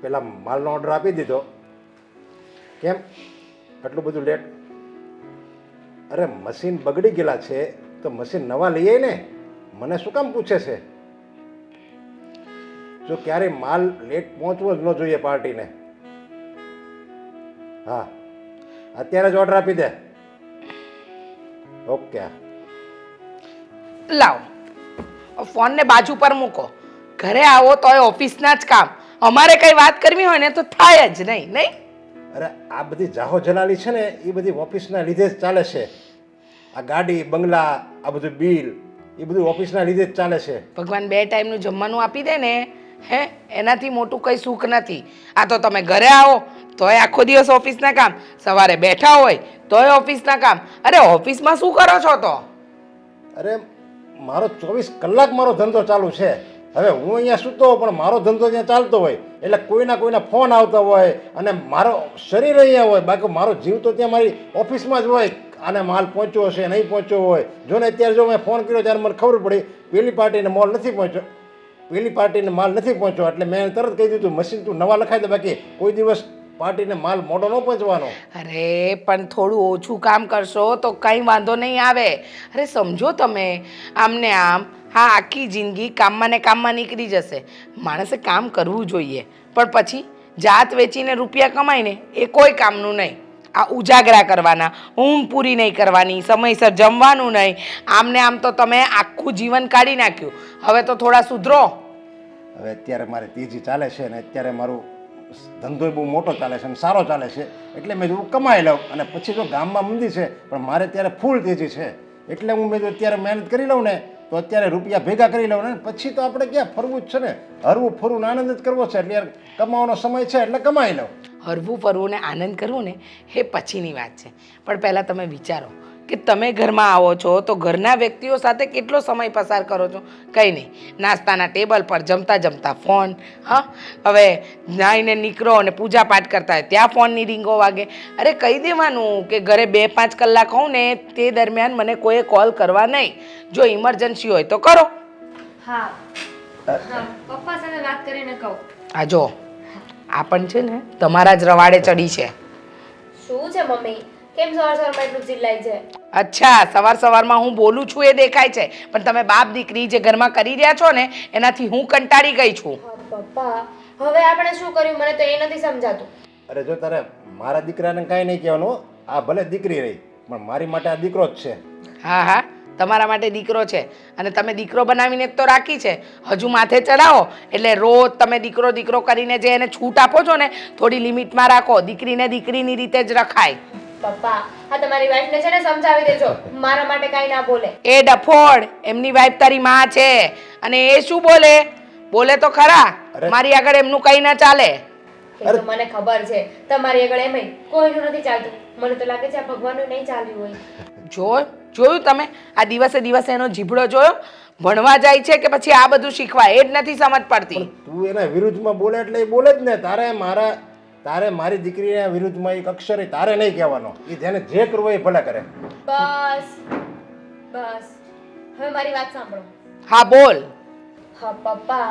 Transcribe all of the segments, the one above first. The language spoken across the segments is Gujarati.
પેલા માલનો ઓર્ડર આપી દીધો. કેમ આટલું બધું લેટ? અરે મશીન બગડી ગયેલા છે તો મશીન નવા લઈએ ને, મને શું કામ પૂછે છે? જો ક્યારેય માલ લેટ પહોંચવો જ ન જોઈએ પાર્ટીને. હા, અત્યારે જ ઓર્ડર આપી દે. ઓકે. લાવો ફોનને બાજુ પર મૂકો. ઘરે આવો તોય ઓફિસના જ કામ. અમારે કઈ વાત કરવી હોય ને તો થાય જ નહીં. નહીં અરે આ બધી જાહો જલાલી છે ને એ બધી ઓફિસના લીધે જ ચાલે છે. આ ગાડી બંગલા આ બધું બિલ એ બધું ઓફિસના લીધે જ ચાલે છે. ભગવાન 2 ટાઈમનું જમવાનું આપી દે ને, હે એનાથી મોટું કંઈ સુખ નથી. આ તો તમે ઘરે આવો તોય આખો દિવસ ઓફિસના કામ, સવારે બેઠા હોય તોય ઓફિસના કામ. અરે ઓફિસમાં શું કરો છો તો? અરે મારો 24 કલાક મારો ધંધો ચાલુ છે. હવે હું અહીંયા સૂતો હોઉં પણ મારો ધંધો ત્યાં ચાલતો હોય એટલે કોઈના ફોન આવતા હોય અને મારો શરીર અહીંયા હોય, બાકી મારો જીવ તો ત્યાં મારી ઓફિસમાં જ હોય. આને માલ પહોંચ્યો હશે નહીં પહોંચ્યો હોય. જો ને અત્યારે જો મેં ફોન કર્યો ત્યારે મને ખબર પડી પેલી પાર્ટીને માલ નથી પહોંચ્યો, પેલી પાર્ટીને માલ નથી પહોંચ્યો એટલે મેં તરત કહી દીધું મશીન તું નવા લખાઈ દે, બાકી કોઈ દિવસ પાર્ટીને માલ મોટો ન પહોંચવાનો. અરે પણ થોડું ઓછું કામ કરશો તો કંઈ વાંધો નહીં આવે. અરે સમજો તમે, આમને આમ હા આખી જિંદગી કામમાં ને કામમાં નીકળી જશે. માણસે કામ કરવું જોઈએ પણ પછી જાત વેચીને રૂપિયા કમાઈને એ કોઈ કામનું નહીં. આ ઉજાગરા કરવાના, ઊંઘ પૂરી નહીં કરવાની, સમયસર જમવાનું નહીં, આમને આમ તો તમે આખું જીવન કાઢી નાખ્યું. હવે તો થોડા સુધરો. હવે અત્યારે મારે તેજી ચાલે છે ને અત્યારે મારું ધંધો બહુ મોટો ચાલે છે અને સારો ચાલે છે એટલે મેં જો કમાઈ લઉં અને પછી જો ગામમાં મંદી છે પણ મારે અત્યારે ફૂલ તેજી છે એટલે હું મેં જો અત્યારે મહેનત કરી લઉં ને તો અત્યારે રૂપિયા ભેગા કરી લઉં ને પછી તો આપણે ક્યાં ફરવું જ છે ને, હરવું ફરવું આનંદ જ કરવો છે એટલે કમાવાનો સમય છે એટલે કમાઈ લઉં. હરવું ફરવું ને આનંદ કરવું ને એ પછીની વાત છે. પણ પહેલાં તમે વિચારો કે તમે ઘરમાં આવો છો તો ઘરના વ્યક્તિઓ સાથે કેટલો સમય પસાર કરો છો? કંઈ નહીં, નાસ્તાના ટેબલ પર જમતા જમતા ફોન. હા, હવે નાઈને નીકળો અને પૂજા પાઠ કરતા હોય ત્યાં ફોનની રીંગો વાગે. અરે કહી દેવાનું કે ઘરે 2-5 કલાક હોઉં ને તે દરમિયાન મને કોઈએ કોલ કરવા નહીં. જો ઇમરજન્સી હોય તો કરો. હા હા, પપ્પા સાથે વાત કરીને કહું. આ જો આ પણ છે ને તમારા જ રવાડે ચડી છે. શું છે મમ્મી, કેમ સવારમાં એટલું ચિલ્લાય છે? અચ્છા, સવારમાં હું બોલું છું એ દેખાય છે પણ તમે બાપ દીકરી જે ઘરમાં કરી રહ્યા છો ને એનાથી હું કંટાળી ગઈ છું. હા પપ્પા, હવે આપણે શું કર્યું મને તો એ નથી સમજાતું. અરે જો તારે મારા દીકરાને કાંઈ નહીં કહેવાનું, આ ભલે દીકરી રહી પણ મારી માટે આ દીકરો જ છે. હા હા, તમારા માટે દીકરો છે અને તમે દીકરો બનાવીને જ તો રાખી છે. હજુ માથે ચડાવો એટલે રોજ તમે દીકરો દીકરો કરીને જે એને છૂટ આપો છો ને થોડી લિમિટમાં રાખો. દીકરીને દીકરીની રીતે જ રખાય. પપ્પા, આ તમારી વાઈફને છે ને સમજાવી દેજો, મારા માટે કાંઈ ના બોલે. એ ડફોડ, એમની વાઈફ તારી માં છે અને એ શું બોલે? બોલે તો ખરા, મારી આગળ એમનું કંઈ ના ચાલે. એ તો મને ખબર છે, તમારી આગળ એમય કોઈનું નથી ચાલતું. મને તો લાગે છે આ ભગવાનનું નહીં ચાલ્યું હોય. જોયું તમે? આ દિવસે એનો જીભડો જોયો? ભણવા જાય છે કે પછી આ બધું શીખવા? એ જ નથી સમજ પડતી. તું એના વિરુદ્ધમાં બોલે એટલે એ બોલે જ ને. તારે મારી દીકરીના વિરુદ્ધમાં એક અક્ષર તારે નહીં કહેવાનો. એ જેને જે કરવું એ ભલે કરે. બસ હવે મારી વાત સાંભળો. હા બોલ. હા પપ્પા,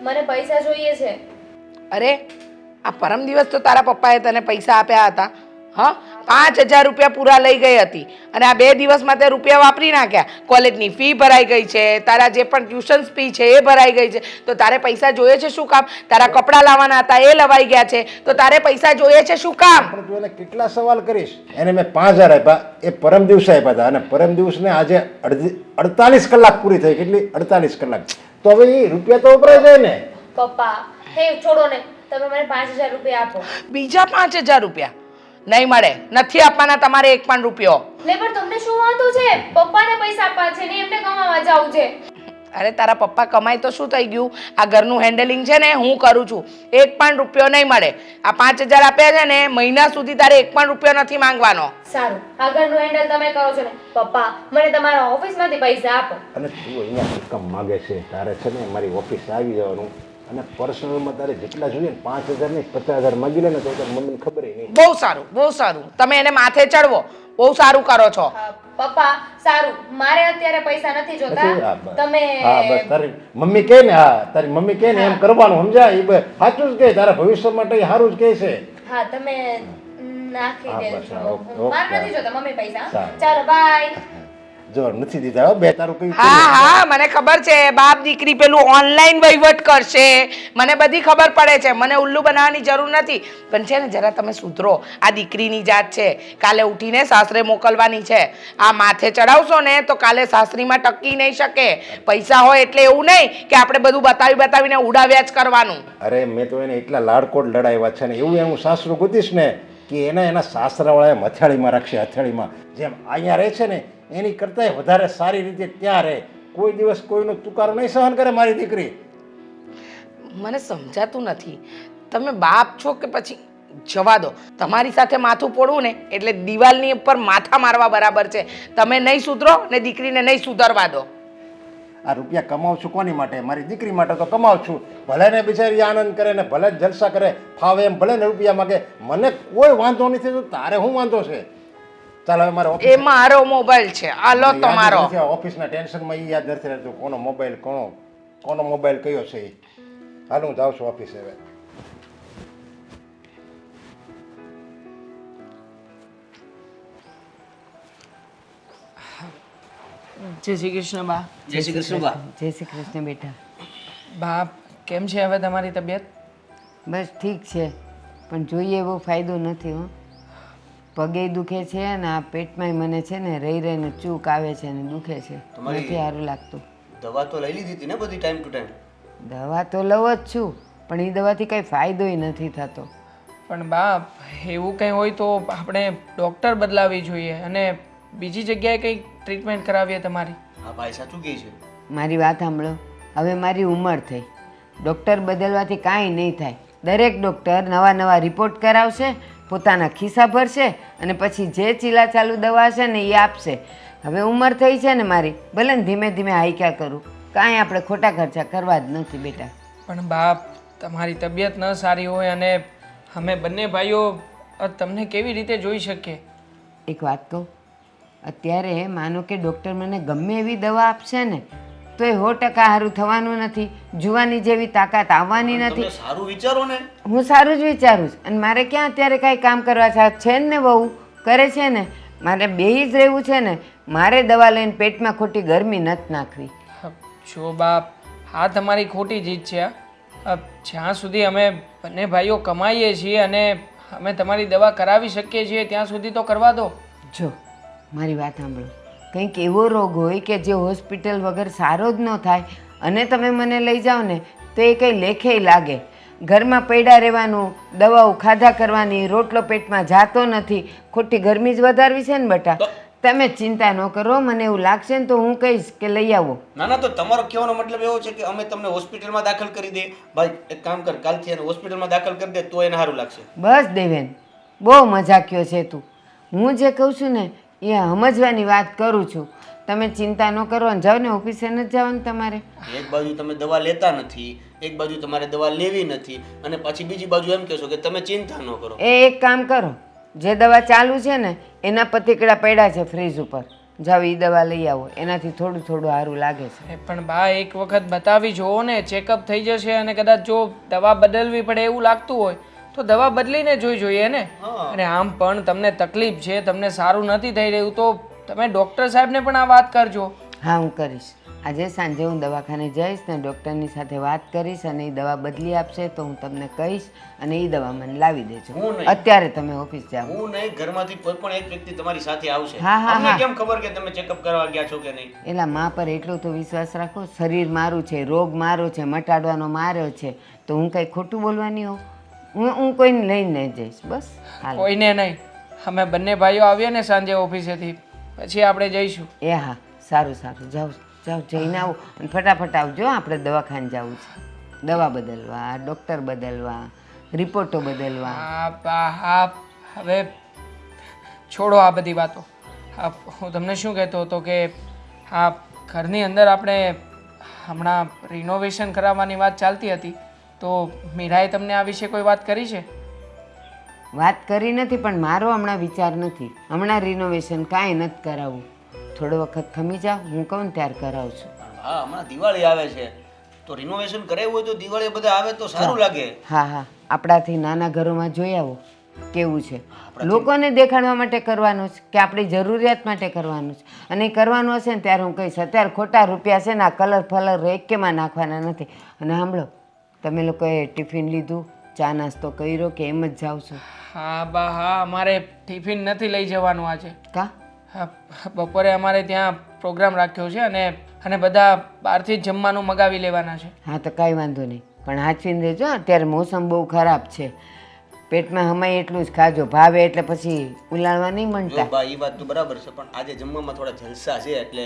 મને પૈસા જોઈએ છે. અરે આ પરમ દિવસ તો તારા પપ્પાએ તને પૈસા આપ્યા હતા. હા, 5000 રૂપિયા પૂરા લઈ ગઈ હતી અને આ 2 દિવસમાં તે રૂપિયા વાપરી નાખ્યા. કોલેજની ફી ભરાઈ ગઈ છે, તારા જે પણ ટ્યુશન્સ ફી છે એ ભરાઈ ગઈ છે. તો તારે પૈસા જોઈએ છે શું કામ? તારા કપડાં લાવવાના હતા એ લવાઈ ગયા છે તો તારે પૈસા જોઈએ છે શું કામ? પણ તું એને કેટલા સવાલ કરીશ? એને મેં 5000 આપ્યા, એ પરમ દિવસે આપ્યા હતા અને પરમ દિવસને આજે 48 કલાક પૂરી થઈ. કેટલી? 48 કલાક. તો હવે એ રૂપિયા તો વપરાય જાય ને. પપ્પા હે છોડો ને, તમે મને 5000 રૂપિયા આપો. બીજા 5000 રૂપિયા નહીં મળે, નથી આપવાના તમારે 1 પણ રૂપિયો. લે પણ તમને શું વાંધો છે? પપ્પાને પૈસા આપવા છે ને એમને કમાવા જાવું છે. અરે તારા પપ્પા કમાય તો શું થઈ ગયું? આ ઘરનું હેન્ડલિંગ છે ને હું કરું છું. 1 પણ રૂપિયો નહીં મળે. આ 5000 આપ્યા છે ને મહિના સુધી તારે 1 પણ રૂપિયો નથી માંગવાનો. સારું, આ ઘરનું હેન્ડલ તમે કરો છો ને. પપ્પા મને તમારા ઓફિસમાંથી પૈસા આપો. અને તું અહીંયા રકમ માગે છે, તારે છે ને મારી ઓફિસે આવી જવાનું અને પર્સનલમાં તારે જેટલા જોઈએ ને 5000 નહીં 50000 માગી લે ને તો તારી મમ્મીને ખબર નહીં. બહુ સારું, બહુ સારું. તમે એને માથે ચડવો, બહુ સારું કરો છો. પપ્પા સારું મારે અત્યારે પૈસા નથી નથી? જોતા હા, બસ. તમે હા બસ તારી મમ્મી કહે ને, હા તારી મમ્મી કહે ને એમ કરવાનું, સમજાય? એ સાચું જ કહે, તારા ભવિષ્ય માટે ઈ સારું જ કહે છે. હા તમે નાખી હા, દેજો બસ, હા, ઓકે, મારે ઓકે. નથી જોતા મમ્મી પૈસા સારું. ચાલો બાય જો નથી દીધા હો, બે તારું કઈ હા હા મને ખબર છે બાપ દીકરી પેલું ઓનલાઈન વહીવટ કરશે, મને બધી ખબર પડે છે, મને ઉલ્લુ બનાવવાની જરૂર નથી. પણ છે ને જરા તમે સુધરો, આ દીકરીની જાત છે, કાલે ઉઠીને સાસરે મોકલવાની છે. આ માથે ચડાવશો ને તો કાલે સાસરીમાં ટકી નહીં શકે. પૈસા હોય એટલે એવું નહીં કે આપણે બધું બતાવીને ઉડાવ્યા જ કરવાનું. અરે મેં તો એને એટલા લાડકોટ લડાવ્યા છે ને, એવું એનું સાસરું ગોતીશ ને કે એના સાસરાવાળાએ હથેળીમાં રાખશે, હથેળીમાં. જેમ અહીંયા રહે છે ને એની કરતાંય વધારે સારી રીતે ત્યાં રહે. કોઈ દિવસ કોઈનો તુકારો નહીં સહન કરે મારી દીકરી. મને સમજાતું નથી તમે બાપ છો કે પછી જવા દો. તમારી સાથે માથું પોડવું ને એટલે દિવાલની ઉપર માથા મારવા બરાબર છે. તમે નહીં સુધરો ને દીકરીને નહીં સુધરવા દો. આ રૂપિયા કમાવું છું કોની માટે? મારી દીકરી માટે તો કમાવું છું. ભલે ને બિચારી આનંદ કરે ને ભલે જ જલસા કરે, ફાવે એમ ભલે ને રૂપિયા માગે, મને કોઈ વાંધો નથી. તો તારે શું વાંધો છે? ચાલ હવે મારે એ મારો મોબાઈલ છે, આ લો તમારો. ઓફિસના ટેન્શનમાં ઈ યાદ નથી રહેતું કોનો મોબાઈલ કોનો મોબાઈલ કયો છે ઈ. હાલ હું જાઉં છું ઓફિસે હવે. જય શ્રી કૃષ્ણ બા. જય શ્રી કૃષ્ણ બા. જય શ્રી કૃષ્ણ બેટા. બા કેમ છે હવે તમારી તબિયત? બસ ઠીક છે, પણ જોઈએ એવો ફાયદો નથી હો. પગે દુખે છે ને આ પેટમાંય મને છે ને રહી રહીને ચૂક આવે છે ને દુખે છે, તમારી- નથી સારું લાગતું. દવા તો લઈ લીધી હતી ને બધી ટાઈમ ટુ ટાઈમ? દવા તો લઉં જ છું, પણ એ દવાથી કંઈ ફાયદોય નથી થતો. પણ બા એવું કંઈ હોય તો આપણે ડૉક્ટર બદલાવી જોઈએ અને બીજી જગ્યાએ કંઈ ટ્રીટમેન્ટ કરાવીએ તમારી. હા ભાઈ સાચું કહે છે. મારી વાત સાંભળો, હવે મારી ઉંમર થઈ, ડૉક્ટર બદલવાથી કાંઈ નહીં થાય. દરેક ડૉક્ટર નવા નવા રિપોર્ટ કરાવશે, પોતાના ખિસ્સા ભરશે અને પછી જે ચીલા ચાલુ દવા હશે ને એ આપશે. હવે ઉંમર થઈ છે ને મારી, ભલે ને ધીમે ધીમે હાઈક્યા કરું, કાંઈ આપણે ખોટા ખર્ચા કરવા જ નથી બેટા. પણ બાપ તમારી તબિયત ન સારી હોય અને અમે બંને ભાઈઓ તમને કેવી રીતે જોઈ શકીએ? એક વાત કહું, અત્યારે માનો કે ડૉક્ટર મને ગમે એવી દવા આપશે ને તો એ 100% સારું થવાનું નથી, જુવાની જેવી તાકાત આવવાની નથી. તમે સારું વિચારો ને. હું સારું જ વિચારું છું અને મારે ક્યાં અત્યારે કાંઈ કામ કરવા છે ને, વહુ કરે છે ને, મારે બેહી જ રહેવું છે ને. મારે દવા લઈને પેટમાં ખોટી ગરમી નથી નાખવી. જો બાપ આ તમારી ખોટી જીત છે. જ્યાં સુધી અમે બંને ભાઈઓ કમાઈએ છીએ અને અમે તમારી દવા કરાવી શકીએ છીએ ત્યાં સુધી તો કરવા દો. જો મારી વાત સાંભળો, કંઈક એવો રોગ હોય કે જે હોસ્પિટલ વગર સારો જ ન થાય અને તમે મને લઈ જાઓ ને તો એ કંઈ લેખેય લાગે. ઘરમાં પડ્યા રહેવાનું, દવાઓ ખાધા કરવાની, રોટલો પેટમાં જાતો નથી, ખોટી ગરમી જ વધારવી છે ને બેટા. તમે ચિંતા ન કરો, મને એવું લાગશે ને તો હું કહીશ કે લઈ આવો. ના ના, તો તમારો કહેવાનો મતલબ એવો છે કે અમે તમને હોસ્પિટલમાં દાખલ કરી દઈએ? ભાઈ એક કામ કર, કાલથી એને હોસ્પિટલમાં દાખલ કરી દે તો એને સારું લાગશે. બસ દેવેન, બહુ મજાક્યો છે તું. હું જે કહું છું ને એ સમજવાની વાત કરું છું. તમે ચિંતા ન કરો અને જાઓ ને, ઓફિસે નથી જવાનું તમારે. એક બાજુ તમે દવા લેતા નથી, એક બાજુ તમારે દવા લેવી નથી અને પછી બીજી બાજુ એમ કહેશો કે તમે ચિંતા ન કરો. એક કામ કરો, જે દવા ચાલુ છે ને એના પતીકડા પડ્યા છે ફ્રીજ ઉપર, જાઓ એ દવા લઈ આવો, એનાથી થોડું થોડું સારું લાગે છે. પણ બા એક વખત બતાવી જુઓ ને, ચેકઅપ થઈ જશે અને કદાચ જો દવા બદલવી પડે એવું લાગતું હોય તો દવા બદલીને જોઈ જોઈએ ને. અને આમ પણ તમને તકલીફ છે, તમને સારું નથી થઈ રહ્યું તો તમે ડૉક્ટર સાહેબને પણ આ વાત કરજો. હા હું કરીશ. આજે સાંજે હું દવાખાને જઈશ ને ડૉક્ટરની સાથે વાત કરીશ અને એ દવા બદલી આપશે તો હું તમને કહીશ અને એ દવા મને લાવી દેજો. હું નહીં. અત્યારે તમે ઓફિસ જાઓ. હું નહીં, ઘરમાંથી કોઈ પણ એક વ્યક્તિ તમારી સાથે આવશે. હા, હા, અમને હા. કેમ ખબર કે તમે ચેકઅપ કરવા ગયા છો કે નહીં? એલા માં પર એટલો તો વિશ્વાસ રાખો, શરીર મારું છે, રોગ મારો છે, મટાડવાનો માર્યો છે, તો હું કંઈ ખોટું બોલવાની હોઉં? હું કોઈને લઈને નહીં જઈશ. બસ હાલ. કોઈને નહીં, અમે બંને ભાઈઓ આવીએ ને સાંજે ઓફિસેથી પછી આપણે જઈશું. એ હા, સારું સારું, જાઓ જાઓ, જઈને આવો અને ફટાફટ આવજો. આપણે દવાખાને જવું છે, દવા બદલવા, ડૉક્ટર બદલવા, રિપોર્ટો બદલવા. હા બા હા, હવે છોડો આ બધી વાતો. હા, હું તમને શું કહેતો હતો કે હા, ઘરની અંદર આપણે હમણાં રિનોવેશન કરાવવાની વાત ચાલતી હતી તો મીરાએ તમને આ વિશે કોઈ વાત કરી છે? વાત કરી નથી, પણ મારો હમણાં વિચાર નથી. હમણાં રિનોવેશન કાંઈ નથી કરાવવું. થોડો વખત ખમી જાઓ, હું કહું ને ત્યારે કરાવું છું. હા હમણાં દિવાળી આવે છે તો રિનોવેશન કરાવ્યું હોય તો દિવાળી બધા આવે તો સારું લાગે. હા હા, આપણાથી નાના ઘરોમાં જોઈ આવો કેવું છે. લોકોને દેખાડવા માટે કરવાનું છે કે આપણી જરૂરિયાત માટે કરવાનું છે. અને એ કરવાનું હશે ને ત્યારે હું કહીશ. અત્યારે ખોટા રૂપિયા છે ને આ કલર ફલર એકેમાં નાખવાના નથી. અને સાંભળો, તમે લોકોએ ટિફિન લીધું, ચા નાસ્તો કર્યો કે એમ જ જાવ છો? હા બા હા, અમારે ટિફિન નથી લઈ જવાનું આજે. કા? હા, બપોરે અમારે ત્યાં પ્રોગ્રામ રાખ્યો છે અને બધા બહારથી જ જમવાનું મગાવી લેવાના છે. હા તો કાંઈ વાંધો નહીં, પણ હાચવીને રહેજો. અત્યારે મોસમ બહુ ખરાબ છે. પેટમાં હમાય એટલું જ ખાજો, ભાવે એટલે પછી ઉલાળવા નહીં જો માંડતા. બા એ વાત તો બરાબર છે પણ આજે જમવામાં થોડા જલસા છે એટલે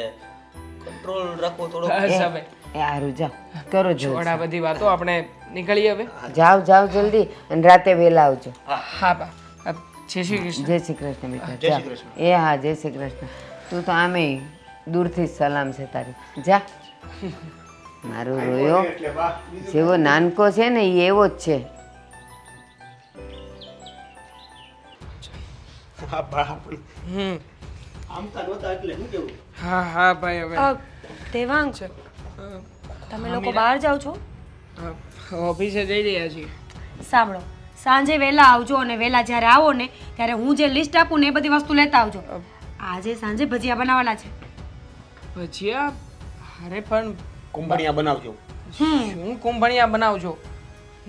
કંટ્રોલ રાખવો થોડો. બસ હવે એ હારું જાઓ, કરો જો. છોડ આ બધી વાતો, આપણે નીકળીએ હવે. જાઓ જાઓ જલ્દી, અને રાતે વહેલા આવજો. હા બા, જય શ્રી કૃષ્ણ. જય શ્રી કૃષ્ણ બેટા. જય શ્રી જાઓ. કૃષ્ણ. એ હા, જય શ્રી કૃષ્ણ. તું તો આમે દૂરથી જ સલામ છે તારી. જા. મારો રોયો જેવો નાનકો છે ને એ એવો જ છે. હા બા પણ હમ આમતા નહોતા એટલે શું કેવું? હા હા ભાઈ હવે દેવાંગ, તમે લોકો બહાર જાઓ છો? ઓફિસે જઈ રહ્યા છીએ. સાંભળો, સાંજે વહેલા આવજો અને વહેલા જ્યારે આવો ને ત્યારે હું જે લિસ્ટ આપું ને એ બધી વસ્તુ લેતા આવજો. આજે સાંજે ભજીયા બનાવવાના છે. ભજીયા? અરે પણ કુંભણિયા બનાવજો. શું કુંભણિયા બનાવજો?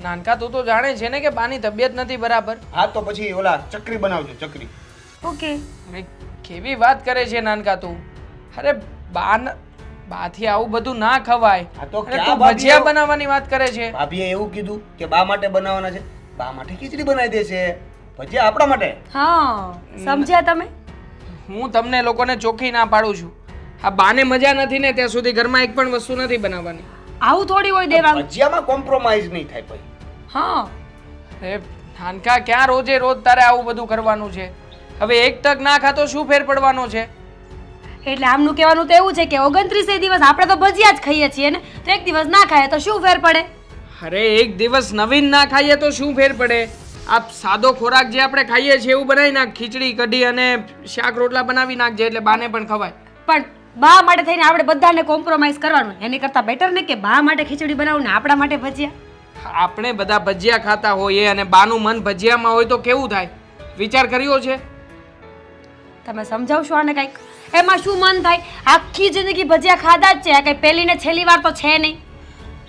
નાનકા તું તો જાણે છે ને કે બાની તબિયત નથી બરાબર. હા તો પછી ઓલા ચકરી બનાવજો, ચકરી. ઓકે. અરે કેવી વાત કરે છે નાનકા તું? અરે બાથી આવું બધું ના ખવાય. હા તો અરે ક્યાં તું ભાભીએ- ભજીયા બનાવવાની વાત કરે છે? ભાભીએ એવું કીધું કે બા માટે બનાવવાના છે, બા માટે ખીચડી બનાવી દેશે, ભજીયા આપણા માટે. હા, સમજ્યા તમે? હું તમને લોકોને ચોખ્ખી ના પાડું છું. આ બાને મજા નથી ને ત્યાં સુધી ઘરમાં એક પણ વસ્તુ નથી બનાવવાની. આવું થોડી હોય દેવાંગ. ભજીયામાં કોમ્પ્રોમાઇઝ નહીં થાય ભાઈ. હા, અરે નાનકા, ક્યાં રોજે રોજ તારે આવું બધું કરવાનું છે? હવે એક તક ના ખાતો શું ફેર પડવાનો છે? એટલે આમનું કહેવાનું તો એવું છે કે 29 દિવસ આપણે તો ભજીયા જ ખાઈએ છીએ ને, તો એક દિવસ ના ખાઈએ તો શું ફેર પડે? અરે એક દિવસ નવીન ના ખાઈએ તો શું ફેર પડે? આ સાદો ખોરાક જે આપણે ખાઈએ છીએ એવું બનાવી નાખ. ખીચડી કઢી અને શાક રોટલા બનાવી નાખજે એટલે બાને પણ ખવાય. પણ બા માટે થઈને આપણે બધાને કોમ્પ્રોમાઇઝ કરવાનું. એની કરતાં બેટર ને કે બા માટે ખીચડી બનાવું ને આપણા માટે ભજીયા. આપણે બધા ભજીયા ખાતા હોઈએ અને બાનું મન ભજીયામાં હોય તો કેવું થાય? વિચાર કર્યો છે? તમે સમજાવશો આને કંઈક? એમાં શું મન થાય? આખી જિંદગી ભજીયા ખાધા જ છે. આ કઈ પહેલી ને છેલ્લી વાર તો છે નહીં.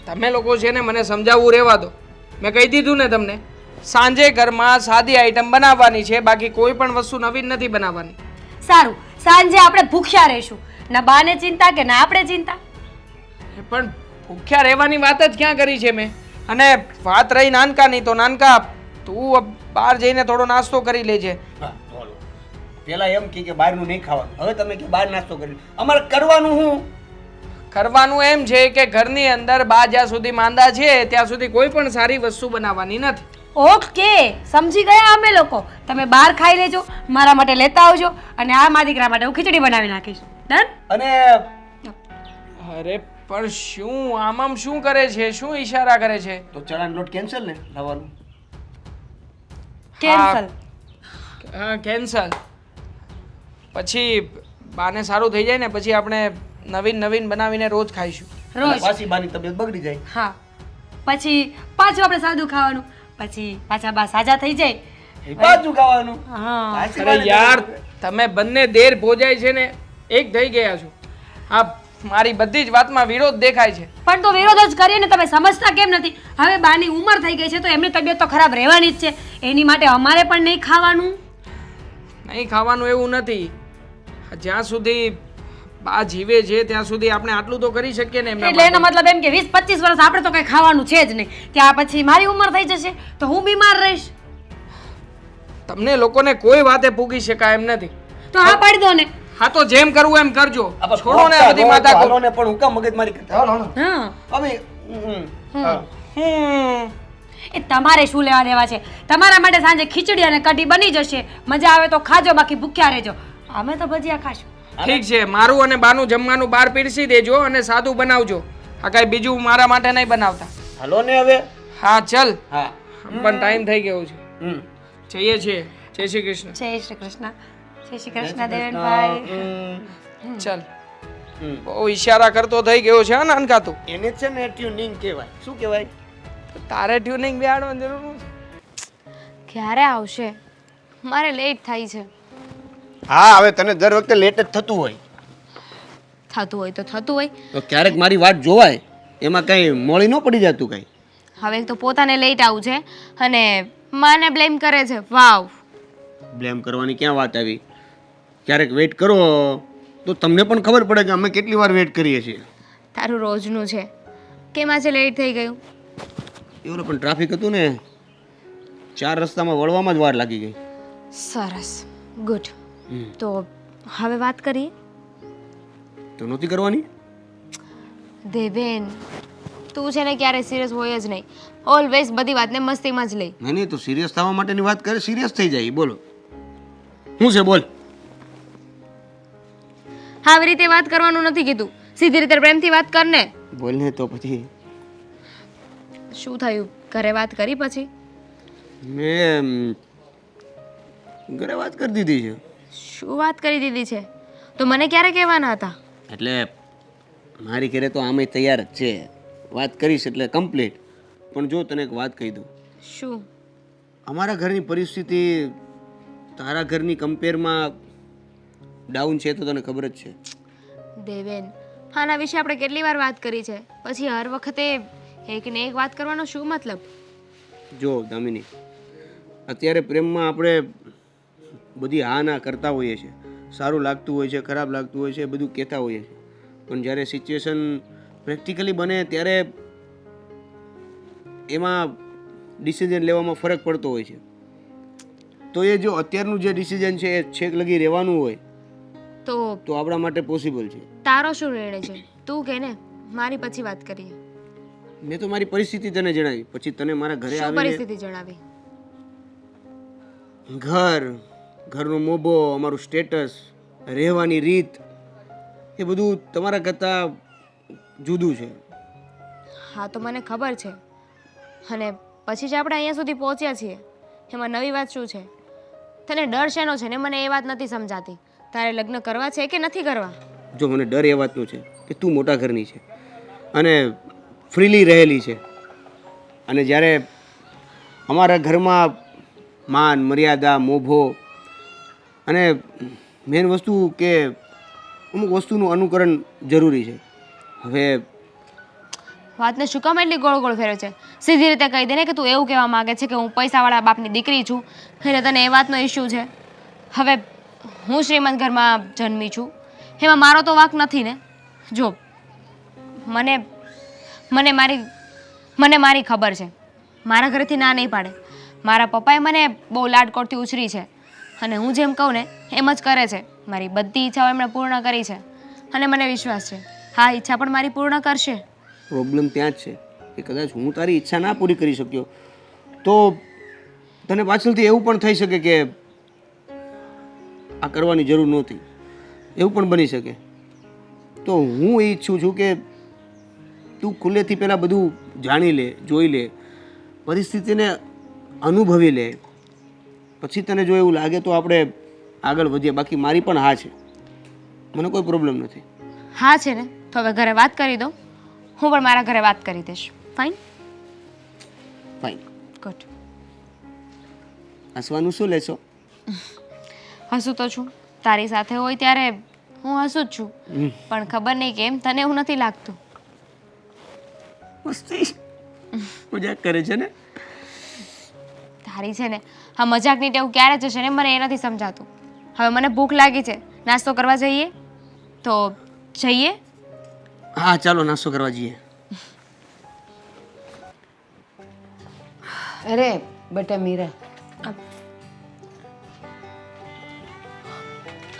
તમે લોકો છે ને મને સમજાવવું રહેવા દો. મેં કહી દીધું ને તમને, સાંજે ઘરમાં સાદી આઈટમ બનાવવાની છે, બાકી કોઈ પણ વસ્તુ નવીન નથી બનાવવાની. સારું, સાંજે આપણે ભૂખ્યા રહીશું. ના બાને ચિંતા કે ના આપણે ચિંતા. પણ ભૂખ્યા રહેવાની વાત જ ક્યાં કરી છે મેં? અને વાત રહી નાનકાની, તો નાનકા તું બહાર જઈને થોડો નાસ્તો કરી લેજે. હા ચાલો. પેલા એમ કે બહારનું નહીં ખાવાનું, હવે તમે કે બહાર નાસ્તો કરી. અમારે કરવાનું શું? કરવાનું એમ છે કે ઘરની અંદર બા જ્યાં સુધી માંદા છે ત્યાં સુધી કોઈ પણ સારી વસ્તુ બનાવવાની નથી. ઓકે, સમજી ગયા અમે લોકો. તમે બહાર ખાઈ લેજો, મારા માટે લેતા આવજો અને આ મારા દીકરા માટે હું ખીચડી બનાવી નાખીશ. ડન? અને અરે પણ શું આમ શું કરે છે? શું ઈશારા કરે છે? તો ચણાનો લોટ કેન્સલ ને લાવવાનું. કેન્સલ. હા કેન્સલ. પછી બાને સારું થઈ જાય ને પછી આપણે નવીન બનાવીને રોજ ખાઈશું. રોજ. પાછી બાની તબિયત બગડી જાય. હા, પછી પાછું આપણે સાદું ખાવાનું. પછી પાછા બા સાજા થઈ જાય. એ પાછું ખાવાનું. હા. પાછી અરે બાની યાર, તબિયત- તમે બંને દેર ભોજાય છે ને એક થઈ ગયા છો. આ મારી બધી જ વાતમાં વિરોધ દેખાય છે. પણ તો વિરોધ જ કરીએ ને, તમે સમજતા કેમ નથી? હવે બાની ઉંમર થઈ ગઈ છે તો એમની તબિયત તો ખરાબ રહેવાની જ છે. એની માટે અમારે પણ નહીં ખાવાનું. નહીં ખાવાનું એવું નથી. જ્યાં સુધી બા જીવે છે ત્યાં સુધી આપણે આટલું તો કરી શકીએ ને એમના એટલે એનો માટે. મતલબ એમ કે 20-25 વર્ષ આપણે તો કઈ ખાવાનું છે જ નહીં. ત્યાં પછી મારી ઉંમર થઈ જશે તો હું બીમાર રહીશ. તમને લોકોને કોઈ વાતે પૂગી શકાય એમ નથી. તો હા પાડી દો ને. હા તો જેમ કરવું એમ કરજો. આ બસ છોડો ને આ બધી હાલો માથાકૂટ. ને પણ હું કામ મગજમારી કરતા. હાલો હા. હવે હમ. એ તમારે શું લેવા દેવા છે? તમારા માટે સાંજે ખીચડી અને કઢી બની જશે. મજા આવે તો ખાજો, બાકી ભૂખ્યા રહેજો. અમે તો ભજીયા ખાશું. ઠીક છે, મારું અને બાનું જમવાનું બહાર પીરસી દેજો અને સાદું બનાવજો. આ કાંઈ બીજું મારા માટે નહીં બનાવતા. હાલો ને હવે. હા ચલ, હા. પણ ટાઈમ થઈ ગયો છે. હમ. જઈએ છીએ. જય શ્રી કૃષ્ણ. જય શ્રી કૃષ્ણ. જય શ્રી કૃષ્ણ દેવેનભાઈ. ચાલ બહુ ઈશારા કરતો થઈ ગયો છે હા નાનકા તું. એને છે ને ટ્યુનિંગ કહેવાય. શું કહેવાય? તારે ટ્યુનિંગ બેહાડવાની જરૂર નથી. ક્યારે આવશે? મારે લેટ થાય છે. હા, હવે તને દર વખતે લેટ જ થતું હોય થતું હોય તો થતું હોય. તો ક્યારેક મારી વાત જોવાય, એમાં કઈ મોડી ન પડી જતું કઈ. હવે તો પોતાને લેટ આવું છે અને માને બ્લેમ કરે છે. વાવ. બ્લેમ કરવાની ક્યાં વાત આવી? ક્યારેક વેઇટ કરો તો તમને પણ ખબર પડે કે અમે કેટલી વાર વેઇટ કરીએ છીએ. તારું રોજનું છે. કેમ આજે લેટ થઈ ગયું? એવું પણ ટ્રાફિક હતું ને, 4 રસ્તામાં વળવામાં જ વાર લાગી ગઈ. સરસ, ગુડ. તો હવે વાત કરીએ. તો નહોતી કરવાની? દેવેન, તું છે ને ક્યારે સિરિયસ હોય જ નહીં. ઓલવેઝ બધી વાતને મસ્તીમાં જ લઈ. નહીં નહીં, તો સિરિયસ થવા માટેની વાત કરે, સિરિયસ થઈ જાય. બોલો શું છે? બોલ. આવી રીતે વાત કરવાનું નથી કીધું. સીધી રીતે પ્રેમથી વાત કર ને. બોલ ને તો પછી. શું થયું? ઘરે વાત કરી પછી? મેં ઘરે વાત કરી દીધી છે. શું વાત કરી દીધી છે? તો મને ક્યારે કહેવાના હતા? એટલે મારી ઘરે તો આમે તૈયાર જ છે, વાત કરીશ એટલે કમ્પ્લીટ. પણ જો તને એક વાત કહી દઉં, શું? અમારા ઘરની પરિસ્થિતિ તારા ઘરની કમ્પેરમાં ડાઉન છે તો તને ખબર જ છે. દેવેન, આના વિશે આપણે કેટલી વાર વાત કરી છે, પછી હર વખતે એક ને એક વાત કરવાનો શું મતલબ? જો દામિની, અત્યારે પ્રેમમાં આપણે બધી હા ના કરતા હોઈએ છીએ. સારું લાગતું હોય છે, ખરાબ લાગતું હોય છે, બધું કહેતા હોઈએ છીએ. પણ જ્યારે સિચ્યુએશન પ્રેક્ટિકલી બને ત્યારે એમાં ડિસિઝન લેવામાં ફરક પડતો હોય છે. તો એ જો અત્યારનું જે ડિસિઝન છે એ છેક લગી રહેવાનું હોય તો આપણા માટે પોસિબલ છે. તારો શું નિર્ણય છે? તું કે ને, મારી પછી વાત કરીએ. મેં તો મારી પરિસ્થિતિ તને જણાવી, પછી તને મારા ઘરે શું આવીને પરિસ્થિતિ જણાવી? ઘરનો મોભો, અમારું સ્ટેટસ, રહેવાની રીત, એ બધું તમારા કરતાં જુદું છે. હા, તો મને ખબર છે. અને પછી જ આપણે અહીંયા સુધી પહોંચ્યા છીએ. એમાં નવી વાત શું છે? તને ડર શેનો છે ને મને એ વાત નથી સમજાતી. તારે લગ્ન કરવા છે કે નથી કરવા? જો મને ડર એ વાતનો છે કે તું મોટા ઘરની છે અને ફ્રીલી રહેલી છે, અને જ્યારે અમારા ઘરમાં માન મર્યાદા, મોભો અને મેન વસ્તુ કે અમુક વસ્તુનું અનુકરણ જરૂરી છે. હવે વાતને શું કામ એટલી ગોળ ગોળ ફેરવે છે? સીધી રીતે કહી દે ને કે તું એવું કહેવા માંગે છે કે હું પૈસાવાળા બાપની દીકરી છું એટલે તને એ વાતનો ઇશ્યુ છે. હવે હું શ્રીમંત ઘરમાં જન્મી છું, એમાં મારો તો વાંક નથી ને. જો મને મારી ખબર છે. મારા ઘરેથી ના નહીં પાડે. મારા પપ્પાએ મને બહુ લાડકોડથી ઉછરી છે અને હું જેમ કહું ને એમ જ કરે છે. મારી બધી ઈચ્છાઓ એમણે પૂર્ણ કરી છે અને મને વિશ્વાસ છે હા ઈચ્છા પણ મારી પૂર્ણ કરશે. પ્રોબ્લેમ ત્યાં જ છે કે કદાચ હું તારી ઈચ્છા ના પૂરી કરી શક્યો તો તને પાછળથી એવું પણ થઈ શકે કે આ કરવાની જરૂર નહોતી, એવું પણ બની શકે. તો હું એ ઈચ્છું છું કે તું ખુલ્લેથી પહેલાં બધું જાણી લે, જોઈ લે, પરિસ્થિતિને અનુભવી લે, પછી તને જો એવું લાગે તો આપણે આગળ વધીએ. બાકી મારી પણ હા છે, મને કોઈ પ્રોબ્લેમ નથી. હા છે ને, તો હવે ઘરે વાત કરી દો. હું પણ મારા ઘરે વાત કરી દઈશ. ફાઇન? ફાઇન. ગુડ. હસવાનું શું લેશો? હસું તો છું. તારી સાથે હોય ત્યારે હું હસું જ છું. પણ ખબર નહીં કેમ તને એવું નથી લાગતું. મસ્તી મજાક કરે છે ને. તારી છે ને આ મજાકની ટેવ ક્યારે જશે ને મને એ નથી સમજાતું. હવે મને ભૂખ લાગી છે. નાસ્તો કરવા જઈએ? તો જઈએ? હા ચાલો નાસ્તો કરવા જઈએ. અરે બેટા મીરા,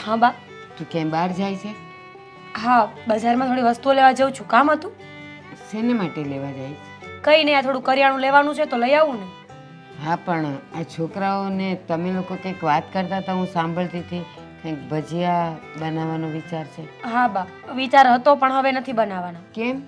હા બા. તું ક્યાંય બહાર જાય છે? હા, બજારમાં થોડી વસ્તુઓ લેવા જાઉં છું. કામ હતું. શેને માટે લેવા જાય છે? કંઈ નહીં, આ થોડું કરિયાણું લેવાનું છે તો લઈ આવું ને. હા, પણ આ છોકરાઓને તમે લોકો કંઈક વાત કરતા હતા, હું સાંભળતી હતી. કંઈક ભજીયા બનાવવાનો વિચાર છે. હા બા, વિચાર હતો પણ હવે નથી બનાવવાના. કેમ?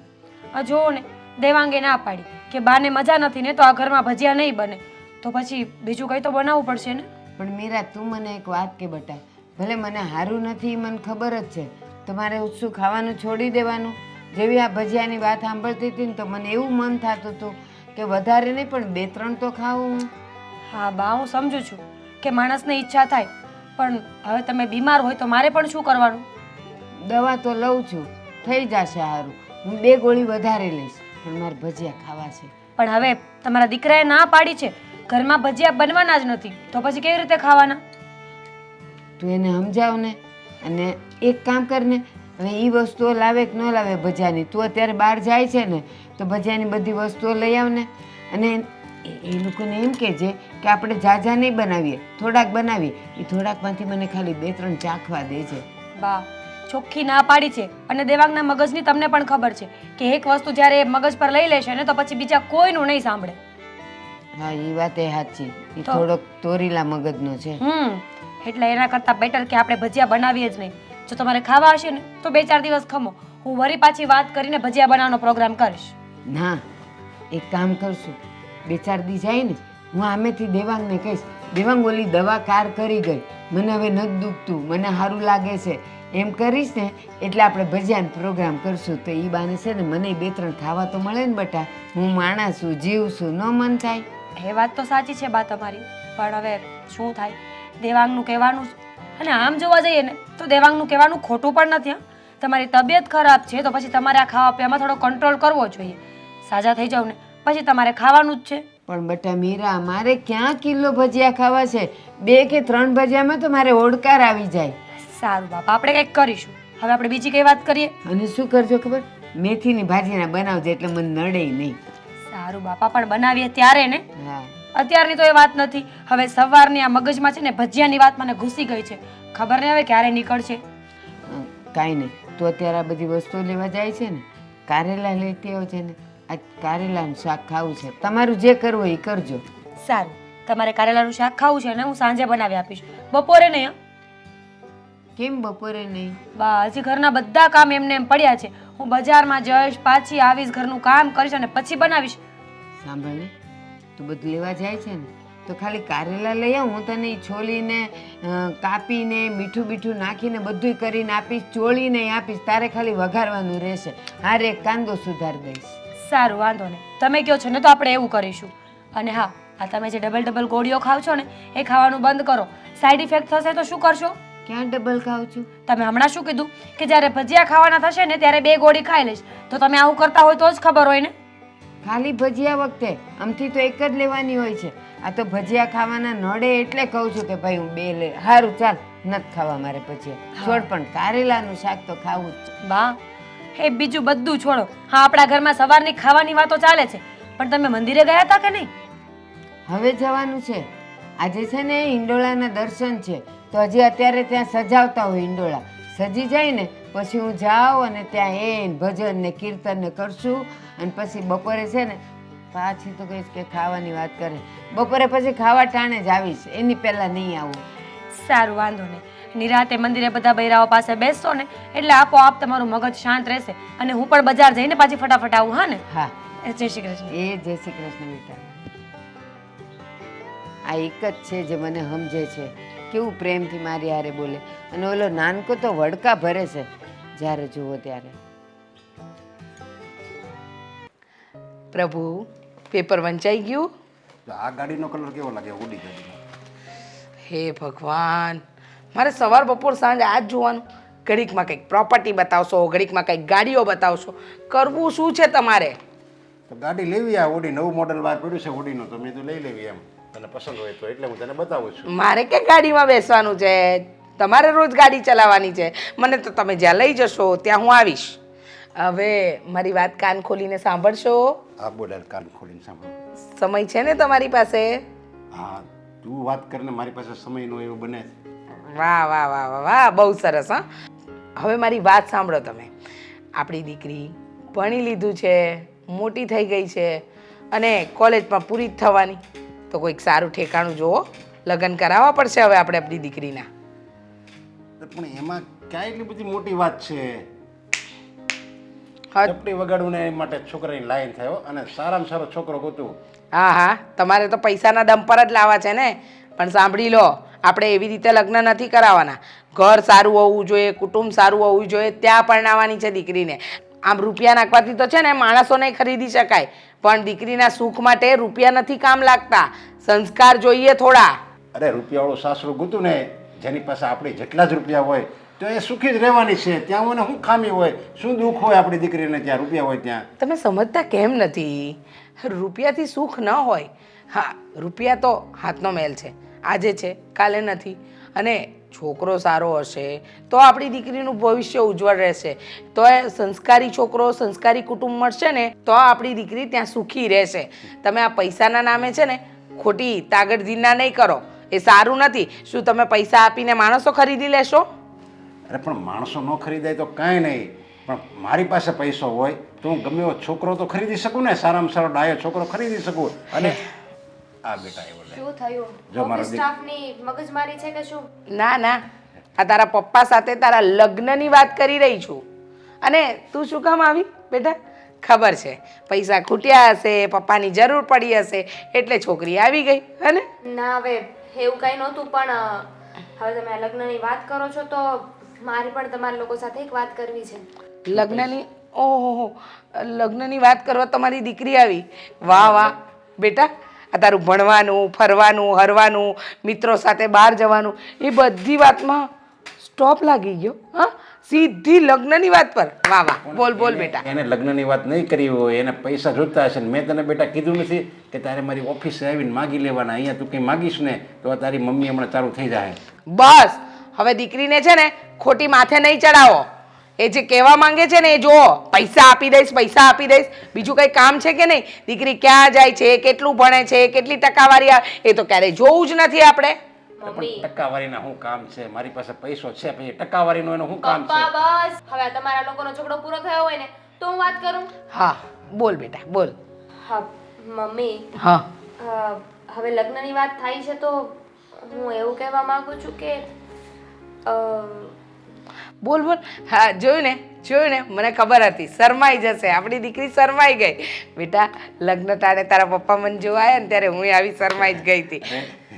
આ જુઓ ને, દેવાંગે ના પાડી કે બાને મજા નથી ને તો આ ઘરમાં ભજીયા નહીં બને, તો પછી બીજું કંઈ તો બનાવવું પડશે ને. પણ મીરા, તું મને એક વાત કે બેટા, ભલે મને સારું નથી મને ખબર જ છે, તમારે ઓછું ખાવાનું છોડી દેવાનું. જેવી આ ભજીયાની વાત સાંભળતી હતી ને તો મને એવું મન થતું હતું કે વધારે નહીં પણ 2-3 તો ખાવું. હા બા, હું સમજુ છું કે માણસને ઈચ્છા થાય, પણ હવે તમે બીમાર હોય તો મારે પણ શું કરવાનું? દવા તો લઉં છું, થઈ જશે સારું. હું 2 ગોળી વધારે લઈશ, પણ મારે ભજીયા ખાવા છે. પણ હવે તમારા દીકરાએ ના પાડી છે, ઘરમાં ભજીયા બનવાના જ નથી, તો પછી કેવી રીતે ખાવાના? તું એને સમજાવ ને. અને એક કામ કર ને, હવે એ વસ્તુઓ લાવે કે ન લાવે ભજીયાની, તું અત્યારે બહાર જાય છે ને તો ભજીયાની બધી વસ્તુઓ લઈ આવ ને. અને એ લોકોને એમ કહેજે કે આપણે ઝાઝા નહીં બનાવીએ, થોડાક બનાવીએ. એ થોડાકમાંથી મને ખાલી 2-3 ચાખવા દેજે. બા, ચોખ્ખી ના પાડી છે, અને દેવાંગના મગજની તમને પણ ખબર છે કે એક વસ્તુ જ્યારે એ મગજ પર લઈ લેશે ને તો પછી બીજા કોઈનું નહીં સાંભળે. હા, એ વાત એ સાચી. એ થોડોક તોરીલા મગજનો છે. એટલે એના કરતાં બેટર કે આપણે ભજીયા બનાવીએ જ નહીં. જો તમારે ખાવા હશે ને તો 2-4 દિવસ ખમો, હું વળી પાછી વાત કરીને ભજીયા બનાવવાનો પ્રોગ્રામ કરીશ. ના, એક કામ કરશું, 2-4 દી જાય ને હું આમેથી દેવાંગને કહીશ, દેવાંગ ઓલી દવા કાર કરી ગઈ, મને હવે નથી દુખતું, મને સારું લાગે છે, એમ કરીશ ને એટલે આપણે ભજીયાનો પ્રોગ્રામ કરશું. તો એ બાને છે ને મને 2-3 ખાવા તો મળે ને બટા. હું માણસ છું, જીવ છું, ન મન થાય. એ વાત તો સાચી છે બા તમારી, પણ હવે શું થાય, દેવાંગનું કહેવાનું જ. અને આમ જોવા જઈએ ને તો દેવાંગનું કહેવાનું ખોટું પણ નથી. હા, તમારી તબિયત ખરાબ છે તો પછી તમારે આ ખાવા પીવામાં થોડો કંટ્રોલ કરવો જોઈએ. સાજા થઈ જાવ ને પછી તમારે ખાવાનું જ છે. પણ બટા મીરા, મારે ક્યાં કિલો ભજીયા ખાવા છે? 2 કે 3 ભજીયામાં તો મારે ઓડકાર આવી જાય. સારું બાપા, આપણે કંઈક કરીશું. હવે આપણે બીજી કઈ વાત કરીએ. અને શું કરજો ખબર? મેથીની ભાજીના બનાવજે એટલે મને નડે નહીં. સારું બાપા, પણ બનાવીએ ત્યારે ને, હા, અત્યારની તો એ વાત નથી. હવે સવારની આ મગજમાં છે ને ભજીયાની વાત મને ઘૂસી ગઈ છે, ખબર નહીં હવે ક્યારે નીકળશે. કાંઈ નહીં, તું અત્યારે આ બધી વસ્તુઓ લેવા જાય છે ને, કારેલા લેતી આવજે ને. આ કારેલાનું શાક ખાવું છે, તમારું જે કરવું હોય એ કરજો. સારું, તમારે કારેલાનું શાક ખાવું છે ને હું સાંજે બનાવી આપીશ, બપોરે નહીં. કેમ બપોરે નહીં? બા, હજી ઘરના બધા કામ એમને એમ પડ્યા છે. હું બજારમાં જઈશ, પાછી આવીશ, ઘરનું કામ કરીશ અને પછી બનાવીશ. સાંભળ ને, તું બધું લેવા જાય છે ને તો ખાલી કારેલા લઈ આવ, હું તને ઈ છોલીને કાપીને મીઠું નાખીને બધું કરીને આપીશ, ચોળીને આપીશ, તારે ખાલી વઘારવાનું રહેશે. હારે એક કાંદો સુધાર દઈશ. સારું, વાંધો નહીં, તમે કહો છો ને તો આપણે એવું કરીશું. અને હા, આ તમે જે ડબલ ગોળીઓ ખાવ છો ને એ ખાવાનું બંધ કરો. સાઈડ ઇફેક્ટ થશે તો શું કરશો? ક્યાં ડબલ ખાઉં છું? તમે હમણાં શું કીધું કે જ્યારે ભજીયા ખાવાના થશે ને ત્યારે 2 ગોળી ખાઈ લઈશ, તો તમે આવું કરતા હોય તો જ ખબર હોય ને. ખાલી ભજીયા વખતે આમથી તો એક જ લેવાની હોય છે. આ તો ભજીયા ખાવાના નડે એટલે કહું છું કે ભાઈ હું 2 લે. સારું ચાલ, નથી ખાવા મારે ભજીયા, છોડ. પણ કારેલાનું શાક તો ખાવું જ. બા, એ બીજું બધું છોડો. હા, આપણા ઘરમાં સવારની ખાવાની વાતો ચાલે છે, પણ તમે મંદિરે ગયા હતા કે નહીં? હવે જવાનું છે. આજે છે ને હિંડોળાના દર્શન છે, તો હજી અત્યારે ત્યાં સજાવતા હોય હિંડોળા. સજી જાય ને પછી હું જાઉં અને ત્યાં એન ભજન ને કીર્તન ને કરશું. અને પછી બપોરે છે ને પાછી તો કહીશ કે ખાવાની વાત કરે. બપોરે પછી ખાવા ટાણે જ આવીશ, એની પહેલાં નહીં આવું. સારું, વાંધો નહીં. નિરાતે મંદિરે બધા બૈરાઓ પાસે બેસશો ને એટલે આપોઆપ તમારું મગજ શાંત રહેશે. અને હું પણ બજાર જઈને પાછી ફટાફટ આવું. હા ને? હા, જય શ્રી કૃષ્ણ. એ જય શ્રી કૃષ્ણ બેટા. આ એક જ છે જે મને સમજે છે, કેવું પ્રેમથી મારી હારે બોલે. અને ઓલો નાનકો તો વડકા ભરે છે જ્યારે જુઓ ત્યારે. પ્રભુ, પેપર વંચાઈ ગયું? આ ગાડીનો કલર કેવો લાગે? ઉડી ગાડીનો. હે ભગવાન, મારે સવાર બપોર સાંજ આ જ જોવાનું? ઘડીકમાં કંઈક પ્રોપર્ટી બતાવશો, ઘડીકમાં કંઈક ગાડીઓ બતાવશો, કરવું શું છે તમારે? તો ગાડી લેવી, આ ઓડી નવું મોડલ બહાર પડ્યું છે ઓડીનું, તો મેં તો લઈ લેવી એમ, તને પસંદ હોય તો, એટલે હું તને બતાવું છું. મારે કે ગાડીમાં બેસવાનું છે? તમારે રોજ ગાડી ચલાવવાની છે. મને તો તમે જ્યાં લઈ જશો ત્યાં હું આવીશ. હવે મારી વાત કાન ખોલીને સાંભળશો? હા બોલ, કાન ખોલીને સાંભળો. સમય છે ને તમારી પાસે? હા, તું વાત કરીને મારી પાસે સમય નો એવું બને. વાહ વાહ વાહ વાહ વાહ, બહુ સરસ. હા, હવે મારી વાત સાંભળો તમે. આપણી દીકરી ભણી લીધું છે, મોટી થઈ ગઈ છે અને કોલેજમાં પૂરી જ થવાની. તો કોઈક સારું ઠેકાણું જુઓ, લગ્ન કરાવવા પડશે હવે આપણે આપણી દીકરીના. પણ એમાં ક્યાં એટલી બધી મોટી વાત છે? હા, ચપટી વગાડવું ને એ માટે છોકરાની લાઈન થયો અને સારામાં સારો છોકરો ગોતું. હા હા, તમારે તો પૈસાના દમ પર જ લાવવા છે ને. પણ સાંભળી લો, આપણે એવી રીતે લગ્ન નથી કરાવવાના. ઘર સારું હોવું જોઈએ, કુટુંબ સારું હોવું જોઈએ, ત્યાં પરણાવવાની છે દીકરીને. આમ રૂપિયા નાખવાથી તો છે ને માણસોને ખરીદી શકાય, પણ દીકરીના સુખ માટે રૂપિયા નથી કામ લાગતા. સંસ્કાર જોઈએ થોડા. અરે રૂપિયાવાળું સાસરું ગોતું ને, જેની પાસે આપણી જેટલા જ રૂપિયા હોય તો એ સુખી જ રહેવાની છે. ત્યાં મને શું ખામી હોય, શું દુઃખ હોય આપણી દીકરીને ત્યાં રૂપિયા હોય ત્યાં? તમે સમજતા કેમ નથી? રૂપિયાથી સુખ ન હોય. હા, રૂપિયા તો હાથનો મેલ છે, આજે છે કાલે નથી. અને છોકરો સારો હશે તો આપણી દીકરીનું ભવિષ્ય ઉજ્જવળ રહેશે. તો એ સંસ્કારી છોકરો, સંસ્કારી કુટુંબ મળશે ને તો આપણી દીકરી ત્યાં સુખી રહેશે. તમે આ પૈસાના નામે છે ને ખોટી તાગડધીના નહીં કરો, એ સારું નથી. શું તમે પૈસા આપીને માણસો ખરીદી લેશો? અરે પણ માણસો ન ખરીદાય તો કાંઈ નહીં, પણ મારી પાસે પૈસો હોય તો હું ગમે એવો છોકરો તો ખરીદી શકું ને, સારામાં સારો ડાયો છોકરો ખરીદી શકું. અને આ બેટા એવો લે. શું થયું? જો મારો ઓફિસ સ્ટાફની મગજમારી છે કે શું? ના ના, આ તારા પપ્પા સાથે તારા લગ્નની વાત કરી રહી છું. અને તું શું કામ આવી બેટા? ખબર છે પૈસા ખૂટ્યા હશે, પપ્પાની જરૂર પડી હશે એટલે છોકરી આવી ગઈ હે ને? ના, હવે એવું કંઈ નહોતું, પણ હવે તમે આ લગ્નની વાત કરો છો તો મારી પણ તમારા લોકો સાથે એક વાત કરવી છે. લગ્નની? ઓહો, લગ્નની વાત કરવા તમારી દીકરી આવી? વાહ વાહ બેટા, આ તારું ભણવાનું, ફરવાનું, હરવાનું, મિત્રો સાથે બહાર જવાનું, એ બધી વાતમાં સ્ટોપ લાગી ગયો. હા, સીધી લગ્નની વાત પર. વાહ વાહ, બોલ બોલ બેટા. એને લગ્નની વાત નહીં કરી હોય, એને પૈસા જોતા હશે ને મેં તને બેટા કીધું નથી કે તારે મારી ઓફિસે આવીને માગી લેવાના? અહીંયા તું કંઈ માગીશ ને તો તારી મમ્મી હમણાં ચાલુ થઈ જાય. બસ હવે દીકરીને છે ને ખોટી માથે નહીં ચડાવો. એ જે કહેવા માંગે છે ને એ જુઓ. પૈસા આપી દઈશ, પૈસા આપી દઈશ, બીજું કંઈ કામ છે કે નહીં? દીકરી ક્યાં જાય છે, કેટલું ભણે છે, કેટલી ટકાવારી આવે એ તો ક્યારેય જોવું જ નથી આપણે. પણ ટકાવારીના શું કામ છે? મારી પાસે પૈસો છે, પછી ટકાવારીનું એનું શું કામ છે? પપ્પા બસ, હવે તમારા લોકોનો ઝઘડો પૂરો થયો હોય ને તો હું વાત કરું. હા બોલ બેટા બોલ. હા મમ્મી, હા હવે લગ્નની વાત થાય છે તો હું એવું કહેવા માંગુ છું કે બોલ બોલ. હા જોયું ને મને ખબર હતી શરમાઈ જશે આપણી દીકરી, શરમાઈ ગઈ. બેટા લગ્ન ટાણે તારા પપ્પા મને જોવા આવ્યા ને ત્યારે હું આવી શરમાઈ જ ગઈ હતી.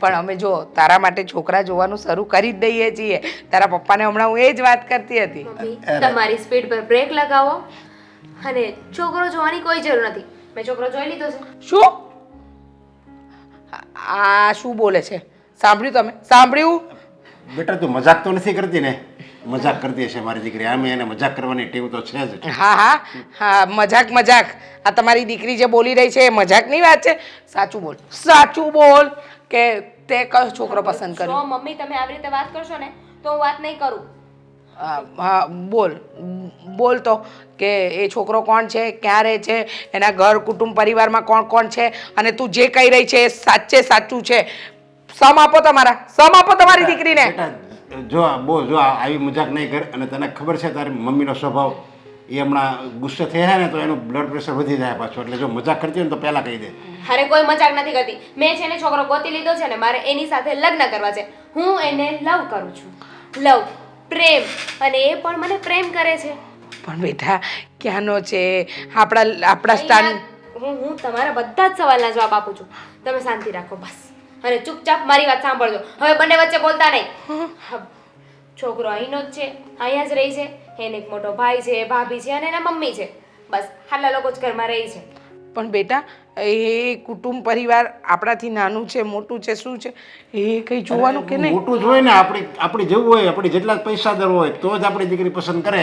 પણ અમે જો તારા માટે છોકરા જોવાનું શરૂ કરી જ દઈએ છીએ. તારા પપ્પાને હમણાં હું એ જ વાત કરતી હતી. મમ્મી, તમારી સ્પીડ પર બ્રેક લગાવો અને છોકરો જોવાની કોઈ જરૂર નથી. મેં છોકરો જોઈ લીધો છે. શું? આ શું બોલે છે? સાંભળ્યું તમે? સાંભળ્યું? બેટા તું મજાક તો નથી કરતી ને? મજાક કરતી હશે મારી દીકરી. આમે એને મજાક કરવાની ટેવ તો છે જ. હા મજાક. આ તમારી દીકરી જે બોલી રહી છે એ મજાકની વાત છે? સાચું બોલ કે તે કયો છોકરો પસંદ કર્યો? જો મમ્મી તમે આવી રીતે વાત કરશો ને તો હું વાત નહીં કરું. હા બોલ તો કે એ છોકરો કોણ છે, ક્યાં રહે છે, એના ઘર કુટુંબ પરિવારમાં કોણ કોણ છે, અને તું જે કહી રહી છે એ સાચું છે. સમ આપો તમારી દીકરીને. બેટા જો આવી મજાક નહીં કર. અને તને ખબર છે તારી મમ્મીનો સ્વભાવ, એ હમણાં ગુસ્સે થયા ને તો એનું બ્લડ પ્રેશર વધી જાય પાછું. એટલે જો મજાક કરતી હોય ને તો પહેલાં કહી દે. અરે કોઈ મજાક નથી કરતી. મેં છે ને છોકરો ગોતી લીધો છે ને મારે એની સાથે લગ્ન કરવા છે. હું એને લવ કરું છું. લવ, પ્રેમ, અને એ પણ મને પ્રેમ કરે છે. પણ બેટા ક્યાંનો છે? આપણા સ્ટાન્ડ. હું તમારા બધા જ સવાલના જવાબ આપું છું. તમે શાંતિ રાખો બસ, અને ચૂપચાપ મારી વાત સાંભળજો. હવે બંને વચ્ચે બોલતા નહીં. છોકરો અહીંનો જ છે, અહીંયા જ રહી છે. એને એક મોટો ભાઈ છે, ભાભી છે અને એના મમ્મી છે. બસ આટલા લોકો જ ઘરમાં રહી છે. પણ બેટા એ કુટુંબ પરિવાર આપણાથી નાનું છે, મોટું છે, શું છે એ કંઈ જોવાનું કે નહીં? મોટું જ હોય ને, આપણી જેવું હોય, આપણી જેટલા પૈસાદાર હોય તો જ આપણી દીકરી પસંદ કરે.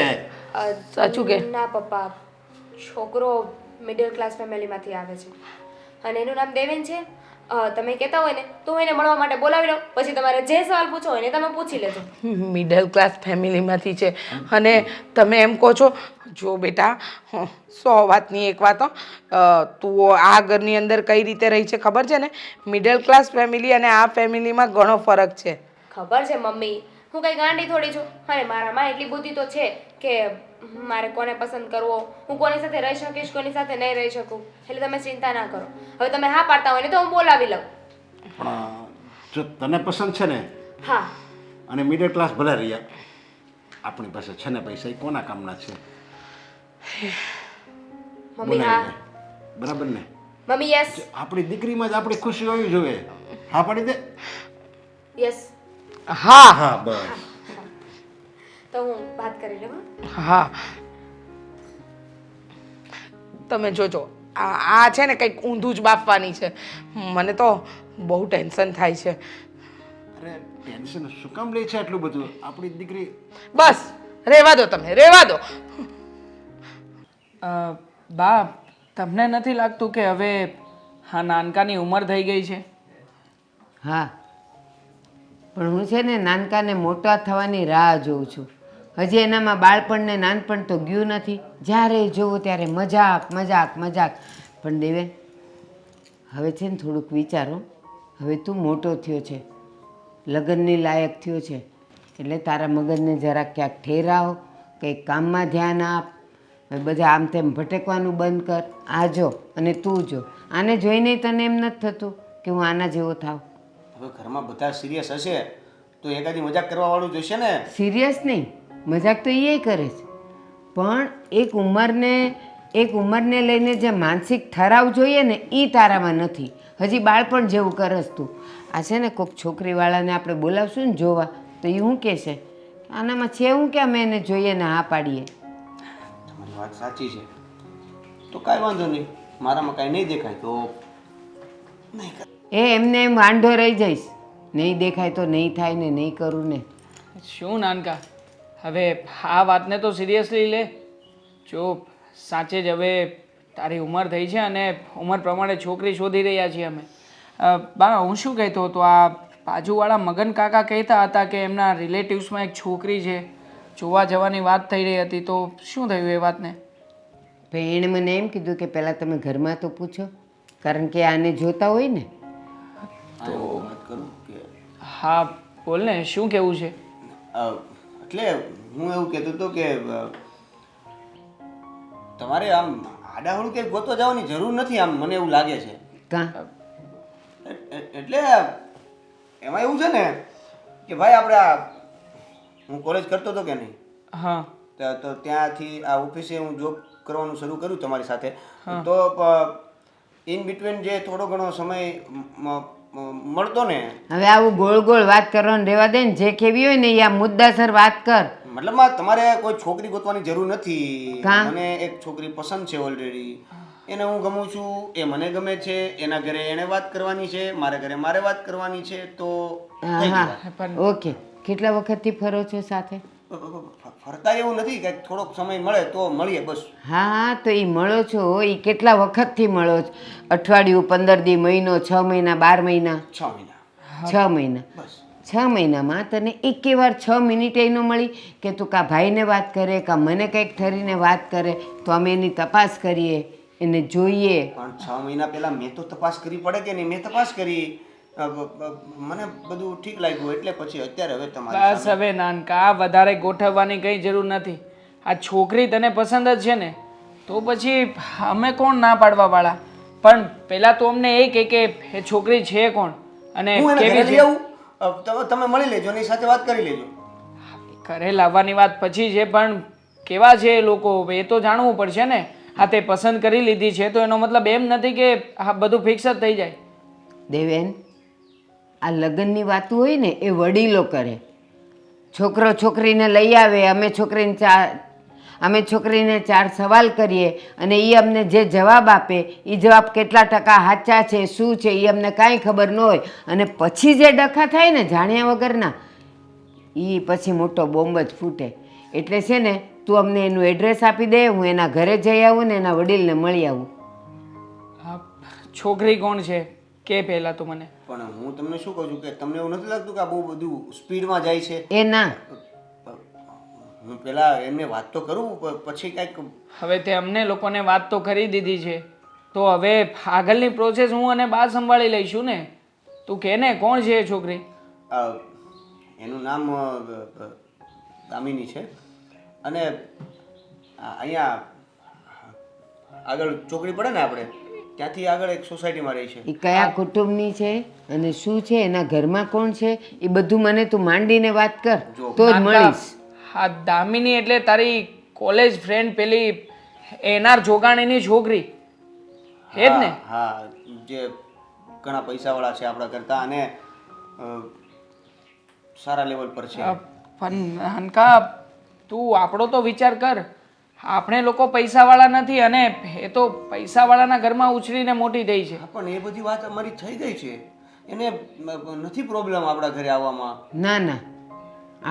સાચું કે? ના પપ્પા, છોકરો મિડલ ક્લાસ ફેમિલીમાંથી આવે છે અને એનું નામ દેવેન છે. તમે કહેતા હોય ને તો હું એને મળવા માટે બોલાવી લઉં. પછી તમારે જે સવાલ પૂછો હોય ને તમે પૂછી લેજો. મિડલ ક્લાસ ફેમિલીમાંથી છે અને તમે એમ કહો છો? જો બેટા 100 વાતની એક વાત, તું આ ઘરની અંદર કઈ રીતે રહી છે ખબર છે ને? મિડલ ક્લાસ ફેમિલી અને આ ફેમિલીમાં ઘણો ફરક છે. ખબર છે મમ્મી, હું કઈ ગાંડી થોડી છું. અને મારામાં એટલી બુદ્ધિ તો છે કે મારે કોને પસંદ કરવો, હું કોની સાથે રહી શકીશ, કોની સાથે નહીં રહી શકું. એટલે તમે ચિંતા ના કરો. હવે તમે હા પાડતા હોય ને તો હું બોલાવી લઉં. પણ જો તને પસંદ છે ને, હા, અને મિડલ ક્લાસ ભલે રહ્યા, આપણી પાસે છે ને પૈસા, એ કોના કામના છે? મમ્મી હા. બરાબર ને? Mummy yes. આપણી દીકરીમાં જ આપણી ખુશી હોવી જોઈએ. હા પાડી દે. યસ. હા હા બસ. તો હું વાત કરી લઉં હં? હા તમે જોજો આ છે ને કંઈક ઊંધું જ બાફવાની છે. મને તો બહુ ટેન્શન થાય છે. અરે ટેન્શન શું કામ લે છે આટલું બધું? આપણી દીકરી બસ રહેવા દો, તમે રહેવા દો. બા તમને નથી લાગતું કે હવે હા નાનકાની ઉંમર થઈ ગઈ છે? હા, પણ હું છે ને નાનકાને મોટા થવાની રાહ જોઉં છું. હજી એનામાં બાળપણ ને નાનપણ તો ગયું નથી. જ્યારે જોવો ત્યારે મજાક મજાક મજાક. પણ દેવેન, હવે છે ને થોડુંક વિચારો. હવે તું મોટો થયો છે, લગ્નની લાયક થયો છે, એટલે તારા મગજને જરાક ક્યાંક ઠેરાવ, કંઈક કામમાં ધ્યાન આપ. હવે બધા આમ તેમ ભટકવાનું બંધ કર. આ જો અને તું જો. આને જોઈને તને એમ નથી થતું કે હું આના જેવો થાવ? હવે ઘરમાં બધા સિરિયસ હશે તો એકાદી મજાક કરવા વાળું જોઈશે ને. સિરિયસ નહીં, મજાક તો એ કરે છે, પણ એક ઉંમરને લઈને જે માનસિક ઠરાવ જોઈએ ને એ તારામાં નથી. હજી બાળપણ જેવું કરસ તું. આ છે ને કોઈક છોકરીવાળાને આપણે બોલાવશું ને જોવા, તો એ શું કહેશે? આનામાં છે હું કે અમે એને જોઈએ ને હા પાડીએ? તમારી વાત સાચી છે, તો કાંઈ વાંધો નહીં. મારામાં કાંઈ નહીં દેખાય તો નહીં કર. એમને એમ વાંઢો રહી જઈશ. નહીં દેખાય તો નહીં થાય ને, નહીં કરું ને. શું નાનકા, હવે આ વાતને તો સિરિયસલી લે. જો સાચે જ હવે તારી ઉંમર થઈ છે અને ઉંમર પ્રમાણે છોકરી શોધી રહ્યા છીએ અમે. બા હું શું કહેતો હતો, આ બાજુવાળા મગન કાકા કહેતા હતા કે એમના રિલેટિવ્સમાં એક છોકરી છે, જોવા જવાની વાત થઈ રહી હતી, તો શું થયું એ વાતને? પણ એણે મને એમ કીધું કે પહેલાં તમે ઘરમાં તો પૂછો, કારણ કે આને જોતા હોય ને. તો વાત કરું કે હા બોલ ને, શું કહેવું છે? એટલે હું એવું કહેતો હતો કે તમારે આમ આડાહળું કંઈ ગોતવા જવાની જરૂર નથી. આમ મને એવું લાગે છે. કાં? એટલે એમાં એવું છે ને કે ભાઈ આપણે હું કોલેજ કરતો હતો કે નહીં, હા તો ત્યાંથી આ ઓફિસે હું જોબ કરવાનું શરૂ કર્યું તમારી સાથે. તો ઇન બિટવીન જે થોડો ઘણો સમય મળતો ને. હવે આવું ગોળ ગોળ વાત કરવાનું રહેવા દે ને. જે કેવી હોય ને એ આ મુદ્દાસર વાત કર. મતલબમાં તમારે કોઈ છોકરી ગોતવાની જરૂર નથી. કાં? મને એક છોકરી પસંદ છે ઓલરેડી. એને હું ગમું છું, એ મને ગમે છે. એના ઘરે એને વાત કરવાની છે, મારા ઘરે મારે વાત કરવાની છે. તો થઈ ગઈ વાત. હા, ઓકે. કેટલા વખતથી ફરો છો સાથે? ફરતા એવું નથી કે થોડોક સમય મળે તો મળીએ બસ. હા, તો એ મળો છો એ કેટલા વખતથી મળો છો? અઠવાડિયું, 15 દી, મહિનો, 6 મહિના, 12 મહિના? 6 મહિના 6 મહિના. બસ. 6 મહિનામાં તને એકે વાર 6 મિનિટ ન મળી કે તું કાં ભાઈને વાત કરે કાં મને કંઈક ઠરીને વાત કરે તો અમે એની તપાસ કરીએ, એને જોઈએ? પણ 6 મહિના પહેલા મેં તો તપાસ કરવી પડે કે નહીં? મેં તપાસ કરી, મને બધું ઠીક લાગ્યું, એટલે પછી અત્યારે હવે તમારી બસ હવે નાનકા, વધારે ગોઠવવાની કંઈ જરૂર નથી. આ છોકરી તને પસંદ જ છે ને, તો પછી અમે કોણ ના પાડવા વાળા? પણ પહેલા તો અમને એ કે એ છોકરી છે કોણ અને હું એને ઘરે કેવી લઈ છે. આવું, તમે મળી લેજો, એની સાથે વાત કરી લેજો. ઘરે લાવવાની વાત પછી છે, પણ કેવા છે એ લોકો એ તો જાણવું પડશે ને. હા તે પસંદ કરી લીધી છે તો એનો મતલબ એમ નથી કે આ બધું ફિક્સ જ થઈ જાય. દેવેન, આ લગ્નની વાતો હોય ને એ વડીલો કરે. છોકરો છોકરીને લઈ આવે, અમે છોકરીને 4 સવાલ કરીએ અને એ અમને જે જવાબ આપે એ જવાબ કેટલા ટકા સાચા છે, શું છે એ અમને કાંઈ ખબર ન હોય. અને પછી જે ડખા થાય ને જાણ્યા વગરના, એ પછી મોટો બોમ્બ જ ફૂટે. એટલે છે ને તું અમને એનું એડ્રેસ આપી દે, હું એના ઘરે જઈ આવું ને એના વડીલને મળી આવું. હા, છોકરી કોણ છે કે પહેલા તો મને. પણ હું તમને શું કહું છું કે તમને એવું નથી લાગતું કે આ બહુ બધું સ્પીડમાં જાય છે? એ ના, હું પેલા એમને વાત તો કરું, પછી કાંઈક. હવે તે અમને લોકોને વાત તો કરી દીધી છે, તો હવે આગળની પ્રોસેસ હું અને બા સંભાળી લઈશું ને. તું કે ને કોણ છે એ છોકરી? એનું નામ દામિની છે અને અહીંયા આગળ ચોકડી પડે ને આપણે ત્યાંથી આગળ એક સોસાયટીમાં રહી છે. એ કયા કુટુંબની છે અને શું છે, એના ઘરમાં કોણ છે, એ બધું મને તું માંડીને વાત કર તો જ મળીશ. હા દામિની એટલે તારી કોલેજ ફ્રેન્ડ પેલી એનાર જોગાણીની છોકરી હે જ ને? હા, જે ઘણા પૈસાવાળા છે આપણા કરતા અને સારા લેવલ પર છે. પણ નાનકા તું આપણો તો વિચાર કર. આપણે લોકો પૈસાવાળા નથી અને એ તો પૈસાવાળાના ઘરમાં ઉછરીને મોટી થઈ છે. હા, પણ એ બધી વાત અમારી થઈ ગઈ છે. એને નથી પ્રોબ્લેમ આપણા ઘરે આવવામાં. ના ના,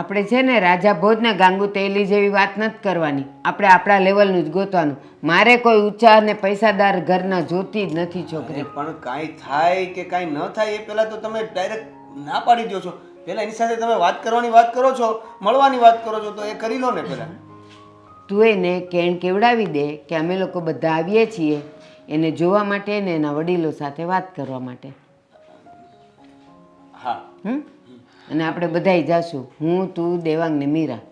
આપણે છે ને રાજા ભોજ ને ગાંગુ તેલી જેવી વાત નથી કરવાની. આપણે આપણા લેવલનું જ ગોતવાનું. મારે કોઈ ઊંચા અને પૈસાદાર ઘરના જોતી જ નથી છોકરી. અરે પણ કાંઈ થાય કે કાંઈ ન થાય એ પહેલાં તો તમે ડાયરેક્ટ ના પાડી દો છો. પહેલાં એની સાથે તમે વાત કરવાની વાત કરો છો, મળવાની વાત કરો છો, તો એ કરી લો ને પહેલાં. તું એને કેણ કેવડાવી દે કે અમે લોકો બધા આવીએ છીએ એને જોવા માટે ને એના વડીલો સાથે વાત કરવા માટે. હા, અને આપણે બધાય જાશું, હું, તું, દેવાંગ ને મીરા.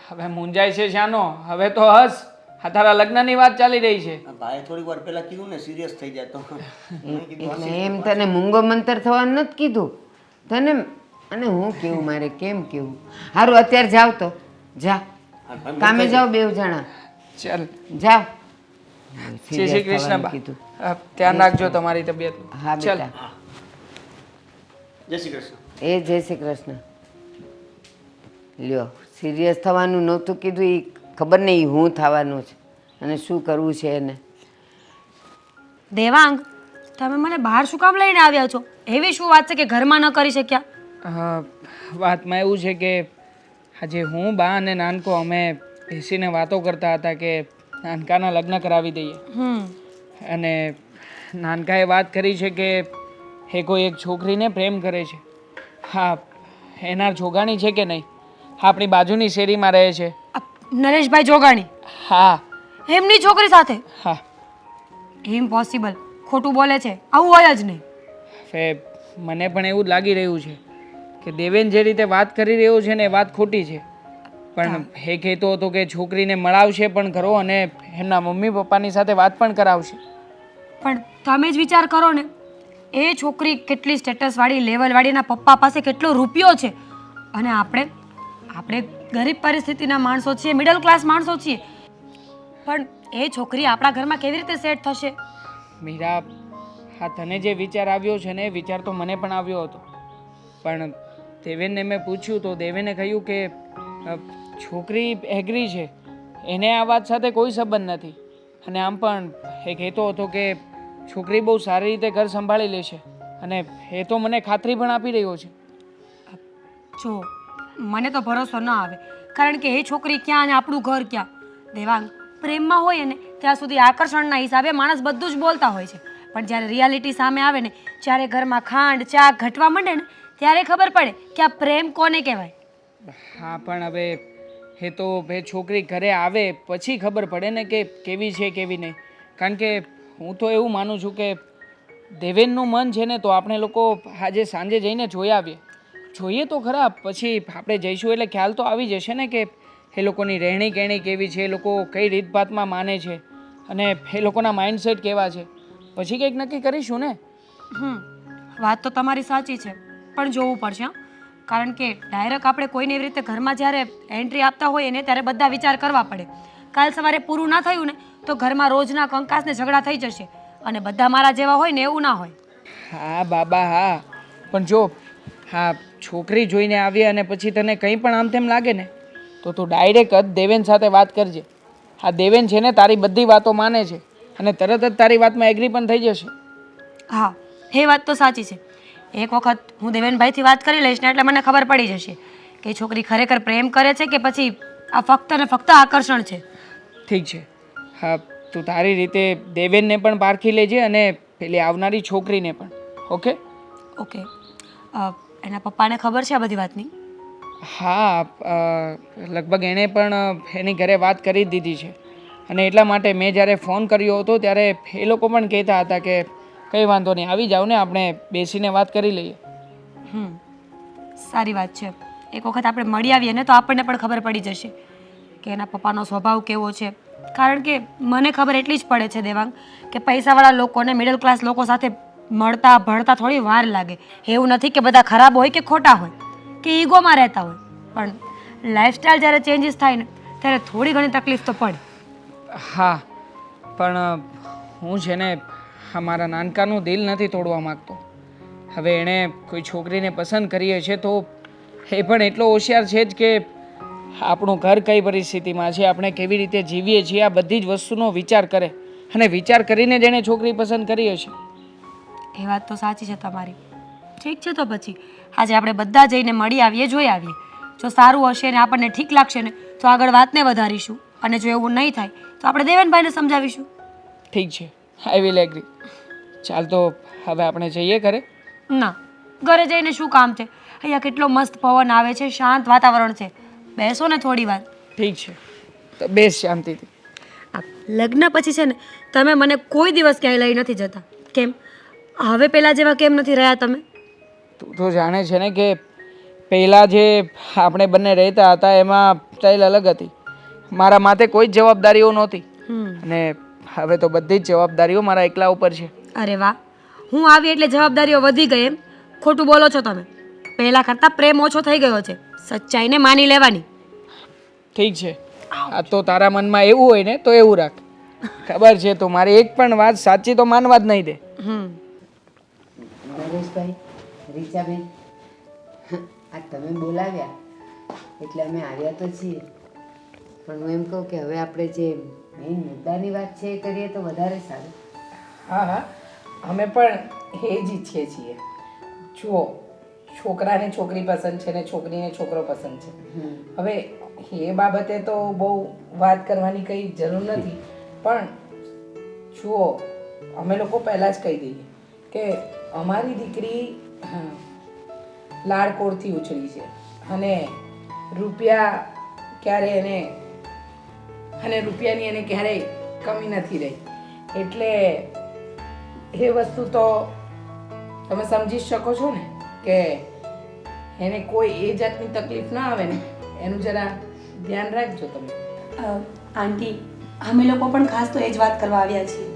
હવે મૂંઝાય છે શાનો? હવે તો હસ. આ તારા લગ્નની વાત ચાલી રહી છે. ભાઈ થોડીક વાર પહેલાં કીધું ને સિરિયસ થઈ જાય તો. એટલે એમ તને મૂંગો મંતર થવાનું નથી કીધું તને. અને હું કેવું મારે કેમ કેવું? સારું, અત્યારે જાવ તો જા, કામે જાઓ બેવ જણા, ચાલ, જાઓ. જય શ્રી કૃષ્ણ બા. ધ્યાન રાખજો તમારી તબિયતનું. હા ચાલ. બેટા. જય શ્રી કૃષ્ણ. એ જય શ્રી કૃષ્ણ. લ્યો, સિરિયસ થવાનું નહોતું કીધું, એ ખબર નહીં હું થવાનું છે અને શું કરવું છે એને. દેવાંગ, તમે મને બહાર શું કામ લઈને આવ્યા છો? એવી શું વાત છે કે ઘરમાં ન કરી શક્યા? વાતમાં એવું છે કે આજે હું, બા અને નાનકો અમે બેસીને વાતો કરતા હતા કે નાનકાના લગ્ન કરાવી દઈએ. અને નાનકાએ વાત કરી છે કે એ કોઈ એક છોકરીને પ્રેમ કરે છે. હા, એના જોગાણી છે કે નહીં? આપણી બાજુની શેરીમાં રહે છે. નરેશભાઈ જોગાણી? હા એમની છોકરી સાથે? હા. ઇમ્પોસિબલ, ખોટું બોલે છે, આવું હોય જ નહીં. હવે મને પણ એવું જ લાગી રહ્યું છે કે દેવેન જે રીતે વાત કરી રહ્યો છે ને એ વાત ખોટી છે. પણ એ કહેતો હતો કે છોકરીને મળાવશે પણ ખરો અને એમના મમ્મી પપ્પાની સાથે વાત પણ કરાવશે. પણ તમે જ વિચાર કરો ને, એ છોકરી કેટલી સ્ટેટસવાળી, લેવલવાળી, એના પપ્પા પાસે કેટલો રૂપિયો છે અને આપણે ગરીબ પરિસ્થિતિના માણસો છીએ, મિડલ ક્લાસ માણસો છીએ. પણ એ છોકરી આપણા ઘરમાં કેવી રીતે સેટ થશે? મીરા, હા, તને જે વિચાર આવ્યો છે ને એ વિચાર તો મને પણ આવ્યો હતો. પણ દેવેનને મેં પૂછ્યું તો દેવેને કહ્યું કે છોકરી એગ્રી છે, એને આ વાત સાથે કોઈ સંબંધ નથી. અને આમ પણ એ કહેતો હતો કે છોકરી બહુ સારી રીતે ઘર સંભાળી લેશે અને એ તો મને ખાતરી પણ આપી રહ્યો છે. જો મને તો ભરોસો ન આવે, કારણ કે એ છોકરી ક્યાં અને આપણું ઘર ક્યાં. દેવાંગ, પ્રેમમાં હોય ને ત્યાં સુધી આકર્ષણના હિસાબે માણસ બધું જ બોલતા હોય છે, પણ જ્યારે રિયાલિટી સામે આવે ને, જ્યારે ઘરમાં ખાંડ ચા ઘટવા માંડે ને, ત્યારે ખબર પડે કે આ પ્રેમ કોને કહેવાય. હા, પણ હવે એ તો એ છોકરી ઘરે આવે પછી ખબર પડે ને કે કેવી છે કેવી નહીં. કારણ કે હું તો એવું માનું છું કે દેવેનનું મન છે ને તો આપણે લોકો આજે સાંજે જઈને જોઈ આવીએ. જોઈએ તો ખરા, પછી આપણે જઈશું એટલે ખ્યાલ તો આવી જશે ને કે એ લોકોની રહેણી કહેણી કેવી છે, એ લોકો કઈ રીતભાતમાં માને છે અને એ લોકોના માઇન્ડસેટ કેવા છે. પછી કંઈક નક્કી કરીશું ને. વાત તો તમારી સાચી છે, પણ જોવું પડશે હા. કારણ કે ડાયરેક્ટ આપણે કોઈને એવી રીતે ઘરમાં જ્યારે એન્ટ્રી આપતા હોઈએ ને ત્યારે બધા વિચાર કરવા પડે. કાલ સવારે પૂરું ના થયું ને તો ઘરમાં રોજના કંકાસ ને ઝઘડા થઈ જશે અને બધા મારા જેવા હોય ને એવું ના હોય. હા બાબા, હા, પણ જો હા, છોકરી જોઈને આવી અને પછી તને કંઈ પણ આમ તેમ લાગે ને તો તું ડાયરેક્ટ જ દેવેન સાથે વાત કરજે. હા, દેવેન છે ને તારી બધી વાતો માને છે અને તરત જ તારી વાતમાં એગ્રી પણ થઈ જશે. હા, એ વાત તો સાચી છે. એક વખત હું દેવેનભાઈથી વાત કરી લઈશ ને એટલે મને ખબર પડી જશે કે છોકરી ખરેખર પ્રેમ કરે છે કે પછી આ ફક્ત ને ફક્ત આકર્ષણ છે. ઠીક છે. હા, તું તારી રીતે દેવેનને પણ પારખી લેજે અને પેલી આવનારી છોકરીને પણ. ઓકે? ઓકે. એના પપ્પાને ખબર છે આ બધી વાતની? હા, લગભગ એણે પણ એની ઘરે વાત કરી જ દીધી છે અને એટલા માટે મેં જ્યારે ફોન કર્યો હતો ત્યારે એ લોકો પણ કહેતા હતા કે કંઈ વાંધો નહીં, આવી જાઓ ને, આપણે બેસીને વાત કરી લઈએ. સારી વાત છે. એક વખત આપણે મળી આવીએ ને તો આપણને પણ ખબર પડી જશે કે એના પપ્પાનો સ્વભાવ કેવો છે. કારણ કે મને ખબર એટલી જ પડે છે દેવાંગ કે પૈસાવાળા લોકોને મિડલ ક્લાસ લોકો સાથે મળતા ભળતા થોડી વાર લાગે. એવું નથી કે બધા ખરાબ હોય કે ખોટા હોય કે ઈગોમાં રહેતા હોય, પણ લાઈફસ્ટાઈલ જ્યારે ચેન્જીસ થાય ને ત્યારે થોડી ઘણી તકલીફ તો પડે. હા, પણ હું છે ને મારા નાનકાનું દિલ નથી તોડવા માગતો. હવે એણે કોઈ છોકરીને પસંદ કરીએ છે તો એ પણ એટલો હોશિયાર છે જ કે આપણું ઘર કઈ પરિસ્થિતિમાં છે, આપણે કેવી રીતે જીવીએ છીએ, આ બધી જ વસ્તુનો વિચાર કરે અને વિચાર કરીને જ એણે છોકરી પસંદ કરી હશે. એ વાત તો સાચી છે તમારી. ઠીક છે, તો પછી આજે આપણે બધા જઈને મળી આવીએ, જોઈ આવીએ. જો સારું હશે ને આપણને ઠીક લાગશે ને તો આગળ વાતને વધારીશું, અને જો એવું નહીં થાય તો આપણે દેવેનભાઈને સમજાવીશું. ઠીક છે, આઈ વિલ એગ્રી. ચાલ તો હવે આપણે જઈએ ઘરે. ના, ઘરે જઈને શું કામ છે? અહીંયા કેટલો મસ્ત પવન આવે છે, શાંત વાતાવરણ છે. બેસો ને થોડી વાર. ઠીક છે, તો બેસ શાંતિથી. આ લગ્ન પછી છે ને તમે મને કોઈ દિવસ ક્યાંય લઈ નથી જતા. કેમ? હવે પહેલાં જેવા કેમ નથી રહ્યા તમે? તું તો જાણે છે ને કે પહેલાં જે આપણે બંને રહેતા હતા એમાં સ્ટાઈલ અલગ હતી. મારા માથે કોઈ જ જવાબદારીઓ નહોતી અને હવે તો બધી જ જવાબદારીઓ મારા એકલા ઉપર છે. અરે વાહ, હું આવી એટલે જવાબદારીઓ વધી ગઈ એમ? ખોટું બોલો છો તમે. પહેલાં કરતાં પ્રેમ ઓછો થઈ ગયો છે. સચ્ચાઈને માની લેવાની. ઠીક છે, આ તો તારા મનમાં એવું હોય ને તો એવું રાખ. ખબર છે તો મારી એક પણ વાત સાચી તો માનવા જ નહીં દે. નરેશભાઈ, રીચાબેન, આ તમે બોલાવ્યા એટલે અમે આવ્યા તો છીએ, પણ હું એમ કહું કે હવે આપણે જે મેઇન મુદ્દાની વાત છે એ કરીએ તો વધારે સારું. હા હા, અમે પણ એ જ ઈચ્છીએ છીએ. જુઓ, છોકરાને છોકરી પસંદ છે ને છોકરીને છોકરો પસંદ છે. હવે એ બાબતે તો બહુ વાત કરવાની કંઈ જરૂર નથી, પણ જુઓ, અમે લોકો પહેલાં જ કહી દઈએ કે અમારી દીકરી લાડકોડથી ઉછળી છે અને રૂપિયા ક્યારે અને રૂપિયાની એને ક્યારેય કમી નથી રહી. એટલે એ વસ્તુ તો તમે સમજી શકો છો ને કે એને કોઈ એ જાતની તકલીફ ના આવે ને એનું જરા ધ્યાન રાખજો તમે. આંટી, અમે લોકો પણ ખાસ તો એ જ વાત કરવા આવ્યા છીએ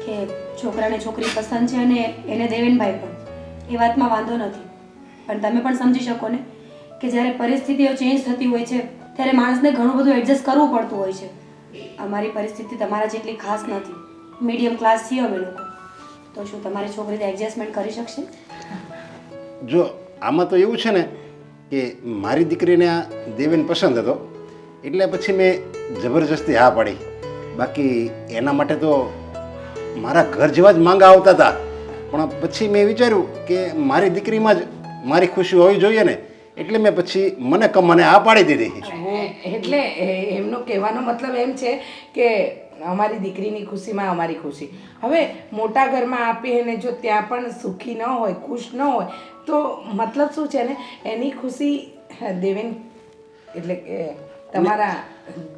કે છોકરાને છોકરી પસંદ છે અને એને દેવેનભાઈ પણ. એ વાતમાં વાંધો નથી, પણ તમે પણ સમજી શકો ને કે જ્યારે પરિસ્થિતિઓ ચેન્જ થતી હોય છે ત્યારે માણસને ઘણું બધું એડજસ્ટ કરવું પડતું હોય છે. અમારી પરિસ્થિતિ તમારા જેટલી ખાસ નથી, મીડિયમ ક્લાસ છીએ અમે લોકો. તો શું તમારી છોકરી એડજસ્ટમેન્ટ કરી શકશે? જો આમાં તો એવું છે ને કે મારી દીકરીને આ દેવેન પસંદ હતો એટલે પછી મેં જબરજસ્તી હા પાડી. બાકી એના માટે તો મારા ઘર જેવા જ માંગા આવતા હતા, પણ પછી મેં વિચાર્યું કે મારી દીકરીમાં જ મારી ખુશી હોવી જોઈએ ને, એટલે મેં પછી મને આ પાડી દીધી. એટલે એમનો કહેવાનો મતલબ એમ છે કે અમારી દીકરીની ખુશીમાં અમારી ખુશી. હવે મોટા ઘરમાં આપીને જો ત્યાં પણ સુખી ન હોય, ખુશ ન હોય તો મતલબ શું છે ને, એની ખુશી દેવેન એટલે કે તમારા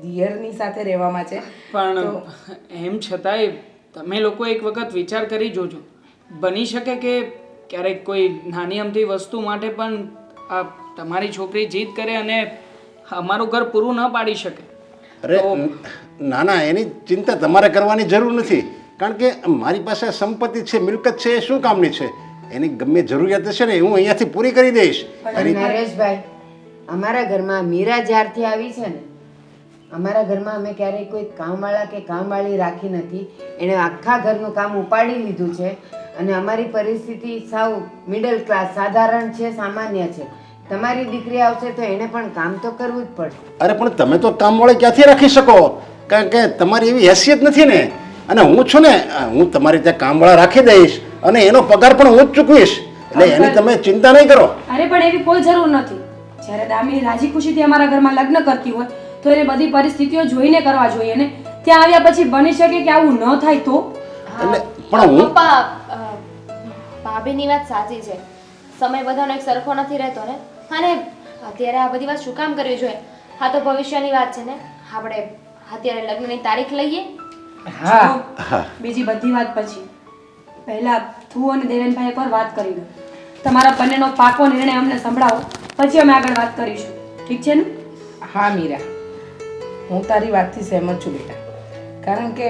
દિયરની સાથે રહેવામાં છે. પણ એમ છતાંય તમે લોકો એક વખત વિચાર કરી જોજો. બની શકે કે ક્યારેક કોઈ નાની અમથી વસ્તુ માટે પણ આ તમારી છોકરી જીદ કરે અને અમારું ઘર પૂરું ન પાડી શકે. અરે ના, એની ચિંતા તમારે કરવાની જરૂર નથી, કારણ કે મારી પાસે સંપત્તિ છે, મિલકત છે, એ શું કામની છે. એની ગમે જરૂરિયાત હશે ને હું અહીંયાથી પૂરી કરી દઈશ. નરેશભાઈ, અમારા ઘરમાં મીરા જ્યારથી આવી છે ને, અમારા ઘરમાં અમે ક્યારેય કોઈ કામવાળા કે કામવાળી રાખી નથી. એણે આખા ઘરનું કામ ઉપાડી લીધું છે અને અમારી પરિસ્થિતિ સાવ મિડલ ક્લાસ, સાધારણ છે, સામાન્ય છે. તમારી દીકરી આવશે તો એને પણ કામ તો કરવું જ પડશે. અરે પણ તમે તો કામવાળી ક્યાંથી રાખી શકો, કારણ કે તમારી એવી હેસિયત નથી ને. અને હું છું ને, હું તમારી ત્યાં કામવાળા રાખી દઈશ અને એનો પગાર પણ હું જ ચૂકવીશ, એટલે એની તમે ચિંતા નહીં કરો. અરે પણ એવી કોઈ જરૂર નથી. જ્યારે દામિની રાજી ખુશીથી અમારા ઘરમાં લગ્ન કરતી હોય તો એને બધી પરિસ્થિતિઓ જોઈને કરવા જોઈએ ને. ત્યાં આવ્યા પછી બની શકે કે આવું ન થાય તો? એટલે પણ હું પપ્પા, ભાભીની વાત સાચી છે. સમય બધાનો એક સરખો નથી રહેતો ને, અને અત્યારે આ બધી વાત શું કામ કરવી જોઈએ? હા, તો ભવિષ્યની વાત છે ને. આપણે અત્યારે લગ્નની તારીખ લઈએ. હા, બીજી બધી વાત પછી. પહેલા તું અને દેવેનભાઈ એકવાર વાત કરી લો. તમારા બંનેનો પાકો નિર્ણય અમને સંભળાવો, પછી અમે આગળ વાત કરીશું. ઠીક છે ને? હા મીરા, હું તારી વાતથી સહેમત છું બેટા, કારણ કે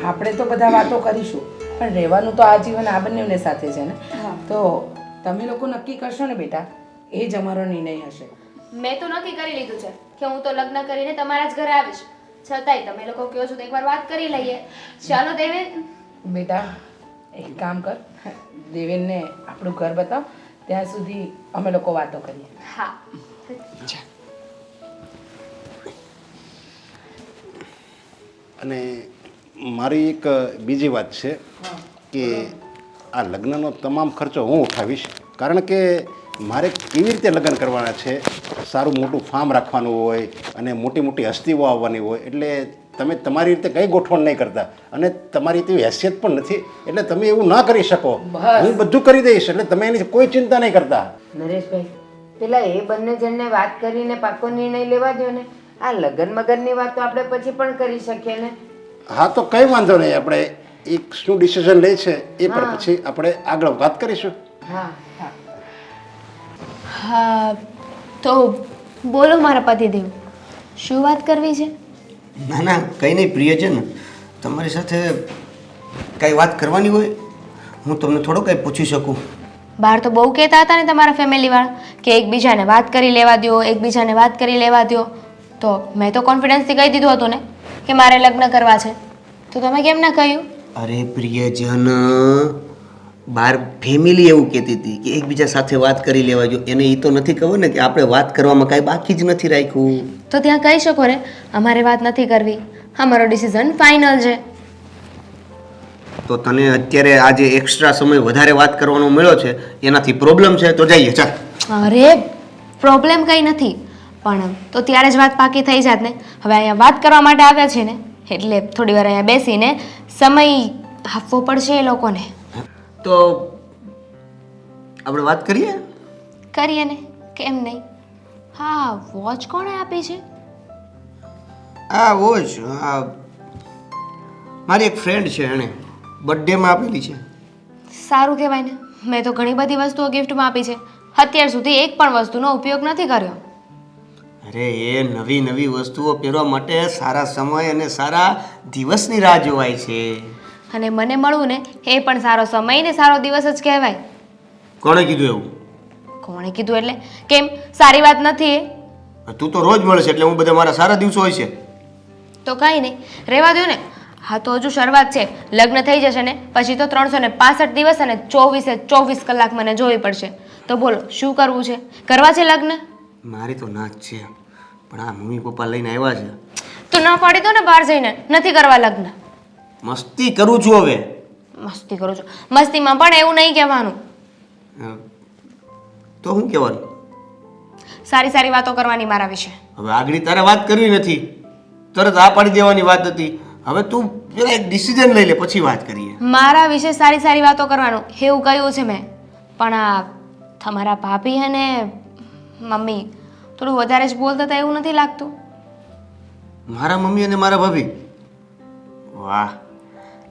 આપણે તો બધા વાતો કરીશું પણ રહેવાનું તો આજીવન આ બંનેને સાથે છે ને. તો તમે લોકો નક્કી કરશો ને બેટા, એ જ અમારો નિર્ણય હશે. મેં તો નક્કી કરી લીધું છે કે હું તો લગ્ન કરીને તમારા જ ઘરે આવીશ. છતાંય તમે લોકો કહો છો તો એકવાર વાત કરી લઈએ. ચાલો દેવેન. બેટા એક કામ કર, દેવેનને આપણું ઘર બતાવ, ત્યાં સુધી અમે લોકો વાતો કરીએ. હા. અને મારી એક બીજી વાત છે કે આ લગ્નનો તમામ ખર્ચો હું ઉઠાવીશ, કારણ કે મારે કેવી રીતે લગ્ન કરવાના છે. સારું મોટું ફાર્મ રાખવાનું હોય અને મોટી મોટી હસ્તીઓ આવવાની હોય, એટલે તમે તમારી રીતે કંઈ ગોઠવણ નહીં કરતા અને તમારી તેવી હેસિયત પણ નથી, એટલે તમે એવું ના કરી શકો. હું બધું કરી દઈશ, એટલે તમે એની કોઈ ચિંતા નહીં કરતા. નરેશભાઈ, પેલા એ બંને જણને વાત કરીને પાકો નિર્ણય લેવા દો ને. આ લગન મગનની વાત તો આપણે પછી પણ કરી શકીએ ને. હા, તો કંઈ વાંધો નહીં. આપણે એક શું ડિસિઝન લે છે એ પણ પછી આપણે આગળ વાત કરીશું. હા હા. હા તો બોલો મારા પતિદેવ, શું વાત કરવી છે? ના ના, કંઈ નહીં પ્રિયજન, તમારી સાથે કાંઈ વાત કરવાની હોય હું તમને થોડું કંઈ પૂછી શકું? બહાર તો બહુ કહેતા હતા ને તમારા ફેમિલીવાળા કે એકબીજાને વાત કરી લેવા દો, એકબીજાને વાત કરી લેવા દો. તો મેં તો કોન્ફિડન્સથી કહી દીધું હતું ને કે મારે લગ્ન કરવા છે, તો તમે કેમ ના કહ્યું? અરે પ્રિયજન, બાર ફેમિલી એવું કહેતી હતી કે એકબીજા સાથે વાત કરી લેવા જો. એને એ તો નથી ખબર ને કે આપણે વાત કરવામાં કાંઈ બાકી જ નથી રાખ્યું. તો ત્યાં કહી શકો ને અમારે વાત નથી કરવી, અમારો ડિસિઝન ફાઇનલ છે. તો તને અત્યારે આજે એક્સ્ટ્રા સમય વધારે વાત કરવાનો મળ્યો છે એનાથી પ્રોબ્લેમ છે? તો જઈએ ચાલ. અરે પ્રોબ્લેમ કંઈ નથી, પણ તો ત્યારે જ વાત પાકી થઈ જાત ને. હવે અહીંયા વાત કરવા માટે આવ્યા છે ને, એટલે થોડી વાર અહીંયા બેસીને સમય આપવો પડશે એ લોકોને. તો આપણે વાત કરીએ. કરીએ ને, કેમ નહીં? હા, વોચ કોણે આપી છે? આ વોચ મારી એક ફ્રેન્ડ છે, એણે બર્થડેમાં આપેલી છે. સારું કહેવાય ને. મેં તો ઘણી બધી વસ્તુઓ ગિફ્ટમાં આપી છે, અત્યાર સુધી એક પણ વસ્તુનો ઉપયોગ નથી કર્યો. અરે એ નવી નવી વસ્તુઓ પહેરવા માટે સારા સમય અને સારા દિવસની રાહ જોવાય છે. અને મને મળવું ને એ પણ સારો સમય ને સારો દિવસ જ કહેવાય. કોણે કીધું એવું? કોણે કીધું એટલે કેમ? સારી વાત નથી એ? તું તો રોજ મળે છે એટલે હું બધા મારા સારા દિવસો હોય છે. તો કાંઈ નહીં, રહેવા દો ને. હા, તો હજુ શરૂઆત છે. લગ્ન થઈ જશે ને પછી તો 365 દિવસ અને 24 કલાક મને જોવી પડશે. તો બોલો શું કરવું છે? કરવા છે લગ્ન? મારી તો ના જ છે, પણ આ મમ્મી પપ્પા લઈને આવ્યા છે. તો ન પાડી દો ને બહાર જઈને, નથી કરવા લગ્ન. મસ્તી કરું છું હવે. મસ્તી કરું છું? મસ્તીમાં પણ એવું નહીં કહેવાનું. તો શું કહેવાનું? સારી સારી વાતો કરવાની મારા વિશે. હવે આગળ તારે વાત કરવી નથી, તરત આ પાડી દેવાની વાત હતી. હવે તું જરા એક ડિસિઝન લઈ લે પછી વાત કરીએ. મારા વિશે સારી સારી વાતો કરવાનું એવું કહ્યું છે મેં, પણ આ તમારા ભાભી અને મમ્મી થોડું વધારે જ બોલતા હતા એવું નથી લાગતું? મારા મમ્મી અને મારા ભાભી? વાહ,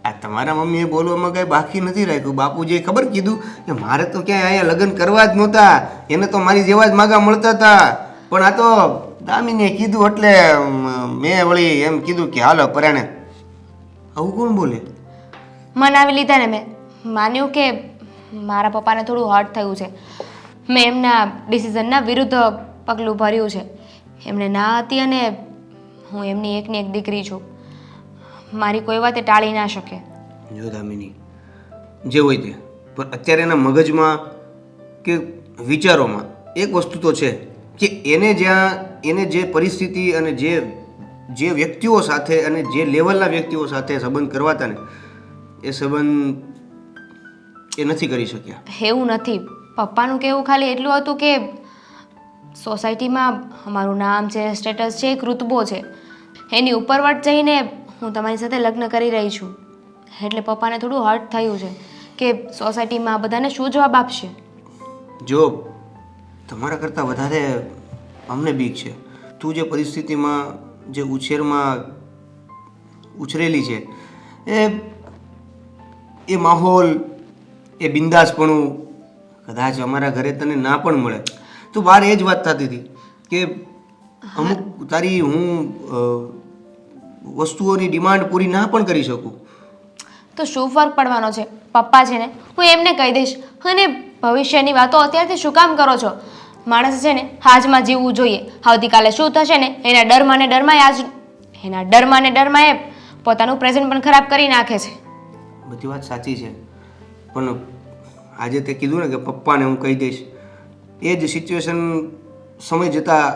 આ તમારા મમ્મીએ બોલવામાં કાંઈ બાકી નથી રાખ્યું. બાપુજીએ ખબર કીધું કે મારે તો ક્યાંય અહીંયા લગ્ન કરવા જ નહોતા, એને તો મારી જેવા જ માગા મળતા હતા. પણ આ તો દામીને કીધું એટલે મેં વળી એમ કીધું કે હાલો પરાણે. આવું કોણ બોલે? મનાવી લીધા ને મેં. માન્યું કે મારા પપ્પાને થોડું હર્ટ થયું છે. મેં એમના ડિસિઝનના વિરુદ્ધ પગલું ભર્યું છે. એમને ના હતી અને હું એમની એકની એક દીકરી છું. મારી કોઈ વાત એ ટાળી ના શકે. જો દામિની, જે હોય તે, પણ અત્યારે એના મગજમાં કે વિચારોમાં એક વસ્તુ તો છે કે એને જે પરિસ્થિતિ અને જે વ્યક્તિઓ સાથે અને જે લેવલના વ્યક્તિઓ સાથે સંબંધ કરવાતા ને એ સંબંધ એ નથી કરી શક્યા. એવું નથી. પપ્પાનું કહેવું ખાલી એટલું હતું કે સોસાયટીમાં અમારું નામ છે, સ્ટેટસ છે, એક રુતબો છે, એની ઉપરવટ જઈને હું તમારી સાથે લગ્ન કરી રહી છું. એટલે પપ્પાને થોડું હર્ટ થયું છે કે સોસાયટીમાં બધાને શું જવાબ આપશે. જો તમારા કરતાં વધારે અમને બીક છે. તું જે પરિસ્થિતિમાં જે ઉછેરમાં ઉછરેલી છે એ માહોલ, એ બિંદાસપણું કદાચ અમારા ઘરે તને ના પણ મળે. તો બહાર એ જ વાત થતી હતી કે અમુક તારી હું વસ્તુઓની ડિમાન્ડ પૂરી ના પણ કરી શકું. તો શું ફરક પડવાનો છે? પપ્પા છે ને, હું એમને કહી દઈશ. અને ભવિષ્યની વાતો અત્યારથી શું કામ કરો છો? માણસ છે ને આજમાં જીવવું જોઈએ. આવતીકાલે શું થશે ને એના ડરમાં ને ડરમાં એ પોતાનું પ્રેઝન્ટ પણ ખરાબ કરી નાખે છે. બધી વાત સાચી છે, પણ આજે તે કીધું ને કે પપ્પાને હું કહી દઈશ, એ જ સિચ્યુએશન સમય જતાં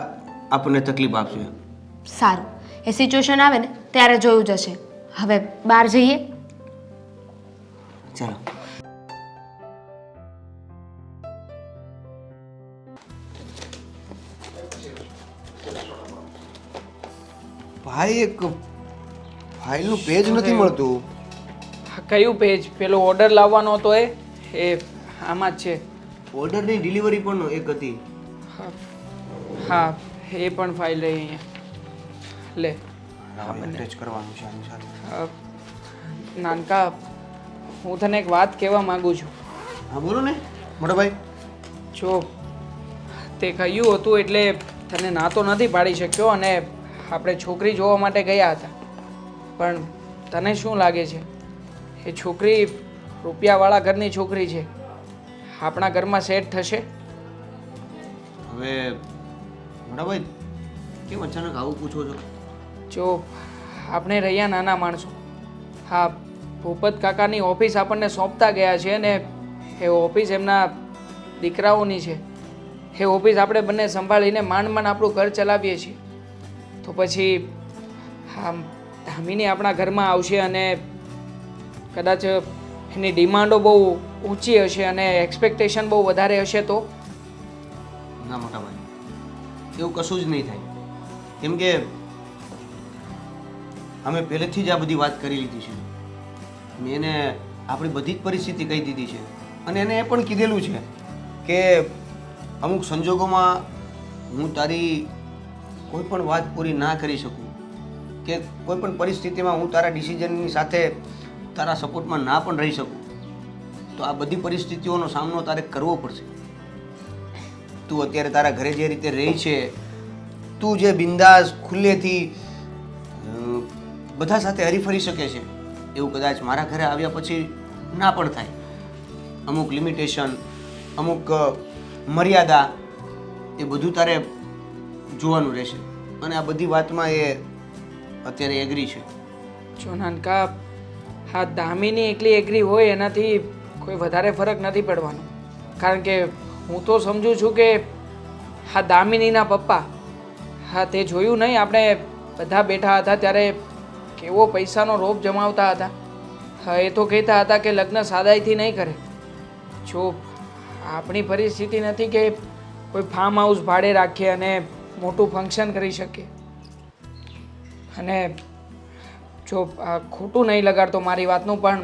આપણને તકલીફ આપશે. સારું, એ સિચ્યુએશન આવે ને ત્યારે જોયું જશે. હવે બહાર જઈએ. ચાલો. ભાઈ એક ફાઇલનું પેજ નથી મળતું. કયું પેજ? પેલો ઓર્ડર લાવવાનો હતો એ આમાં જ છે. ઓર્ડરની ડિલિવરી પણ એક હતી. હા, એ પણ ફાઇલ રહી અહીંયા. લે. અટેચ કરવાનું છે આની સાથે. નાનકા, હું તને એક વાત કહેવા માંગુ છું. હા બોલો ને મોટા ભાઈ. જો તે કહ્યું હતું એટલે તને ના તો નથી પાડી શક્યો અને આપણે છોકરી જોવા માટે ગયા હતા. પણ તને શું લાગે છે, એ છોકરી રૂપિયાવાળા ઘરની છોકરી છે, આપણા ઘરમાં સેટ થશે? હવે મોટા ભાઈ કેમ અચાનક આવું પૂછો છો? જો આપણે રહ્યા નાના માણસો, હા, ભૂપત કાકાની ઓફિસ આપણને સોંપતા ગયા છે અને એ ઓફિસ એમના દીકરાઓની છે. એ ઓફિસ આપણે બંને સંભાળીને માંડ માંડ આપણું ઘર ચલાવીએ છીએ. તો પછી હા, ધામીની આપણા ઘરમાં આવશે અને કદાચ એની ડિમાન્ડો બહુ ઊંચી હશે અને એક્સપેક્ટેશન બહુ વધારે હશે તો? ના મોટા ભાઈ, એવું કશું જ નહીં થાય. કેમ કે અમે પહેલેથી જ આ બધી વાત કરી લીધી છે. મેં એને આપણી બધી જ પરિસ્થિતિ કહી દીધી છે અને એને એ પણ કીધેલું છે કે અમુક સંજોગોમાં હું તારી કોઈ પણ વાત પૂરી ના કરી શકું કે કોઈ પણ પરિસ્થિતિમાં હું તારા ડિસિઝનની સાથે તારા સપોર્ટમાં ના પણ રહી શકું, તો આ બધી પરિસ્થિતિઓનો સામનો તારે કરવો પડશે. તું અત્યારે તારા ઘરે જે રીતે રહી છે, તું જે બિંદાસ ખુલ્લેથી બધા સાથે હરીફરી શકે છે, એવું કદાચ મારા ઘરે આવ્યા પછી ના પણ થાય. અમુક લિમિટેશન, અમુક મર્યાદા, એ બધું તારે જોવાનું રહેશે અને આ બધી વાતમાં એ અત્યારે એગ્રી છે. જો નાનકા, હા, દામિની એકલી એગ્રી હોય એનાથી કોઈ વધારે ફરક નથી પડવાનો. કારણ કે હું તો સમજુ છું કે હા, દામિનીના પપ્પા, હા, તે જોયું નહીં આપણે બધા બેઠા હતા ત્યારે કેવો પૈસાનો રોપ જમાવતા હતા. હા, એ તો કહેતા હતા કે લગ્ન સાદાઈથી નહીં કરે. જો આપણી પરિસ્થિતિ નથી કે કોઈ ફાર્મ હાઉસ ભાડે રાખીએ અને મોટું ફંક્શન કરી શકીએ. અને જો ખોટું નહીં લગાડતો મારી વાતનું, પણ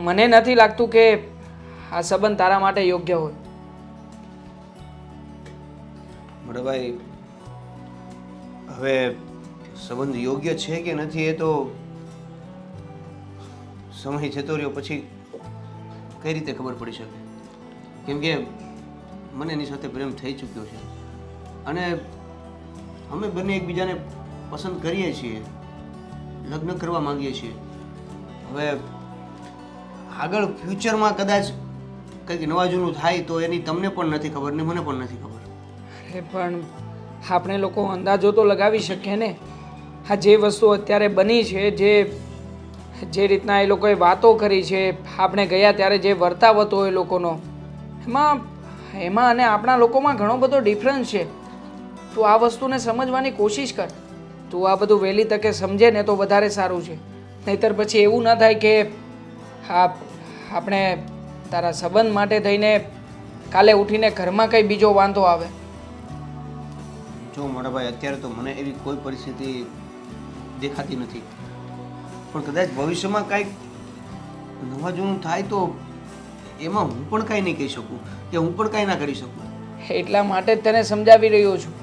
મને નથી લાગતું કે આ સંબંધ તારા માટે યોગ્ય હોય. મોટાભાઈ, હવે સંબંધ યોગ્ય છે કે નથી એ તો સમય જતો રહ્યો પછી કઈ રીતે ખબર પડી શકે. કેમ કે મને એની સાથે પ્રેમ થઈ ચૂક્યો છે અને અમે બંને એકબીજાને પસંદ કરીએ છીએ, લગ્ન કરવા માંગીએ છીએ. હવે આગળ ફ્યુચરમાં કદાચ કંઈક નવા જૂનું થાય તો એની તમને પણ નથી ખબર ને મને પણ નથી ખબર. અરે પણ આપણે લોકો અંદાજો તો લગાવી શકીએ ને. આ જે વસ્તુ અત્યારે બની છે, જે રીતના એ લોકોએ વાતો કરી છે, આપણે ગયા ત્યારે જે વર્તાવ હતો એ લોકોનો, એમાં અને આપણા લોકોમાં ઘણો બધો ડિફરન્સ છે. તું આ વસ્તુને સમજવાની કોશિશ કર. તું આ બધું વહેલી તકે સમજે ને તો વધારે સારું છે. નહીંતર પછી એવું ના થાય કે હા, આપણે તારા સંબંધ માટે થઈને કાલે ઉઠીને ઘરમાં કંઈ બીજો વાંધો આવે. જો મોટાભાઈ, અત્યારે તો મને એવી કોઈ પરિસ્થિતિ દેખાતી નથી, પણ કદાચ ભવિષ્યમાં કાંઈક નવા જૂનું થાય તો એમાં હું પણ કાંઈ નહીં કહી શકું કે હું પણ કાંઈ ના કરી શકું. એટલા માટે જ તને સમજાવી રહ્યો છું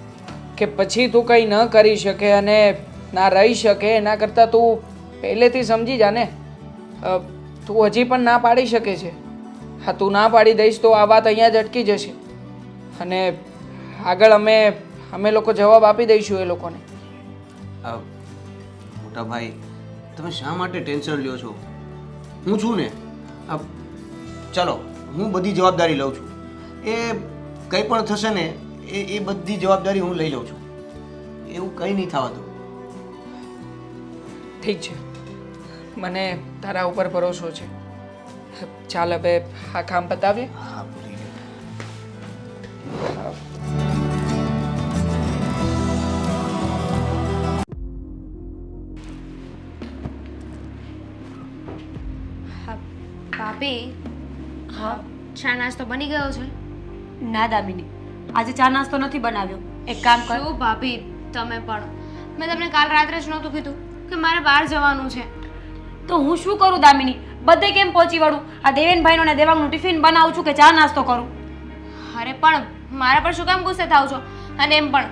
કે પછી તું કંઈ ન કરી શકે અને ના રહી શકે, એના કરતાં તું પહેલેથી સમજી જા ને. તું હજી પણ ના પાડી શકે છે. હા, તું ના પાડી દઈશ તો આ વાત અહીંયા જ અટકી જશે અને આગળ અમે લોકો જવાબ આપી દઈશું એ લોકોને. મોટા ભાઈ, તમે શા માટે ટેન્શન લ્યો છો? હું છું ને. ચલો, હું બધી જવાબદારી લઉં છું. એ કંઈ પણ થશે ને એ બધી જવાબદારી હું લઈ લઉં છું. એવું કંઈ નહીં થવા દો. ઠીક છે, મને તારા ઉપર ભરોસો છે. ચાલ હવે આ કામ પતાવીએ. હા ભૂલી ગયો. ભાભી હા ચા નાસ્તો બની ગયો છે? ના દામિની, આજે ચા નાસ્તો નથી બનાવ્યો. એક કામ કર. શું ભાભી તમે પણ? મેં તમને કાલ રાત્રે જ નહોતું કીધું કે મારે બહાર જવાનું છે? તો હું શું કરું દામિની? બધે કેમ પહોંચી વળું? આ દેવેનભાઈનો ને દેવાંગનું ટિફિન બનાવું છું કે ચા નાસ્તો કરું? અરે પણ મારા પર શું કામ ગુસ્સે થાવ છો? અને એમ પણ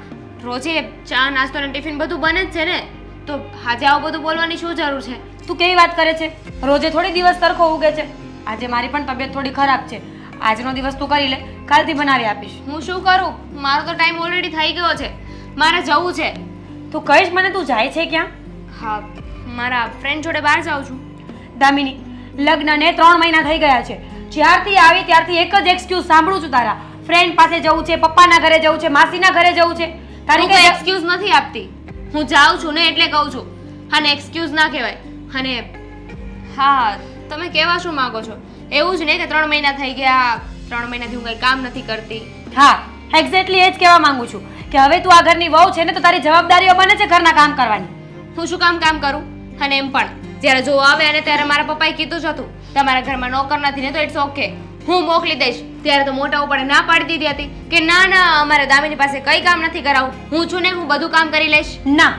રોજે ચા નાસ્તો અને ટિફિન બધું બને જ છે ને, તો આજે આવું બધું બોલવાની શું જરૂર છે? તું કેવી વાત કરે છે? રોજે થોડી દિવસ સરખો ઉગે છે. આજે મારી પણ તબિયત થોડી ખરાબ છે. આજનો દિવસ તું કરી લે, કાલથી બનાવી આપીશ. હું શું કરું? મારો તો ટાઈમ ઓલરેડી થઈ ગયો છે, મારે જવું છે. તું કહીશ મને તું જાય છે ક્યાં? હા, મારા ફ્રેન્ડ જોડે બહાર જાઉં છું. દામિની, લગ્નને 3 મહિના થઈ ગયા છે. જ્યારથી આવી ત્યારથી એક જ એક્સક્યુઝ સાંભળું છું તારા. ફ્રેન્ડ પાસે જવું છે, પપ્પાના ઘરે જવું છે, માસીના ઘરે જવું છે. તારી હું કોઈ કઈ એક્સક્યુઝ નથી આપતી. હું જાઉં છું ને એટલે કહું છું. અને એક્સક્યુઝ ના કહેવાય. અને હા, તમે કહેવા શું માંગો છો? એવું જ ને કે 3 મહિના થઈ ગયા, 3 મહિનાથી હું કંઈ કામ નથી કરતી. હા, એક્ઝેક્ટલી એ જ કહેવા માંગુ છું કે હવે તું આ ઘરની વહુ છે ને તો તારી જવાબદારીઓ બને છે ઘરના કામ કરવાની. હું શું કામ કરું? અને એમ પણ જ્યારે જો આવે અને ત્યારે મારા પપ્પાએ કીધું જ હતું તમારા ઘરમાં નોકર નથી ને તો ઇટ્સ ઓકે, હું મોકલી દઈશ. ત્યારે તો મોટા ઉપર ના પાડી દીધી હતી કે ના ના, અમારે દામિની પાસે કંઈ કામ નથી કરાવું, હું છું ને હું બધું કામ કરી લઈશ. ના,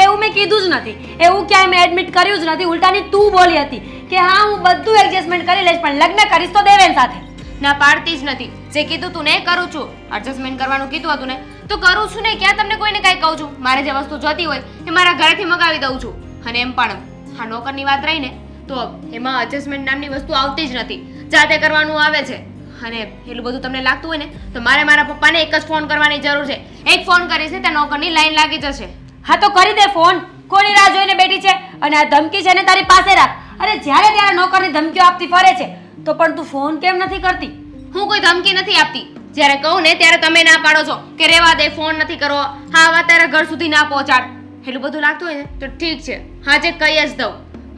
એવું મેં કીધું જ નથી. એવું ક્યાંય મેં એડમિટ કર્યું જ નથી. ઉલટાની તું બોલી હતી કે હા હું બધું એડજસ્ટમેન્ટ કરી લઈશ પણ લગ્ન કરીશ તો દેવેન સાથે. ના પાડતી જ નથી. જે કીધું તું ને એ કરું છું. એડજસ્ટમેન્ટ કરવાનું કીધું હતું ને તો કરું છું ને. ક્યાં તમને કોઈને કાંઈ કહું છું? મારે જે વસ્તુ જોતી હોય એ મારા ઘરેથી મગાવી દઉં છું. અને એમ પણ હા, નોકરની વાત રહી ને તો એમાં એડજસ્ટમેન્ટ નામની વસ્તુ આવતી જ નથી, જાતે કરવાનું આવે છે. અને એટલું બધું તમને લાગતું હોય ને તો મારા પપ્પાને એક જ ફોન કરવાની જરૂર છે. એક ફોન કરીશ ને ત્યાં નોકરની લાઈન લાગી જશે. હા તો કરી દે ફોન. કોની રાહ જોઈને બેઠી છે? અને આ ધમકી છે ને તારી પાસે રાખ. અરે જ્યારે ત્યારે નોકરની ધમકીઓ આપતી ફરે છે તો પણ તું ફોન કેમ નથી કરતી? હું કોઈ ધમકી નથી આપતી. જ્યારે કહું ને ત્યારે તમે ના પાડો છો કે રેવા દે, ફોન નથી કરવો, હા વાત તારા ઘર સુધી ના પહોંચાડ. એટલું બધું લાગતું હોય ને તો ઠીક છે, હાજે કહી જ દઉં.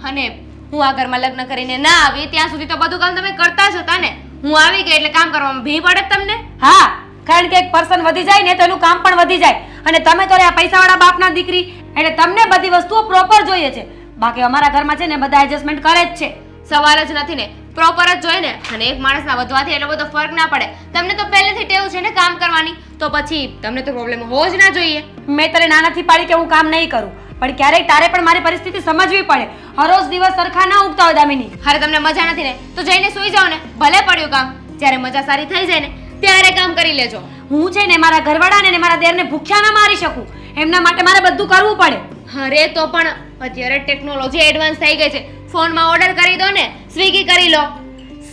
અને હું આ ઘરમાં લગ્ન કરીને ના આવી ત્યાં સુધી તો બધું કામ તમે કરતા જ હતા ને. હું આવી ગઈ એટલે કામ કરવામાં ભી પડે તમને. હા, કારણ કે એક પર્સન વધી જાય ને તો એનું કામ પણ વધી જાય. અને તમે તો આ પૈસાવાળા બાપના દીકરી એટલે તમને બધી વસ્તુઓ પ્રોપર જોઈએ છે. બાકી અમારા ઘરમાં છે ને બધા એડજસ્ટમેન્ટ કરે જ છે. સવાલ જ નથી ને, પ્રોપર જ જોઈએ ને. અને એક માણસના વધવાથી એટલો બધો ફરક ના પડે. તમને તો પહેલેથી ટેવ છે ને કામ કરવાની, તો પછી તમને તો પ્રોબ્લેમ હોવો જ ના જોઈએ. મેં તને ના નથી પાડી કે હું કામ નહીં કરું, પણ ક્યારેક તારે પણ મારી પરિસ્થિતિ સમજવી પડે. હરોજ દિવસ સરખા ના ઉગતા હોય દામિની. અરે તમને મજા નથી ને તો જઈને સૂઈ જાઓ ને, ભલે પડ્યું કામ. જ્યારે મજા સારી થઈ જાય ને ત્યારે કામ કરી લેજો. હું છે ને મારા ઘરવાળાને ને મારા દેરને ભૂખ્યા ના મારી શકું. એમના માટે મારે બધું કરવું પડે. અરે તો પણ અત્યારે ટેકનોલોજી એડવાન્સ થઈ ગઈ છે. ફોનમાં ઓર્ડર કરી દો ને, સ્વિગી કરી લો.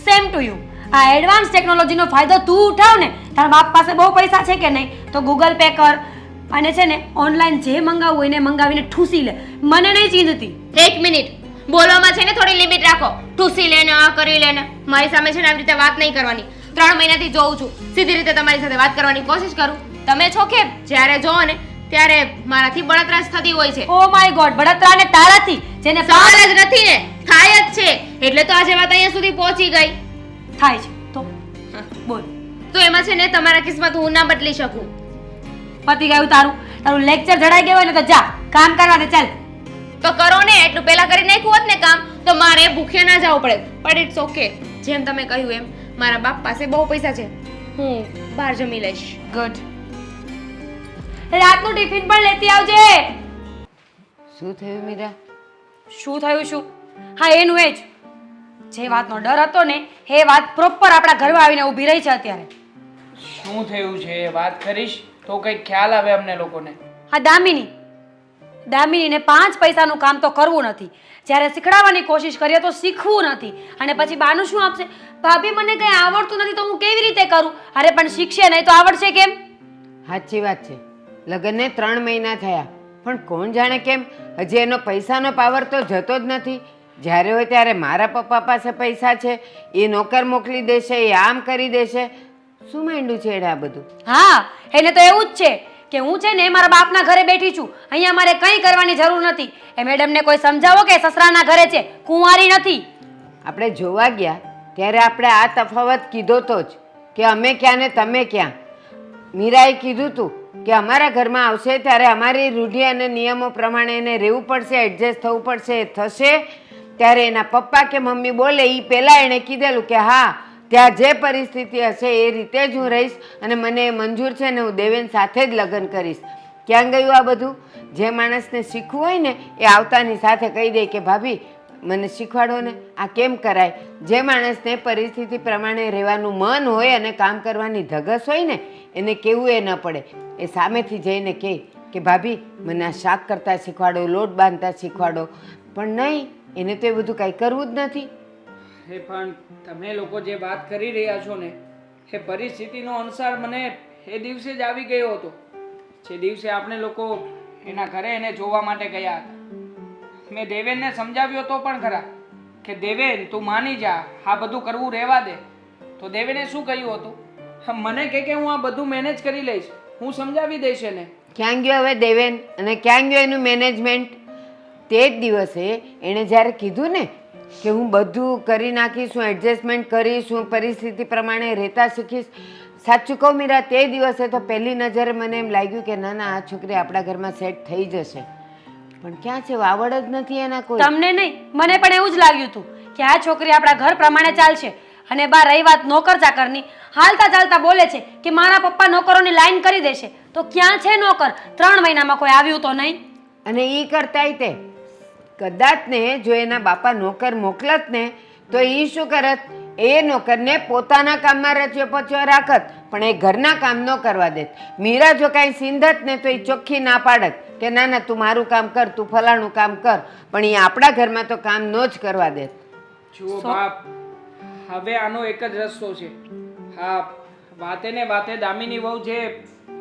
Same to you. આ એડવાન્સ ટેકનોલોજીનો ફાયદો તું ઉઠાવ ને. તારા બાપ પાસે બહુ પૈસા છે કે નહીં તો ગૂગલ પે કર અને છે ને ઓનલાઈન જે મંગાવવું હોય એને મંગાવીને ઠૂસી લે. મને નહીં ચીંધતી. એક મિનિટ, બોલવામાં છે ને થોડી લિમિટ રાખો. ઠૂસી લેને, આ કરી લેને. મારી સામે છે ને આવી રીતે વાત નહીં કરવાની. 3 મહિનાથી જોઉં છું, સીધી રીતે તમારી સાથે વાત કરવાની કોશિશ કરું. તમે છો કે જ્યારે જોવો ને ત્યારે મારાથી બળતરા જ થતી હોય છે. ઓ માય ગોડ, બળતરા ને તારાથી જેને સવાલ જ નથી ને, થાય જ છે. એટલે તો આજે વાત અહીંયા સુધી પહોંચી ગઈ. થાય છે તો બોલ. તો એમાં છે ને તમારા કિસ્મત હું ના બદલી શકું. પતી ગયું તારું. તારું લેક્ચર જડાઈ ગયો હોય ને તો જા કામ કરવા દે. ચાલ તો કરો ને. એટલું પહેલા કરી નાખ્યું હોત ને કામ તો મારે ભૂખ્યા ના જવું પડે. પણ ઇટ્સ ઓકે. જેમ તમે કહ્યું એમ મારા બાપ પાસે બહુ પૈસા છે, હું બહાર જમી લઈશ. ગુડ. રાતનું ટિફિન પણ લેતી આવજે. શું થયું મીરા? શું થયું શું? હા એનું એ જ. જે વાતનો ડર હતો ને એ વાત પ્રોપર આપણા ઘરમાં આવીને ઊભી રહી છે અત્યારે. શું થયું છે એ વાત કરીશ તો કંઈક ખ્યાલ આવે અમને લોકોને. હા દામિનીને 5 પૈસાનું કામ તો કરવું નથી. જ્યારે શીખડાવવાની કોશિશ કરીએ તો શીખવું નથી. અને પછી બાનું શું આપશે? ભાભી મને કંઈ આવડતું નથી તો હું કેવી રીતે કરું? અરે પણ શીખશે નહીં તો આવડશે કેમ? સાચી વાત છે. લગ્નને 3 મહિના થયા પણ કોણ જાણે કેમ હજી એનો પૈસાનો પાવર તો જતો જ નથી. જ્યારે હોય ત્યારે મારા પપ્પા પાસે પૈસા છે, એ નોકર મોકલી દેશે, એ આમ કરી દેશે. શું માંડ્યું છે આ બધું? હા, એને તો એવું જ છે કે હું છે ને મારા બાપના ઘરે બેઠી છું, અહીંયા મારે કંઈ કરવાની જરૂર નથી. એ મેડમને કોઈ સમજાવો કે સસરાના ઘરે છે, કુંવારી નથી. આપણે જોવા ગયા ત્યારે આપણે આ તફાવત કીધો તો જ કે અમે ક્યાં ને તમે ક્યાં. મીરાએ કીધું તું કે અમારા ઘરમાં આવશે ત્યારે અમારી રૂઢિ અને નિયમો પ્રમાણે એને રહેવું પડશે, એડજસ્ટ થવું પડશે. એ થશે ત્યારે એના પપ્પા કે મમ્મી બોલે એ પહેલાં એણે કીધેલું કે હા ત્યાં જે પરિસ્થિતિ હશે એ રીતે જ હું રહીશ અને મને એ મંજૂર છે ને હું દેવેન સાથે જ લગ્ન કરીશ. ક્યાં ગયું આ બધું? જે માણસને શીખવું હોય ને એ આવતાની સાથે કહી દે કે ભાભી મને શીખવાડો ને આ કેમ કરાય. જે માણસને પરિસ્થિતિ પ્રમાણે રહેવાનું મન હોય અને કામ કરવાની ધગસ હોય ને એને કહેવું એ ન પડે. એ સામેથી જઈને કહે કે ભાભી મને આ શાક કરતાં શીખવાડો, લોટ બાંધતા શીખવાડો. પણ નહીં, એને તો એ બધું કાંઈ કરવું જ નથી. હે પણ તમે લોકો જે વાત કરી રહ્યા છો ને એ પરિસ્થિતિનો અનુસાર મને એ દિવસે જ આવી ગયો હતો. જે દિવસે આપણે લોકો એના ઘરે એને જોવા માટે ગયા હતા. મેં દેવેનને સમજાવ્યો તો પણ ખરા કે દેવેન તું માની જા, આ બધું કરવું રહેવા દે. તો દેવેને શું કહ્યું હતું? મને કે હું આ બધું મેનેજ કરી લઈશ, હું સમજાવી દઈશ એને. ક્યાં ગયો હવે દેવેન અને ક્યાં ગયો એનું મેનેજમેન્ટ? તે જ દિવસે એણે જ્યારે કીધું ને કે હું બધું કરી નાખીશ, હું એડજસ્ટમેન્ટ કરીશ, હું પરિસ્થિતિ પ્રમાણે રહેતા શીખીશ. સાચું કહું મીરા, તે દિવસે તો પહેલી નજરે મને એમ લાગ્યું કે ના ના આ છોકરી આપણા ઘરમાં સેટ થઈ જશે. પણ ક્યાં છે, વાવડ જ નથી એના કોઈ. તમને નહીં, મને પણ એવું જ લાગ્યું હતું કે આ છોકરી આપણા ઘર પ્રમાણે ચાલશે. અને બા રહી વાત નોકર ચાકરની, હાલતા ચાલતા બોલે છે કે મારા પપ્પા નોકરોની લાઈન કરી દેશે. તો ક્યાં છે નોકર? 3 મહિનામાં કોઈ આવ્યું તો નહીં. અને એ કરતાંય તે કદાચ ને જો એના બાપા નોકર મોકલત ને તો એ શું કરત? એ નોકરને પોતાના કામમાં રચ્યો પચ્યો રાખત પણ એ ઘરના કામ ન કરવા દેત. મીરા જો કાંઈ સિંધત ને તો એ ચોખ્ખી ના પાડત કે ના ના તું મારું કામ કર, તું ફલાણું કામ કર. પણ એ આપણા ઘરમાં તો કામ ન જ કરવા દેત. જુઓ બાપ, હવે આનો એક જ રસ્તો છે. હા, વાતે ને વાતે દામિની વહુ જે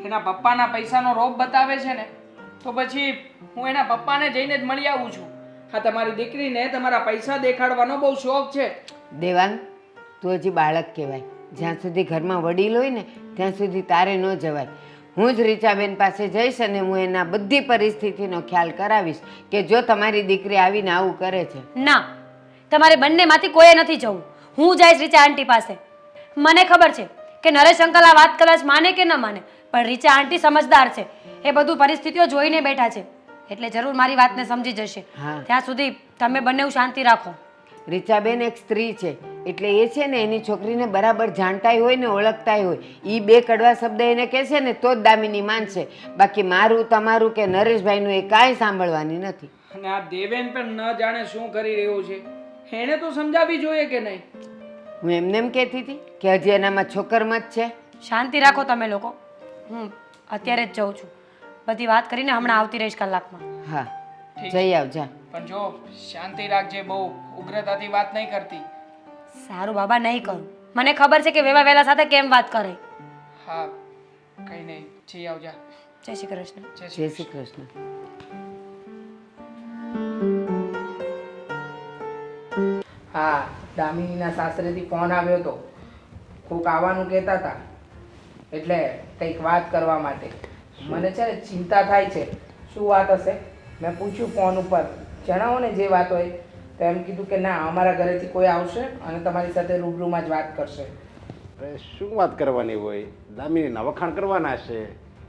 એના પપ્પાના પૈસાનો રોપ બતાવે છે ને તો પછી હું એના પપ્પાને જઈને જ મળી આવું છું. હા, તમારી દીકરીને તમારા પૈસા દેખાડવાનો બહુ શોખ છે. દેવાંગ, તું હજી બાળક કહેવાય. જ્યાં સુધી ઘરમાં વડીલ હોય ને ત્યાં સુધી તારે ન જવાય. હું જ રીચાબેન પાસે જઈશ અને હું એના બધી પરિસ્થિતિનો ખ્યાલ કરાવીશ કે જો તમારી દીકરી આવીને આવું કરે છે. ના, તમારે બંનેમાંથી કોઈએ નથી જવું. હું જઈશ રીચા આંટી પાસે. મને ખબર છે કે નરેશ અંકલ આ વાત કદાચ માને કે ન માને, પણ રીચા આંટી સમજદાર છે. એ બધું પરિસ્થિતિઓ જોઈને બેઠા છે એટલે જરૂર મારી વાતને સમજી જશે. હા. ત્યાં સુધી તમે બંને શાંતિ રાખો. રીચાબેન એક સ્ત્રી છે એટલે એ છે ને એની છોકરીને બરાબર જાણતાય હોય ને ઓળખતાય હોય. એ બે કડવા શબ્દ એને કહેશે ને તો જ દામિની માનશે. બાકી મારું તમારું કે નરેશભાઈનું એ કાંઈ સાંભળવાની નથી. અને આ દેવેન પણ ન જાણે શું કરી રહ્યો છે. એને તો સમજાવવી જોઈએ કે નહીં? હું એમને એમ કહેતી હતી કે હજી એનામાં છોકરમત છે. શાંતિ રાખો તમે લોકો. હું અત્યારે જ જાઉં છું. બધી વાત કરીને હમણાં આવતી રહીશ કલાકમાં. હા, જઈ આવ જા. પણ જો શાંતિ રાખજે, બહુ ઉગ્રતાથી વાત નહીં કરતી. સારું બાબા, નહીં કરું. મને ખબર છે કે વેવા વેલા સાથે કેમ વાત કરે. હા, કઈ નહીં, જઈ આવજા. જય શ્રી કૃષ્ણ. જય શ્રી કૃષ્ણ. હા, દામિનીના સાસરેથી ફોન આવ્યો હતો. કોક આવવાનું કહેતા હતા એટલે કંઈક વાત કરવા માટે. મને છે ને ચિંતા થાય છે. શું વાત હશે? મેં પૂછ્યું ફોન ઉપર, જણાવો ને જે વાત હોય. તો એમ કીધું કે ના, અમારા ઘરેથી કોઈ આવશે અને તમારી સાથે રૂબરૂમાં જ વાત કરશે. અરે શું વાત કરવાની હોય? દામિનીના વખાણ કરવાના છે.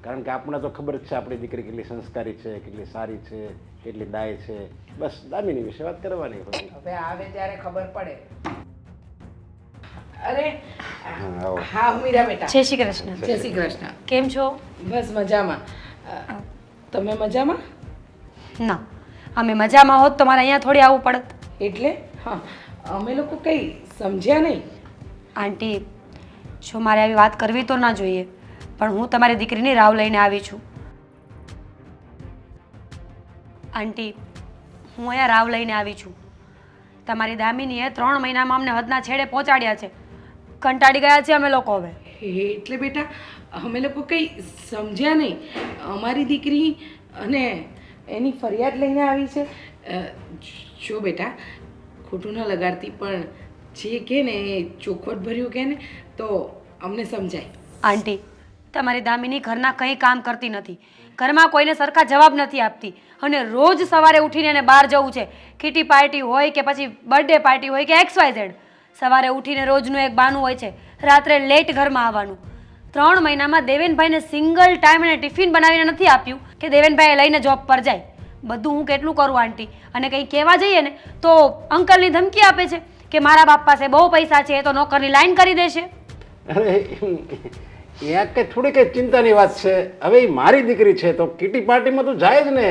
કારણ કે આપણને તો ખબર જ છે આપણી દીકરી કેટલી સંસ્કારી છે, કેટલી સારી છે, કેટલી દાય છે. બસ દામિની વિશે વાત કરવાની હોય. હવે આવે ત્યારે ખબર પડે. અરે હા, આવો. હા, મીરા બેટા. જય શ્રી કૃષ્ણ. જય શ્રી કૃષ્ણ. કેમ છો? બસ મજામાં. તમે મજામાં? ના, અમે મજામાં હોત તો મારે અહીંયા થોડી આવવું પડત. એટલે હા, અમે લોકો કંઈ સમજ્યા નહીં. આંટી, જો મારે આવી વાત કરવી તો ના જોઈએ, પણ હું તમારી દીકરીની રાવ લઈને આવી છું. આંટી, હું અહીંયા રાવ લઈને આવી છું. તમારી દામિનીએ 3 મહિનામાં અમને હદના છેડે પહોંચાડ્યા છે. કંટાળી ગયા છે અમે લોકો હવે. એટલે બેટા અમે લોકો કંઈ સમજ્યા નહીં. અમારી દીકરી અને એની ફરિયાદ લઈને આવી છે. જો બેટા, ખોટું ન લગાડતી, પણ જે કહે ને એ ચોખવટ ભર્યું કહે ને તો અમને સમજાય. આંટી, તમારી દામિની ઘરના કંઈ કામ કરતી નથી, ઘરમાં કોઈને સરખા જવાબ નથી આપતી અને રોજ સવારે ઉઠીને એને બહાર જવું છે. કિટી પાર્ટી હોય કે પછી બર્થડે પાર્ટી હોય કે XYZ, સવારે ઉઠીને રોજનું એક બહાનું હોય છે, રાત્રે લેટ ઘરમાં આવવાનું. 3 મહિનામાં દેવેનભાઈને સિંગલ ટાઈમ એને ટિફિન બનાવીને નથી આપ્યું કે દેવેનભાઈ લઈને જોબ પર જાય. બધું હું કેટલું કરું આંટી, અને કંઈ કહેવા જઈએ ને તો અંકલની ધમકી આપે છે કે મારા બાપ પાસે બહુ પૈસા છે, એ તો નોકરની લાઈન કરી દેશે. અરે એ કંઈ થોડી કંઈ ચિંતાની વાત છે. હવે એ મારી દીકરી છે તો કીટી પાર્ટીમાં તો જાય જ ને,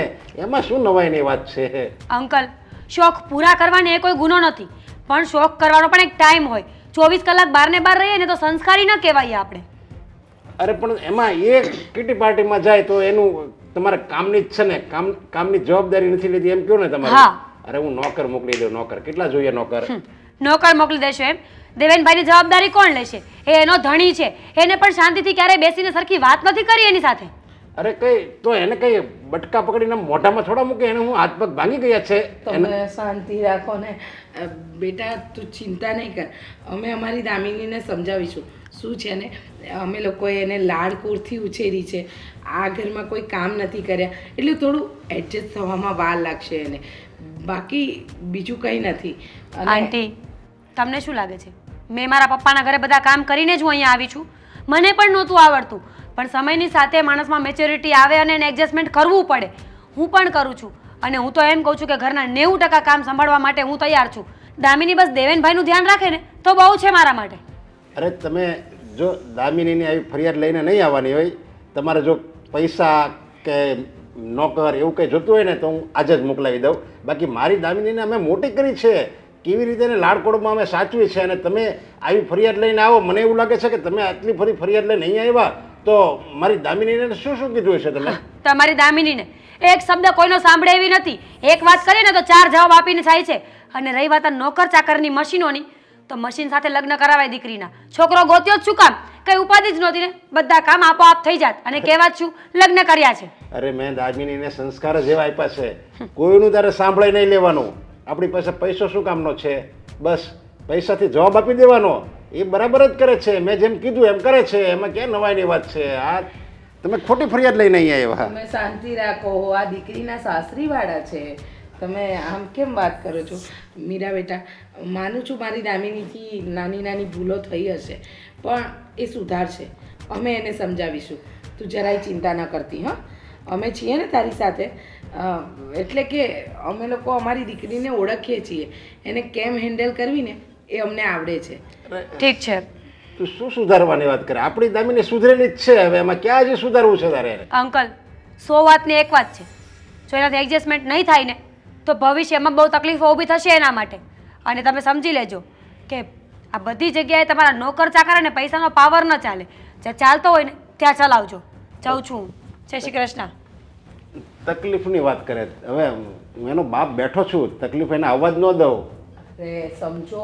એમાં શું નવાઈની વાત છે. અંકલ, શોખ પૂરા કરવાની એ કોઈ ગુનો નથી, પણ શોખ કરવાનો પણ એક ટાઈમ હોય. 24 કલાક બાર ને બાર રહીએ ને તો સંસ્કારી ન કહેવાય આપણે. અરે પણ એમાં એ કીટી પાર્ટીમાં જાય તો એનું તમારે કામની જ છે ને, કામની જવાબદારી નથી લીધી એમ કહો ને તમારે. હા. અરે હું નોકર મોકલી દઉં. નોકર કેટલા જોઈએ નોકર? નોકર મોકલી દેશો એમ? દેવેનભાઈની જવાબદારી કોણ લેશે? એ એનો ધણી છે, એને પણ શાંતિથી ક્યારેય બેસીને સરખી વાત નથી કરી એની સાથે. અરે કઈ તો એને કઈ બટકા પકડીને મોઢામાં થોડા મૂકે, એને હું હાથ પગ ભાંગી ગયા છે. તમે શાંતિ રાખો ને બેટા, તું ચિંતા નહીં કર. અમે અમારી દામિનીને સમજાવીશું. શું છે ને, અમે લોકોએ એને લાડકોરથી ઉછેરી છે. આ ઘરમાં કોઈ કામ નથી કર્યા એટલે થોડું એડજસ્ટ થવામાં વાર લાગશે એને, બાકી બીજું કંઈ નથી. અને આંટી, તમને શું લાગે છે મેં મારા પપ્પાના ઘરે બધા કામ કરીને જ હું અહીંયા આવી છું? મને પણ નહોતું આવડતું, પણ સમયની સાથે માણસમાં મેચ્યોરિટી આવે અને એને એડજસ્ટમેન્ટ કરવું પડે. હું પણ કરું છું, અને હું તો એમ કહું છું કે ઘરના 90% કામ સંભાળવા માટે હું તૈયાર છું. દામિની બસ દેવેનભાઈનું ધ્યાન રાખે ને તો બહુ છે મારા માટે. અરે તમે જો દામિનીની આવી ફરિયાદ લઈને નહીં આવવાની હોય, તમારે જો પૈસા કે નોકર એવું કંઈ જોતું હોય ને તો હું આજે જ મોકલાવી દઉં. બાકી મારી દામિનીને અમે મોટી કરી છે, કેવી રીતે એને લાડકોડમાં અમે સાચવી છે, અને તમે આવી ફરિયાદ લઈને આવો, મને એવું લાગે છે કે તમે આટલી ફરિયાદ લઈને અહીં આવ્યા તો મારી દામિનીને શું શું કીધું હશે તમે? તમારી દામિનીને એક શબ્દ કોઈનો સાંભળે એવી નથી. એક વાત કરીએ ને તો 4 જવાબ આપીને જાય છે. અને રહી વાત આ નોકર ચાકરની મશીનોની, તો મશીન સાથે લગ્ન કરાવાય દીકરીના. છોકરો ગોત્યો જ શું કામ? કઈ ઉપાધિ જ નહોતી ને, બધા કામ આપોઆપ થઈ જાત. અને કહેવા જ છું, લગ્ન કર્યા છે. અરે મેં દામિનીને સંસ્કાર જ એવા આપ્યા છે, કોઈનું તારે સાંભળે નહીં લેવાનું. આપણી પાસે પૈસો શું કામનો છે? બસ પૈસાથી જવાબ આપી દેવાનો. એ બરાબર જ કરે છે, મેં જેમ કીધું એમ કરે છે, એમાં ક્યાં નવાઈની વાત છે? આ તમે ખોટી ફરિયાદ લઈને અહીં આવ્યા. તમે શાંતિ રાખો, આ દીકરીના સાસરીવાળા છે. તમે આમ કેમ વાત કરો છો? મીરા બેટા, માનું છું મારી દામિનીથી નાની નાની ભૂલો થઈ હશે, પણ એ સુધારશે. અમે એને સમજાવીશું. તું જરાય ચિંતા ન કરતી. હા, અમે છીએ ને તારી સાથે. એટલે કે અમે લોકો અમારી દીકરીને ઓળખીએ છીએ, એને કેમ હેન્ડલ કરવી ને એ અમને આવડે છે. ઠીક છે તું શું સુધારવાની વાત કરે? આપણી દામિની સુધરેલી જ છે, હવે એમાં ક્યાં હજી સુધારવું છે તારે? અંકલ, 100 વાતની એક વાત છે, જો એનાથી એડજસ્ટમેન્ટ નહીં થાય ને તો ભવિષ્યમાં બહુ તકલીફો ઊભી થશે એના માટે. અને તમે સમજી લેજો કે આ બધી જગ્યાએ તમારા નોકર ચાકર અને પૈસાનો પાવર ન ચાલે. જ્યાં ચાલતો હોય ને ત્યાં ચલાવજો. જાઉં છું હું. જય શ્રી કૃષ્ણ. તકલીફની વાત કરે. હવે હું એનો બાપ બેઠો છું, તકલીફ એને આવવા જ ન દઉં. અરે સમજો,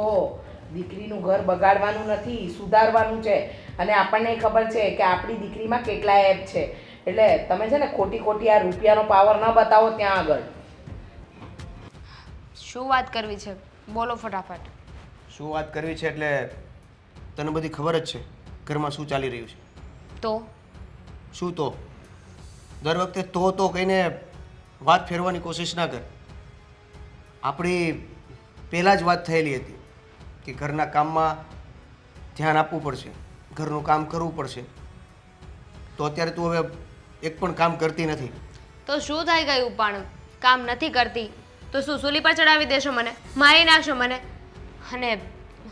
દીકરીનું ઘર બગાડવાનું નથી, સુધારવાનું છે. અને આપણને ખબર છે કે આપણી દીકરીમાં કેટલા એપ છે. એટલે તમે છે ને ખોટી આ રૂપિયાનો પાવર ન બતાવો ત્યાં આગળ. શું વાત કરવી છે? બોલો ફટાફટ. શું વાત કરવી છે એટલે તને બધી ખબર જ છે ઘરમાં શું ચાલી રહ્યું છે. તો શું તો? દર વખતે તો કહીને વાત ફેરવાની કોશિશ ના કર. આપણી પહેલાં જ વાત થયેલી હતી કે ઘરના કામમાં ધ્યાન આપવું પડશે, ઘરનું કામ કરવું પડશે. તો અત્યારે તું હવે એક પણ કામ કરતી નથી. તો શું થઈ ગયું? પણ કામ નથી કરતી તો શું સૂલી પર ચડાવી દેશો મને? મારી નાખશો મને? અને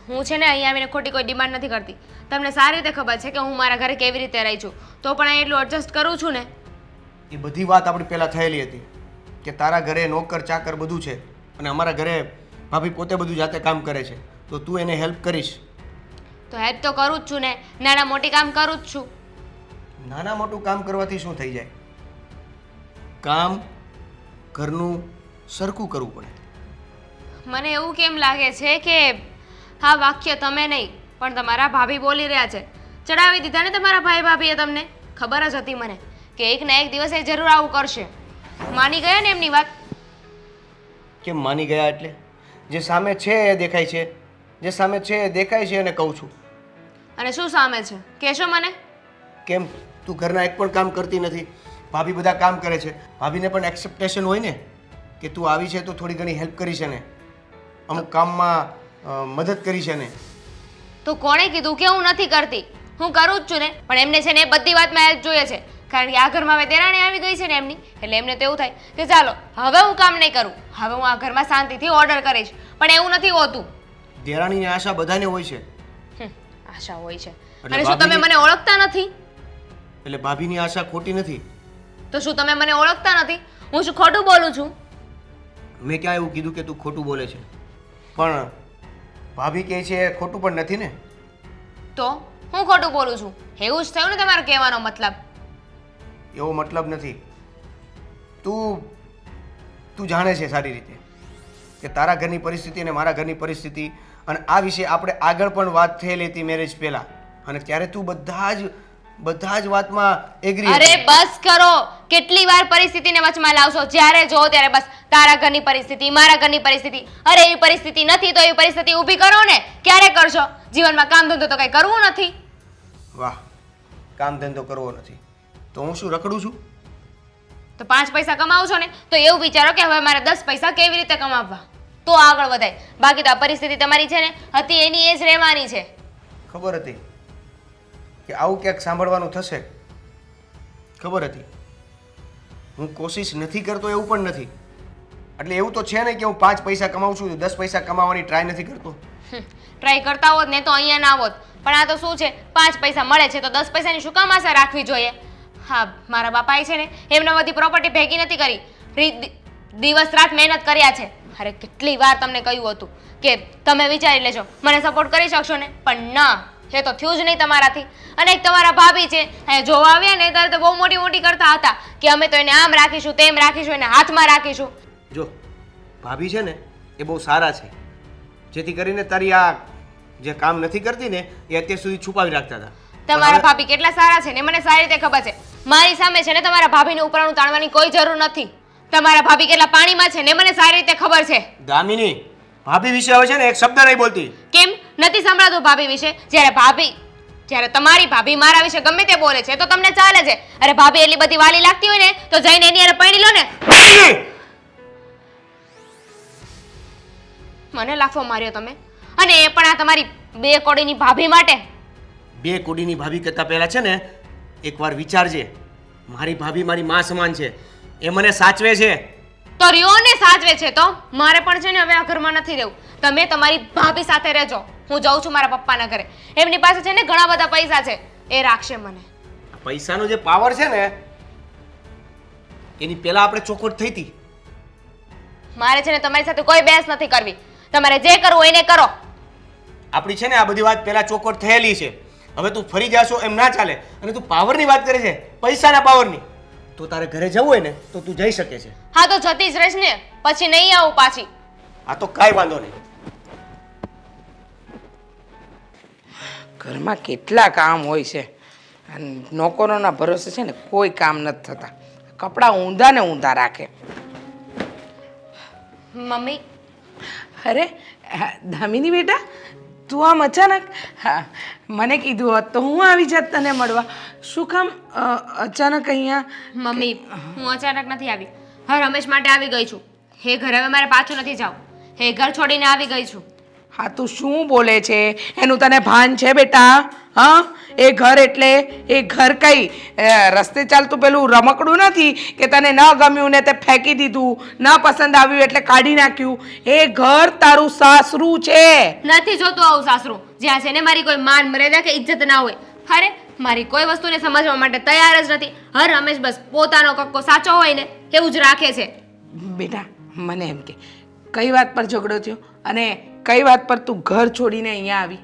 હું છે ને અહીંયા આવીને ખોટી કોઈ ડિમાન્ડ નથી કરતી. તમને સારી રીતે ખબર છે કે હું મારા ઘરે કેવી રીતે રહી છું, તો પણ અહીં એટલું એડજસ્ટ કરું છું ને. એ બધી વાત આપણી પહેલાં થયેલી હતી કે તારા ઘરે નોકર ચાકર બધું છે અને અમારા ઘરે ભાભી પોતે બધું જાતે કામ કરે છે, તો તું એને હેલ્પ કરીશ. તો હેલ્પ તો કરું જ છું ને, નાના મોટી કામ કરું જ છું. નાના મોટું કામ કરવાથી શું થઈ જાય? કામ ઘરનું સરખું કરવું પડે. મને એવું કેમ લાગે છે કે હા વાક્ય તમે નહીં પણ તમારા ભાભી બોલી રહ્યા છે. ચડાવી દીધા ને તમારા ભાઈ ભાભીએ તમને? ખબર જ હતી મને કે એક ને એક દિવસે જરૂર આવું કરશે. માની ગયા ને એમની વાત? કેમ માની ગયા એટલે? જે સામે છે એ દેખાય છે, જે સામે છે એ દેખાય છે અને કહું છું. અને શું સામે છે કહેશો મને? કેમ તું ઘરના એક પણ કામ કરતી નથી? ભાભી બધા કામ કરે છે. ભાભીને પણ એક્સેપ્ટેશન હોય ને કે તું આવી છે તો થોડી ઘણી હેલ્પ કરી છે ને. અમુક કામમાં મદદ કરી છે ને. તો કોણે કીધું કે હું નથી કરતી? હું કરું જ છું ને, પણ એમને છે ને એ બધી વાતમાં હેલ્પ જોઈએ છે. કારણ કે આ ઘરમાં હવે દેરાણી આવી ગઈ છે ને એમની, એટલે એમને તો એવું થાય કે ચાલો હવે હું કામ નહીં કરું, હવે હું આ ઘરમાં શાંતિથી ઓર્ડર કરીશ. પણ એવું નથી હોતું. દેરાણીની આશા બધાને હોય છે. આશા હોય છે. એટલે અને શું તમે મને ઓળખતા નથી? એટલે ભાભીની આશા ખોટી નથી. તો શું તમે મને ઓળખતા નથી? હું શું ખોટું બોલું છું? મેં ક્યાં એવું કીધું કે તું ખોટું બોલે છે? પણ ભાભી કહે છે એ ખોટું પણ નથી ને. તો હું ખોટું બોલું છું એવું જ થયું ને તમારો કહેવાનો મતલબ? એવો મતલબ નથી. તું તું જાણે છે સારી રીતે કે તારા ઘરની પરિસ્થિતિ અને મારા ઘરની પરિસ્થિતિ, અને આ વિશે આપણે આગળ પણ વાત થયેલી હતી મેરેજ પહેલા, અને ત્યારે તું બધા જ વાતમાં એગ્રી. અરે બસ કરો, કેટલી વાર પરિસ્થિતિને વચમાં લાવશો? જ્યારે જો ત્યારે બસ તારા ઘરની પરિસ્થિતિ, મારા ઘરની પરિસ્થિતિ. અરે એવી પરિસ્થિતિ નથી તો એવી પરિસ્થિતિ ઊભી કરો ને. ક્યારે કરશો? જીવનમાં કામ ધંધો તો કઈ કરવું નથી. વાહ, કામ ધંધો કરવો નથી તો હું શું રખડું છું? તો 5 પૈસા કમાવો છો ને તો એવું વિચારો કે હવે મારે 10 પૈસા કેવી રીતે કમાવવા, તો આગળ વધાય. બાકી તો આ પરિસ્થિતિ તમારી છે ને હતી એની એ જ રહેવાની છે. ખબર હતી કે આવું ક્યાંક સાંભળવાનું થશે, ખબર હતી. હું કોશિશ નથી કરતો એવું પણ નથી. એટલે એવું તો છે ને કે હું 5 પૈસા કમાઉં છું, 10 પૈસા કમાવાની ટ્રાય નથી કરતો. ટ્રાય કરતા હોત ને તો અહીંયા ના હોત. પણ આ તો શું છે, 5 પૈસા મળે છે તો 10 પૈસાની શું કામ આશા રાખવી જોઈએ? હા, મારા બાપાએ છે ને એમને બધી પ્રોપર્ટી ભેગી નથી કરી, દિવસ રાત મહેનત કર્યા છે. અરે કેટલી વાર તમને કહ્યું હતું કે તમે વિચારી લેજો, મને સપોર્ટ કરી શકશો ને, પણ ના, એ તો થયું જ નહીં તમારાથી. અને એક તમારા ભાભી છે, અહીંયા જોવા આવ્યા ને ત્યારે તો બહુ મોટી મોટી કરતા હતા કે અમે તો એને આમ રાખીશું, તેમ રાખીશું, એને હાથમાં રાખીશું. જો ભાભી છે ને એ બહુ સારા છે, જેથી કરીને તારી આ જે કામ નથી કરતી ને એ અત્યાર સુધી છુપાવી રાખતા હતા. તમારા ભાભી કેટલા સારા છે ને મને સારી રીતે ખબર છે. મારી સામે છે ને તમારા ભાભીને ઉપરાણું તાણવાની કોઈ જરૂર નથી. તમારા ભાભી કેટલા પાણીમાં છે ને મને સારી રીતે ખબર છે. દામિની, ભાભી વિશે હવે છે ને એક શબ્દ નહીં બોલતી. કેમ નથી સંભળાતું ભાભી વિશે? જ્યારે તમારી ભાભી મારા વિશે ગમે તે બોલે છે તો તમને ચાલે છે. અરે ભાભી એટલી બધી વાલી લાગતી હોય ને તો જઈને એની હારે પરણી લો ને. મને લાફો માર્યો તમે, અને એ પણ આ તમારી 2 કોડીની ભાભી માટે. 2 કોડીની ભાભી કરતા પહેલા છે ને એકવાર વિચારજે. મારી ભાભી મારી માં સમાન છે, એ મને સાચવે છે. તો રિયોને સાચવે છે તો મારે પણ છે ને હવે આ ઘરમાં નથી રહેવું. તમે તમારી ભાભી સાથે રહેજો. હું જાઉં છું મારા પપ્પાના ઘરે. એમની પાસે છે ને ઘણા બધા પૈસા છે, એ રાખશે મને. પૈસાનો જે પાવર છે ને એની પહેલા આપણે ચોખવટ થઈ હતી. મારે છે ને તમારી સાથે કોઈ બહેસ નથી કરવી. તમારે જે કરવું એને કરો. આપણી છે ને આ બધી વાત પહેલા ચોખવટ થયેલી છે. હવે તું ફરી જાશો એમ ના ચાલે. અને તું પાવરની વાત કરે છે, પૈસાના પાવરની. તો તારે ઘરે જવું હોય ને તો તું જઈ શકે છે. હા તો જતી જ રહીશ ને, પછી નહીં આવું પાછી. આ તો કાંઈ વાંધો નહીં. ઘરમાં કેટલા કામ હોય છે અને નોકરોના ભરોસે છે ને કોઈ કામ નથી થતા. કપડાં ઊંધા ને ઊંધા રાખે. મમ્મી, અરે દામિની બેટા, તું આમ અચાનક? હા, મને કીધું હોત તો હું આવી જાત તને મળવા. શું કામ અચાનક અહીંયા? મમ્મી, હું અચાનક નથી આવી. હા, રમેશ માટે આવી ગઈ છું. એ ઘર હવે મારે પાછું નથી જાવું. એ ઘર છોડીને આવી ગઈ છું. હા, તું શું બોલે છે? એનું તને ભાન છે બેટા? હા, એ ઘર એટલે એ ઘર કઈ રસ્તે ચાલતું પેલું રમકડું નથી કે તને ન ગમ્યું ને તે ફેંકી દીધું, ન પસંદ આવ્યું એટલે કાઢી નાખ્યું. એ ઘર તારું સાસરું છે. નથી જોતું આવું સાસરું જ્યાં છે ને મારી કોઈ માન મર્યાદા કે ઇજ્જત ના હોય. અરે મારી કોઈ વસ્તુને સમજવા માટે તૈયાર જ નથી. હર રમેશ બસ પોતાનો કક્કો સાચો હોય ને એવું જ રાખે છે. બેટા મને એમ કે કઈ વાત પર ઝઘડો થયો અને કઈ વાત પર તું ઘર છોડીને અહીંયા આવી?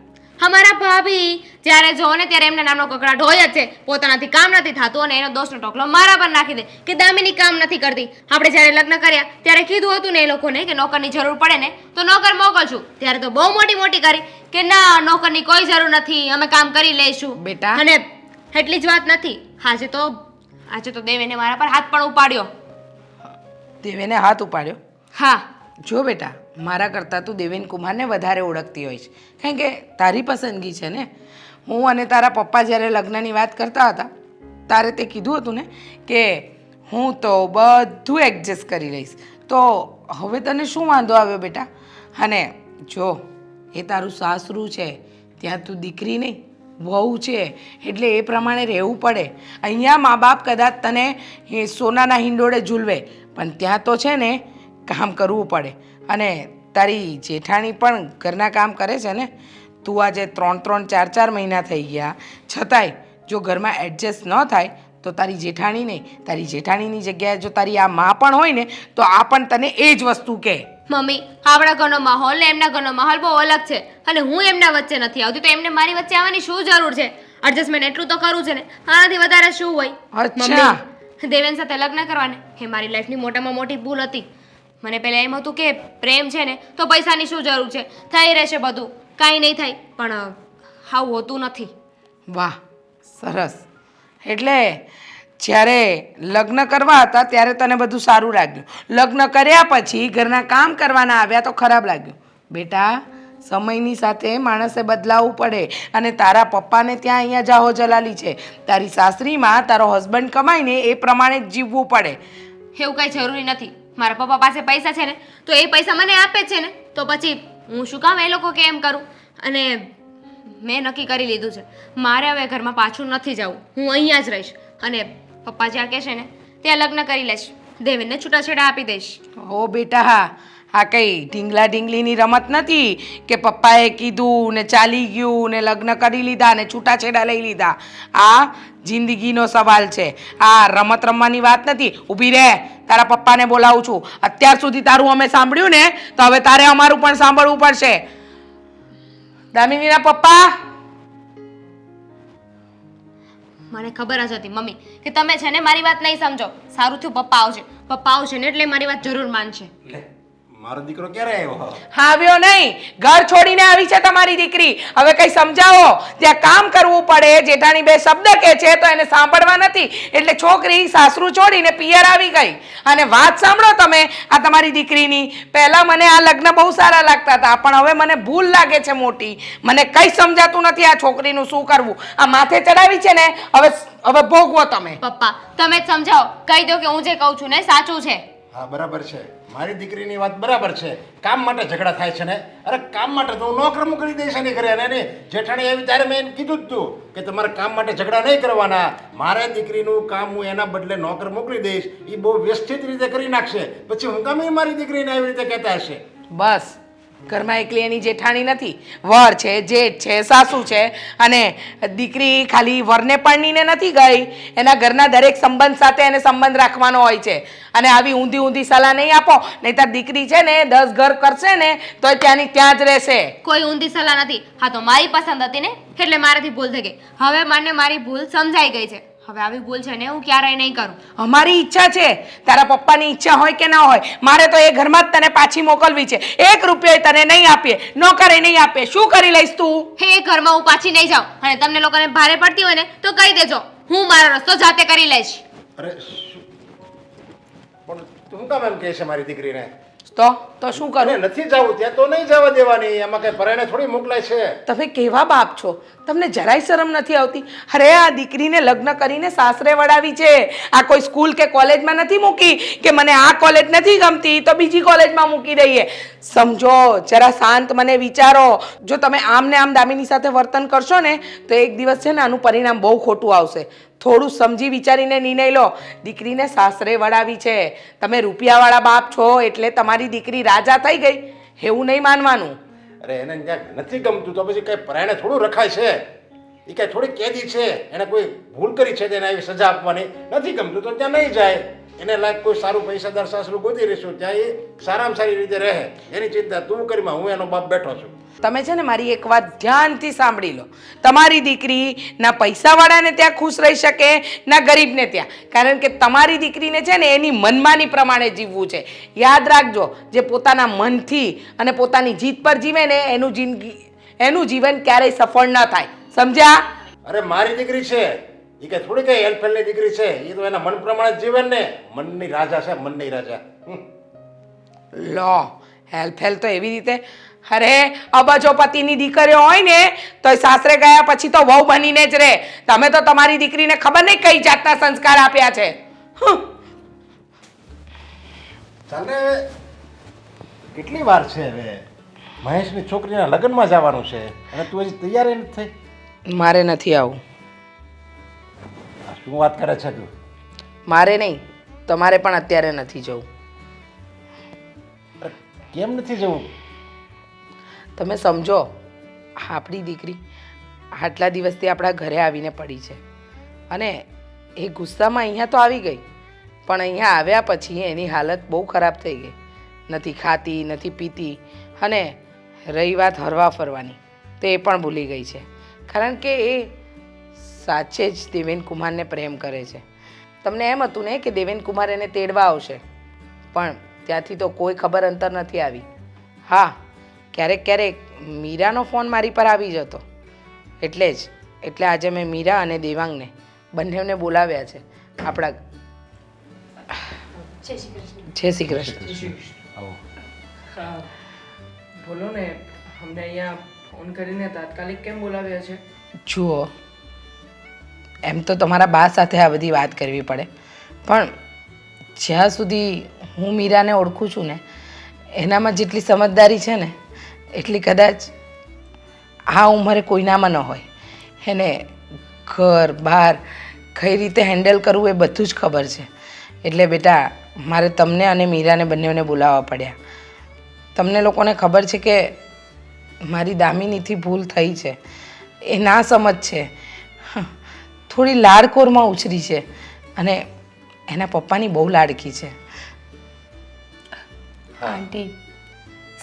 અમારા ભાભી જ્યારે જો ને ત્યારે એમના નામનો કકડાટ હોય જ છે. પોતાનાથી કામ નથી થતું અને એનો દોષનો ટોકલો મારા પર નાખી દે કે દામિની કામ નથી કરતી. આપણે જ્યારે લગ્ન કર્યા ત્યારે કીધું હતું ને એ લોકોને કે નોકરની જરૂર પડે ને તો નોકર મોકલશું. ત્યારે તો બહુ મોટી મોટી કરી કે ના, નોકરની કોઈ જરૂર નથી, અમે કામ કરી લઈશું. બેટા, અને એટલી જ વાત નથી, આજે તો દેવેને મારા પર હાથ પણ ઉપાડ્યો. દેવેને હાથ ઉપાડ્યો? હા. જો બેટા, મારા કરતાં તું દેવેન કુમારને વધારે ઓળખતી હોય છે, કારણ કે તારી પસંદગી છે ને. હું અને તારા પપ્પા જ્યારે લગ્નની વાત કરતા હતા ત્યારે તે કીધું હતું ને કે હું તો બધું એડજસ્ટ કરી લઈશ. તો હવે તને શું વાંધો આવ્યો બેટા? અને જો એ તારું સાસરું છે, ત્યાં તું દીકરી નહીં વહુ છે, એટલે એ પ્રમાણે રહેવું પડે. અહીંયા મા બાપ કદાચ તને એ સોનાના હિંડોળે ઝૂલવે, પણ ત્યાં તો છે ને કામ કરવું પડે. અને તારી જેઠાણી પણ ઘરના કામ કરે છે ને. તું આજે 3-4 મહિના થઈ ગયા છતાંય જો ઘરમાં એડજસ્ટ ન થાય તો તારી જેઠાણી નહીં, તારી જેઠાણીની જગ્યાએ જો તારી આ માં પણ હોય ને તો આ પણ તને એ જ વસ્તુ કહે. મમ્મી, આપણા ઘરનો માહોલ ને એમના ઘરનો માહોલ બહુ અલગ છે અને હું એમના વચ્ચે નથી આવતી, તો એમને મારી વચ્ચે આવવાની શું જરૂર છે? એડજસ્ટમેન્ટ એટલું તો કરવું છે ને, આનાથી વધારે શું હોય? અચ્છા. મમ્મી, દેવેન સાથે લગ્ન કરવાને એ મારી લાઈફની મોટામાં મોટી ભૂલ હતી. મને પહેલાં એમ હતું કે પ્રેમ છે ને તો પૈસાની શું જરૂર છે, થઈ રહેશે બધું, કાંઈ નહીં થાય. પણ આવું હોતું નથી. વાહ, સરસ. એટલે જ્યારે લગ્ન કરવા હતા ત્યારે તને બધું સારું લાગ્યું, લગ્ન કર્યા પછી ઘરના કામ કરવાના આવ્યા તો ખરાબ લાગ્યું. બેટા, સમયની સાથે માણસે બદલાવવું પડે. અને તારા પપ્પાને ત્યાં અહીંયા જાહો જલાલી છે, તારી સાસરીમાં તારો હસબન્ડ કમાઈને એ પ્રમાણે જ જીવવું પડે. એવું કાંઈ જરૂરી નથી. મારા પપ્પા પાસે પૈસા છે ને તો એ પૈસા મને આપે છે ને, તો પછી હું શું કામ એ લોકો કેમ કરું? અને મેં નક્કી કરી લીધું છે, મારે હવે ઘરમાં પાછું નથી જવું, હું અહીંયા જ રહીશ. અને પપ્પા જ્યાં કહેશે ને ત્યાં લગ્ન કરી લઈશ, દેવેનને છૂટાછેડા આપી દઈશ. ઓ બેટા, હા, આ કંઈ ઢીંગલા ઢીંગલીની રમત નથી કે પપ્પાએ કીધું ને ચાલી ગયું ને લગ્ન કરી લીધા ને છૂટાછેડા લઈ લીધા. આ જિંદગીનો સવાલ છે, આ રમત રમવાની વાત નથી. ઊભી રહે, તારા પપ્પાને બોલાવું છું. અત્યાર સુધી તારું અમે સાંભળ્યું ને તો હવે તારે અમારું પણ સાંભળવું પડશે. દામિનીના પપ્પા. મને ખબર જ હતી મમ્મી કે તમે છે ને મારી વાત નહીં સમજો. સારું થયું પપ્પા આવશે. પપ્પા આવશે ને એટલે મારી વાત જરૂર માનશે. લે, મારો દીકરો ક્યારે આવ્યો? આવ્યો નહીં, ઘર છોડીને આવી છે તમારી દીકરી. હવે કઈ સમજાવો, ત્યાં કામ કરવું પડે. જેઠાણી બે શબ્દ કહે છે તો એને સાંભળવા નથી, એટલે છોકરી સાસરું છોડીને પિયર આવી ગઈ. અને વાત સાંભળો તમે આ તમારી દીકરીની. પહેલા મને આ લગ્ન બહુ સારા લાગતા હતા, પણ હવે મને ભૂલ લાગે છે મોટી. મને કઈ સમજાતું નથી આ છોકરીનું શું કરવું. આ માથે ચડાવી છે ને, હવે ભોગવો તમે. પપ્પા, તમે જ સમજાવો, કહી દો કે હું જે કહું છું ને સાચું છે. હા, બરાબર છે. મારી દીકરીની વાત બરાબર છે. કામ માટે ઝઘડા થાય છે ને. અરે કામ માટે તો હું નોકર મોકલી દઈશ એની ઘરે. અને એની જેઠાણી આવી ત્યારે મેં એને કીધું જ તું કે તમારે કામ માટે ઝઘડા નહીં કરવાના. મારા દીકરીનું કામ હું એના બદલે નોકર મોકલી દઈશ, એ બહુ વ્યવસ્થિત રીતે કરી નાખશે. પછી હું કામ મારી દીકરીને આવી રીતે કહેતા હશે. બસ, ઘરમાં એકલી એની જેઠાણી નથી, વર છે, જેઠ છે, સાસુ છે. અને દીકરી ખાલી વરને પરણીને નથી ગઈ, એના ઘરના દરેક સંબંધ સાથે એને સંબંધ રાખવાનો હોય છે. અને આવી ઊંધી ઊંધી સલાહ નહીં આપો, નહીંતર દીકરી છે ને 10 ઘર કરશે ને તો ત્યાંની ત્યાં જ રહેશે. કોઈ ઊંધી સલાહ નથી. હા, તો મારી પસંદ હતી ને એટલે મારાથી ભૂલ થઈ ગઈ. હવે મને મારી ભૂલ સમજાઈ ગઈ છે. હવે આવી ભૂલ છે ને હું ક્યારેય નહીં કરું. અમારી ઈચ્છા છે, તારા પપ્પાની ઈચ્છા હોય કે ના હોય, મારે તો એ ઘરમાં જ તને પાછી મોકલવી છે. 1 રૂપિયો તને નહીં આપીએ, નોકરે નહીં આપીએ. શું કરી લઈશ તું? એ ઘરમાં હું પાછી નહીં જાઉં. અને તમને લોકોને ભારે પડતી હોય ને તો કહી દેજો, હું મારો રસ્તો જાતે કરી લઈશ. અરે પણ તું કામ એમ કહે છે મારી દીકરીને? તો શું અરે કરું? નથી જવું ત્યાં તો નહીં જવા દેવાની. એમાં કઈ પરાયણે થોડી મોકલાય છે. તમે કેવા બાપ છો, તમને જરાય શરમ નથી આવતી? અરે આ દીકરીને લગ્ન કરીને સાસરે વળાવી છે. આ કોઈ સ્કૂલ કે કોલેજમાં નથી મૂકી કે મને આ કોલેજ નથી ગમતી તો બીજી કોલેજમાં મૂકી દઈએ. સમજો, જરા શાંત મને વિચારો. જો તમે આમ ને આમ દામિની સાથે વર્તન કરશો ને તો એક દિવસ છે ને આનું પરિણામ બહુ ખોટું આવશે. થોડું સમજી વિચારીને નિર્ણય લો. દીકરીને સાસરે વળાવી છે. તમે રૂપિયાવાળા બાપ છો એટલે તમારી દીકરી રાજા થઈ ગઈ એવું નહીં માનવાનું. અરે એને ત્યાં નથી ગમતું તો પછી કઈ પરાયણે થોડું રખાય છે? એ કઈ થોડી કેદી છે? એને કોઈ ભૂલ કરી છે તેને આવી સજા આપવાની? નથી ગમતું તો ત્યાં નહીં જાય. એને લાયક કોઈ સારું પૈસાદાર સાસરું ગોતી રહીશું, ત્યાં એ સારામાં સારી રીતે રહે. એની ચિંતા તું કરીમાં, હું એનો બાપ બેઠો છું. તમે છે ને મારી એક વાત ધ્યાનથી સાંભળી લો. તમારી દીકરી ના પૈસાવાળાને ત્યાં ખુશ રહી શકે ના ગરીબને ત્યાં. કારણ કે તમારી દીકરીને છે ને એની મનમાની પ્રમાણે જીવવું છે. યાદ રાખજો, જે પોતાના મનથી અને પોતાની જીત પર જીવે ને એનું જીવન ક્યારેય સફળ ન થાય. સમજ્યા? અરે મારી દીકરી છે, એ કઈ થોડી કઈ હેલ્પફેલની દીકરી છે. એ તો એના મન પ્રમાણે જીવન ને. મનની રાજા છે, મનની રાજા. લો, હેલ્પ તો એવી રીતે. અરે અબજોપતિની દીકરીઓ હોય ને તો સાસરે ગયા પછી તો વહુ બનીને જ રહે. તમે તો તમારી દીકરીને ખબર નહીં કઈ જાતના સંસ્કાર આપ્યા છે. ચાલે, કેટલી વાર છે હવે? મહેશની છોકરીના લગ્નમાં જવાનું છે અને તું હજી તૈયાર નથી થઈ. મારે નથી આવું. આ શું વાત કરે છે તું? મારે નહીં, તમારે પણ અત્યારે નથી જવું. કેમ નથી જવું? તમે સમજો, આપણી દીકરી આટલા દિવસથી આપણા ઘરે આવીને પડી છે અને એ ગુસ્સામાં અહીંયા તો આવી ગઈ, પણ અહીંયા આવ્યા પછી એની હાલત બહુ ખરાબ થઈ ગઈ. નથી ખાતી, નથી પીતી, અને રહી વાત હરવા ફરવાની તો એ પણ ભૂલી ગઈ છે, કારણ કે એ સાચે જ દેવેન કુમારને પ્રેમ કરે છે. તમને એમ હતું ને કે દેવેન કુમાર એને તેડવા આવશે, પણ ત્યાંથી તો કોઈ ખબર અંતર નથી આવી. હા, ક્યારેક ક્યારેક મીરાનો ફોન મારી પર આવી જતો, એટલે આજે મેં મીરા અને દેવાંગને બંનેને બોલાવ્યા છે આપણા. જય શ્રી કૃષ્ણ. આવો. હા, બોલો ને, અમને અહીંયા ફોન કરીને તાત્કાલિક કેમ બોલાવ્યા છે? જુઓ, એમ તો તમારા બા સાથે આ બધી વાત કરવી પડે, પણ જ્યાં સુધી હું મીરાને ઓળખું છું ને, એનામાં જેટલી સમજદારી છે ને એટલી કદાચ આ ઉંમરે કોઈનામાં ન હોય. એને ઘર બહાર કઈ રીતે હેન્ડલ કરવું એ બધું જ ખબર છે. એટલે બેટા, મારે તમને અને મીરાને બંનેને બોલાવવા પડ્યા. તમને લોકોને ખબર છે કે મારી દામિનીથી ભૂલ થઈ છે, એ ના સમજ છે, થોડી લાડકોરમાં ઉછરી છે અને એના પપ્પાની બહુ લાડકી છે. આંટી,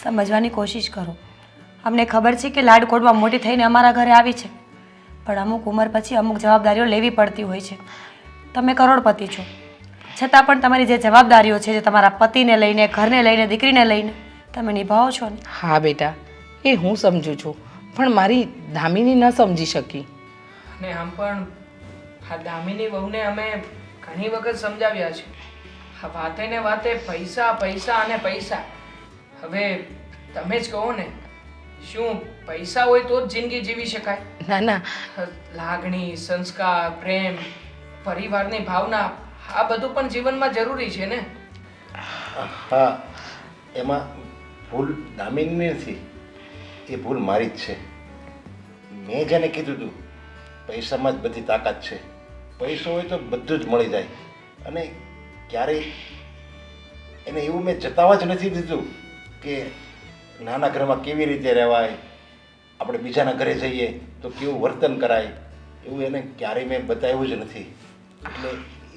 સમજવાની કોશિશ કરો. અમને ખબર છે કે લાડકોડમાં મોટી થઈને અમારા ઘરે આવી છે, પણ અમુક ઉંમર પછી અમુક જવાબદારીઓ લેવી પડતી હોય છે. તમે કરોડપતિ છો, છતાં પણ તમારી જે જવાબદારીઓ છે, જે તમારા પતિને લઈને, ઘરને લઈને, દીકરીને લઈને તમે નિભાવો છો ને. હા બેટા, એ હું સમજુ છું, પણ મારી દામિની ન સમજી શકી. અને આમ પણ આ દામિની વહુને અમે ઘણી વખત સમજાવ્યા છે. આ વાતે ને વાતે પૈસા પૈસા અને પૈસા. હવે તમે જ કહો ને, શું પૈસા હોય તો જ જિંદગી જીવી શકાય? ના ના, લાગણી, સંસ્કાર, પ્રેમ, પરિવારની ભાવના, આ બધું પણ જીવનમાં જરૂરી છે ને. હા, એમાં ભૂલ દામિની નથી, એ ભૂલ મારી જ છે. મેં જેને કીધું હતું પૈસામાં જ બધી તાકાત છે, પૈસો હોય તો બધું જ મળી જાય, અને ક્યારેય એને એવું મેં જતાવા જ નથી દીધું કે નાના ઘરમાં કેવી રીતે રહેવાય, આપણે બીજાના ઘરે જઈએ તો કેવું વર્તન કરાય, એવું એને ક્યારેય મેં બતાવ્યું જ નથી. એટલે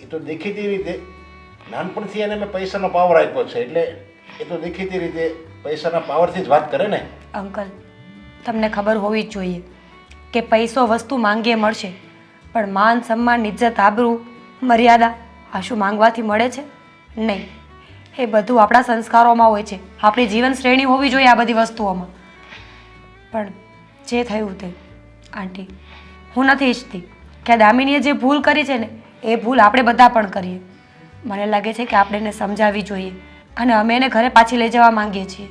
એ તો દેખીતી રીતે નાનપણથી એને મેં પૈસાનો પાવર આપ્યો છે, એટલે એ તો દેખીતી રીતે પૈસાના પાવરથી જ વાત કરે ને. અંકલ, તમને ખબર હોવી જ જોઈએ કે પૈસો વસ્તુ માંગીએ મળશે, પણ માન, સન્માન, ઇજ્જત, આબરૂ, મર્યાદા આ શું માંગવાથી મળે છે? નહીં. એ બધું આપણા સંસ્કારોમાં હોય છે, આપણી જીવન શ્રેણી હોવી જોઈએ આ બધી વસ્તુઓમાં. પણ જે થયું તે આંટી, હું નથી ઈચ્છતી કે આ દામિનીએ જે ભૂલ કરી છે ને એ ભૂલ આપણે બધા પણ કરીએ. મને લાગે છે કે આપણે એને સમજાવવી જોઈએ અને અમે એને ઘરે પાછી લઈ જવા માંગીએ છીએ.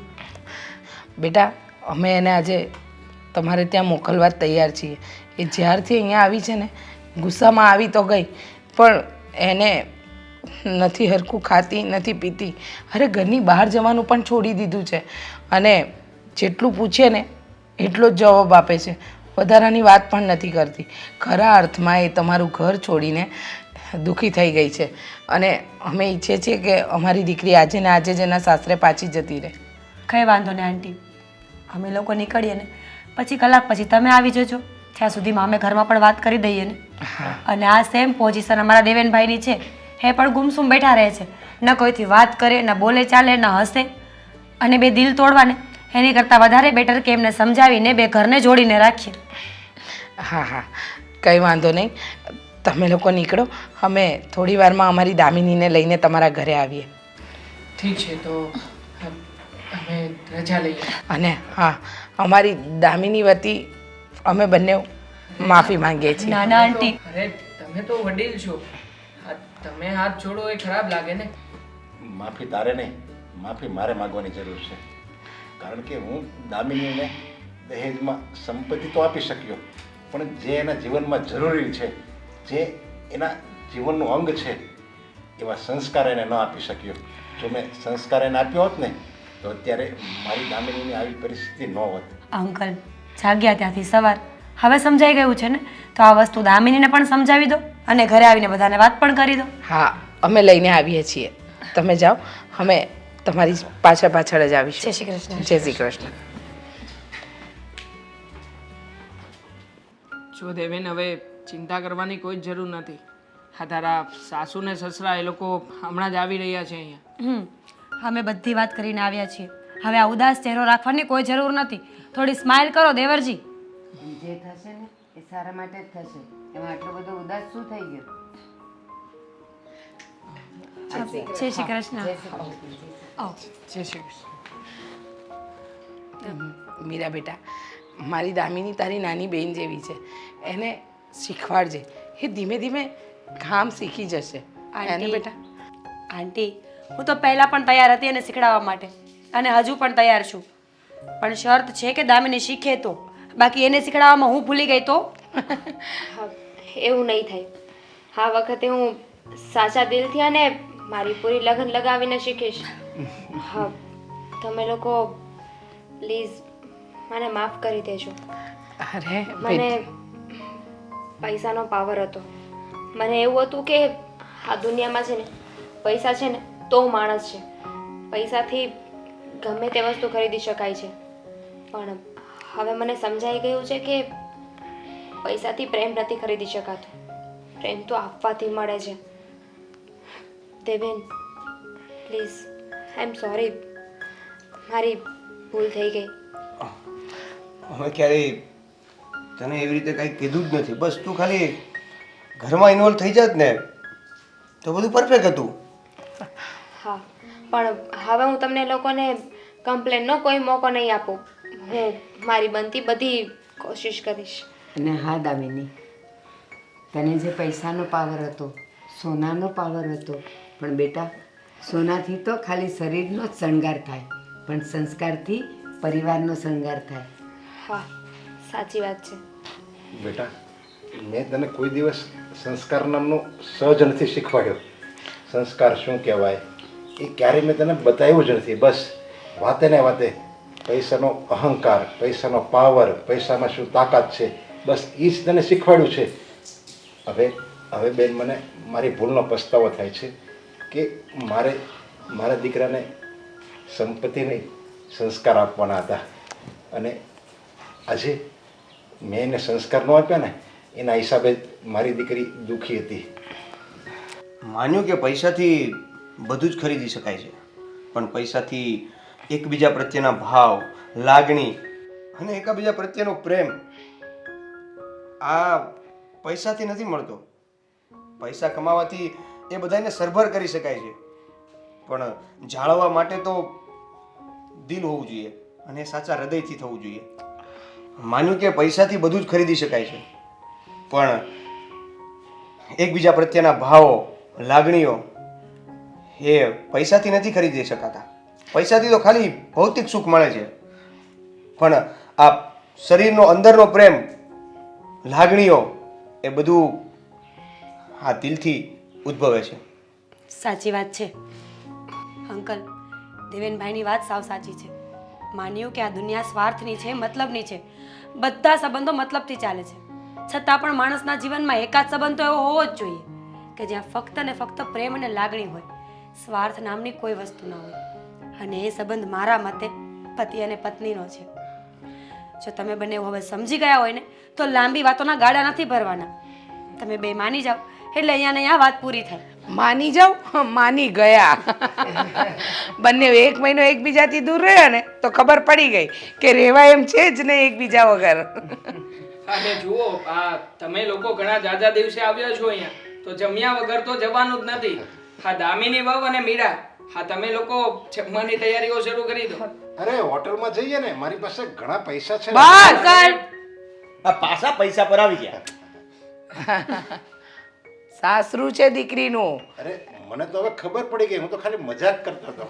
બેટા, અમે એને આજે તમારે ત્યાં મોકલવા જ તૈયાર છીએ. એ જ્યારથી અહીંયા આવી છે ને, ગુસ્સામાં આવી તો ગઈ, પણ એને નથી હરખું ખાતી, નથી પીતી, અરે ઘરની બહાર જવાનું પણ છોડી દીધું છે, અને જેટલું પૂછે ને એટલો જ જવાબ આપે છે, વધારાની વાત પણ નથી કરતી. ખરા અર્થમાં એ તમારું ઘર છોડીને દુઃખી થઈ ગઈ છે, અને અમે ઈચ્છીએ છીએ કે અમારી દીકરી આજે ને આજે જ એના સાસરે પાછી જતી રહે. કંઈ વાંધો નહીં આંટી, અમે લોકો નીકળીએ ને પછી કલાક પછી તમે આવી જજો, ત્યાં સુધીમાં અમે ઘરમાં પણ વાત કરી દઈએ ને. અને આ સેમ પોઝિશન અમારા દેવેનભાઈની છે, એ પણ ગુમસુમ બેઠા રહે છે, ન કોઈથી વાત કરે, ન બોલે ચાલે, ન હસે, અને બે દિલ તોડવાને એની કરતાં વધારે બેટર કે એમને સમજાવીને બે ઘરને જોડીને રાખીએ. હા હા, કંઈ વાંધો નહીં, તમે લોકો નીકળો, અમે થોડી વારમાં અમારી દામિનીને લઈને તમારા ઘરે આવીએ. ઠીક છે, તો અમે રજા લઈએ. અને હા, અમારી દામિની વતી અમે બંને માફી માંગીએ છીએ. નાના આંટી, અરે તમે તો વડીલ છો, તમે હાથ જોડો એ ખરાબ લાગે ને. માફી તારે નહીં, માફી મારે માગવાની જરૂર છે, કારણ કે હું દામિનીને દહેજમાં સંપત્તિ તો આપી શક્યો, પણ જે એના જીવનમાં જરૂરી છે, જે એના જીવનનું અંગ છે, એવા સંસ્કાર એને ન આપી શક્યો. જો મેં સંસ્કાર એને આપ્યો હોત ને તો અત્યારે મારી દામિનીની આવી પરિસ્થિતિ ન હોત. અંકલ જાગ્યા ત્યાંથી સવાર હવે સમજાઈ ગયું છે ને, તો આ વસ્તુ દામિનીને પણ સમજાવી દો અને ઘરે આવીને બધાને વાત પણ કરી દો. હા, અમે લઈને આવીએ છીએ. તમે જાઓ, અમે તમારી પાછળ પાછળ જ આવીશું. જય શ્રી કૃષ્ણ. જય શ્રી કૃષ્ણ. જો દેવેન, હવે ચિંતા કરવાની કોઈ જ જરૂર નથી. હા, તારા સાસુ ને સસરા એ લોકો હમણાં જ આવી રહ્યા છે અહીંયા. અમે બધી વાત કરીને આવ્યા છીએ. હવે આ ઉદાસ ચહેરો રાખવાની કોઈ જરૂર નથી. થોડી સ્માઇલ કરો દેવરજી. જે થશે ને એ સારા માટે જ થશે. એમાં આટલો બધો ઉદાસ શું થઈ ગયો? જય શ્રી કૃષ્ણ. આવો. જય શ્રી કૃષ્ણ. મીરા બેટા, મારી દામિની તારી નાની બહેન જેવી છે. એને શીખવાડજે, એ ધીમે ધીમે કામ શીખી જશે. એને આંટી, બેટા આંટી, હું તો પહેલાં પણ તૈયાર હતી એને શીખડાવવા માટે અને હજુ પણ તૈયાર છું. પણ શરત છે કે દામિની શીખે તો. બાકી એને શીખડાવવામાં હું ભૂલી ગઈ તો? હા, એવું નહીં થાય. આ વખતે હું સાચા દિલથી અને મારી પૂરી લગન લગાવીને શીખીશ. હા, તમે લોકો પ્લીઝ મને માફ કરી દેજો. અરે મને પૈસાનો પાવર હતો. મને એવું હતું કે આ દુનિયામાં છે ને પૈસા છે ને તો માણસ છે. પૈસાથી ગમે તે વસ્તુ ખરીદી શકાય છે. પણ હવે મને સમજાઈ ગયું છે કે પૈસાથી પ્રેમ નથી ખરીદી શકાતો. પ્રેમ તો આપવાથી મળે છે. Deven, please, I am sorry. મારી ભૂલ થઈ ગઈ. અમે ક્યારેય તને એવી રીતે કંઈ કીધું જ નથી. બસ તું ખાલી ઘરમાં ઇન્વોલ્વ થઈ જાત ને તો બધું પરફેક્ટ હતું. હા, પણ હવે હું તમને લોકોને કમ્પ્લેનનો કોઈ મોકો નહીં આપું. હું મારી બનતી બધી કોશિશ કરીશ. અને હા દામિની, તને જે પૈસાનો પાવર હતો, સોનાનો પાવર હતો, પણ બેટા સોનાથી તો ખાલી શરીરનો જ શણગાર થાય, પણ સંસ્કારથી પરિવારનો શણગાર થાય. હા, સાચી વાત છે. બેટા, મેં તને કોઈ દિવસ સંસ્કાર નામનો સહજ નથી શીખવાડ્યો. સંસ્કાર શું કહેવાય એ ક્યારેય મેં તને બતાવ્યું જ નથી. બસ વાતે ને વાતે પૈસાનો અહંકાર, પૈસાનો પાવર, પૈસામાં શું તાકાત છે, બસ એ જ તને શીખવાડ્યું છે. હવે બેન, મને મારી ભૂલનો પસ્તાવો થાય છે કે મારા દીકરાને સંપત્તિ નહીં સંસ્કાર આપવાના હતા. અને આજે મેં એને સંસ્કાર ન આપ્યા ને એના હિસાબે મારી દીકરી દુઃખી હતી. માન્યું કે પૈસાથી બધું જ ખરીદી શકાય છે, પણ પૈસાથી એકબીજા પ્રત્યેના ભાવ, લાગણી અને એકબીજા પ્રત્યેનો પ્રેમ આ પૈસાથી નથી મળતો. પૈસા કમાવાથી એ બધાને સરભર કરી શકાય છે, પણ જાળવવા માટે તો દિલ હોવું જોઈએ અને સાચા હૃદયથી થવું જોઈએ. માન્યું કે પૈસાથી બધું જ ખરીદી શકાય છે, પણ એકબીજા પ્રત્યેના ભાવો, લાગણીઓ એ પૈસાથી નથી ખરીદી શકાતા. પૈસાથી તો ખાલી ભૌતિક સુખ મળે છે, પણ આ શરીરનો અંદરનો પ્રેમ, લાગણીઓ એ બધું આ દિલથી ઉદ્ભવે છે. સાચી વાત છે અંકલ. દેવેનભાઈની વાત સાવ સાચી છે. માન્યું કે આ દુનિયા સ્વાર્થની છે, મતલબની છે. બધા સંબંધો મતલબથી ચાલે છે. છતાં પણ માણસના જીવનમાં એકાદ સંબંધ તો એવો હોવો જ જોઈએ કે જ્યાં ફક્ત ને ફક્ત પ્રેમ અને લાગણી હોય, સ્વાર્થ નામની કોઈ વસ્તુ ના હોય. અને એ સંબંધ મારા મતે પતિ અને પત્નીનો છે. જો તમે બંને હવે સમજી ગયા હોય ને તો લાંબી વાતોના ગાળા નથી ભરવાના. તમે બે માની જાઓ એટલે અહીંયા ને અહીંયા વાત પૂરી થાય. માની જાઓ, માની ગયા. બંને 1 મહિનો એકબીજાથી દૂર રહ્યા ને તો ખબર પડી ગઈ કે રહેવા એમ છે જ નહીં એકબીજા વગર. અને જુઓ, આ તમે લોકો ઘણા જાજા દિવસે આવ્યા છો અહીંયા, તો જમ્યા વગર તો જવાનું જ નથી. હા, દામિની વહુ અને મીરા, હા તમે લોકો જમવાની તૈયારીઓ શરૂ કરી દો. અરે હોટલમાં જઈએ ને, મારી પાસે ઘણા પૈસા છે. બસ આ પાછા પૈસા પર આવી ગયા. સાસરું છે દીકરીનું. અરે મને તો હવે ખબર પડી ગઈ, હું તો ખાલી મજાક કરતો હતો.